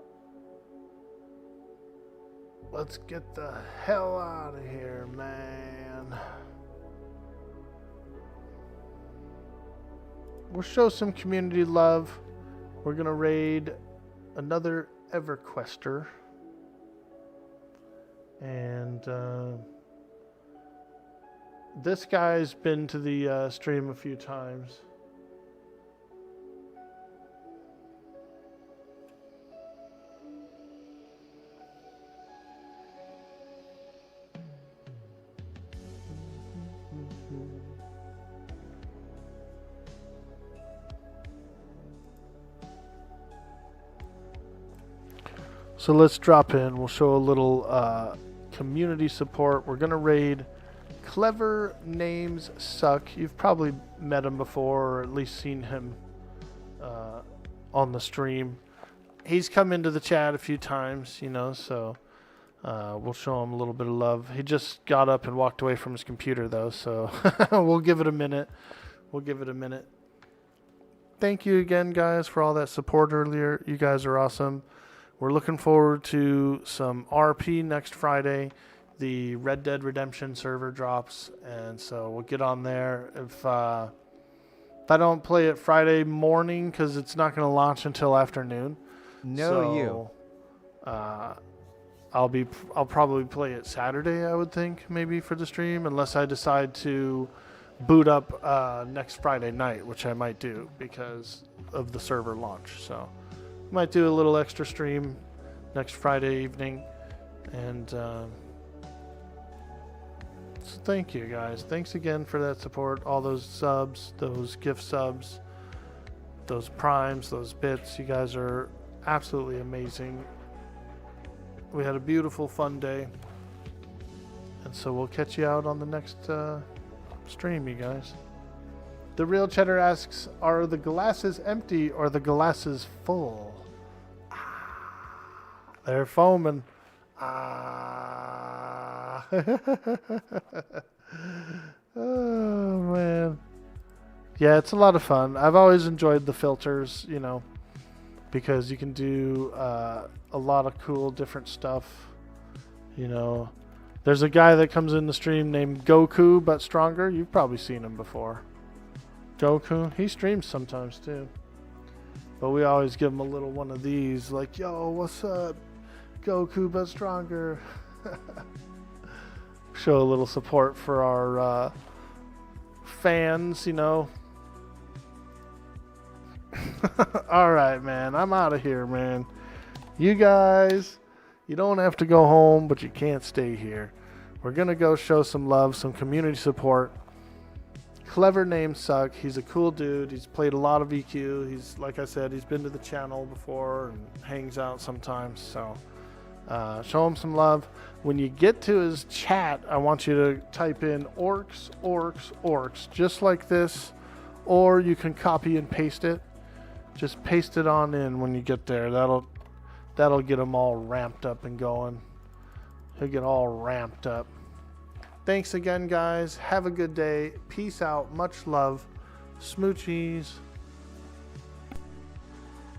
let's get the hell out of here, man. We'll show some community love. We're gonna raid another Everquester. And this guy's been to the stream a few times. So let's drop in. We'll show a little community support. We're gonna raid Clever Names Suck. You've probably met him before, or at least seen him on the stream. He's come into the chat a few times, you know, so we'll show him a little bit of love. He just got up and walked away from his computer, though, so we'll give it a minute. Thank you again, guys, for all that support earlier. You guys are awesome. We're looking forward to some RP next Friday. The Red Dead Redemption server drops, and so we'll get on there. If I don't play it Friday morning, because it's not going to launch until afternoon. I'll probably play it Saturday, I would think, maybe for the stream, unless I decide to boot up next Friday night, which I might do because of the server launch. So might do a little extra stream next Friday evening. And so thank you, guys. Thanks again for that support. All those subs, those gift subs, those primes, those bits. You guys are absolutely amazing. We had a beautiful, fun day. And so we'll catch you out on the next stream, you guys. The Real Cheddar asks, are the glasses empty or the glasses full? They're foaming. Oh, man. Yeah, it's a lot of fun. I've always enjoyed the filters, you know, because you can do a lot of cool different stuff, you know. There's a guy that comes in the stream named Goku but Stronger. You've probably seen him before. Goku, he streams sometimes too. But we always give him a little one of these, like, yo, what's up? Goku but Stronger. Show a little support for our fans, you know. Alright, man. I'm out of here, man. You guys, you don't have to go home, but you can't stay here. We're going to go show some love, some community support. Clever Name Suck. He's a cool dude. He's played a lot of EQ. He's, like I said, he's been to the channel before and hangs out sometimes. So show him some love. When you get to his chat, I want you to type in orcs, orcs, orcs, just like this. Or you can copy and paste it. Just paste it on in when you get there. That'll get him all ramped up and going. He'll get all ramped up. Thanks again, guys. Have a good day. Peace out. Much love. Smoochies.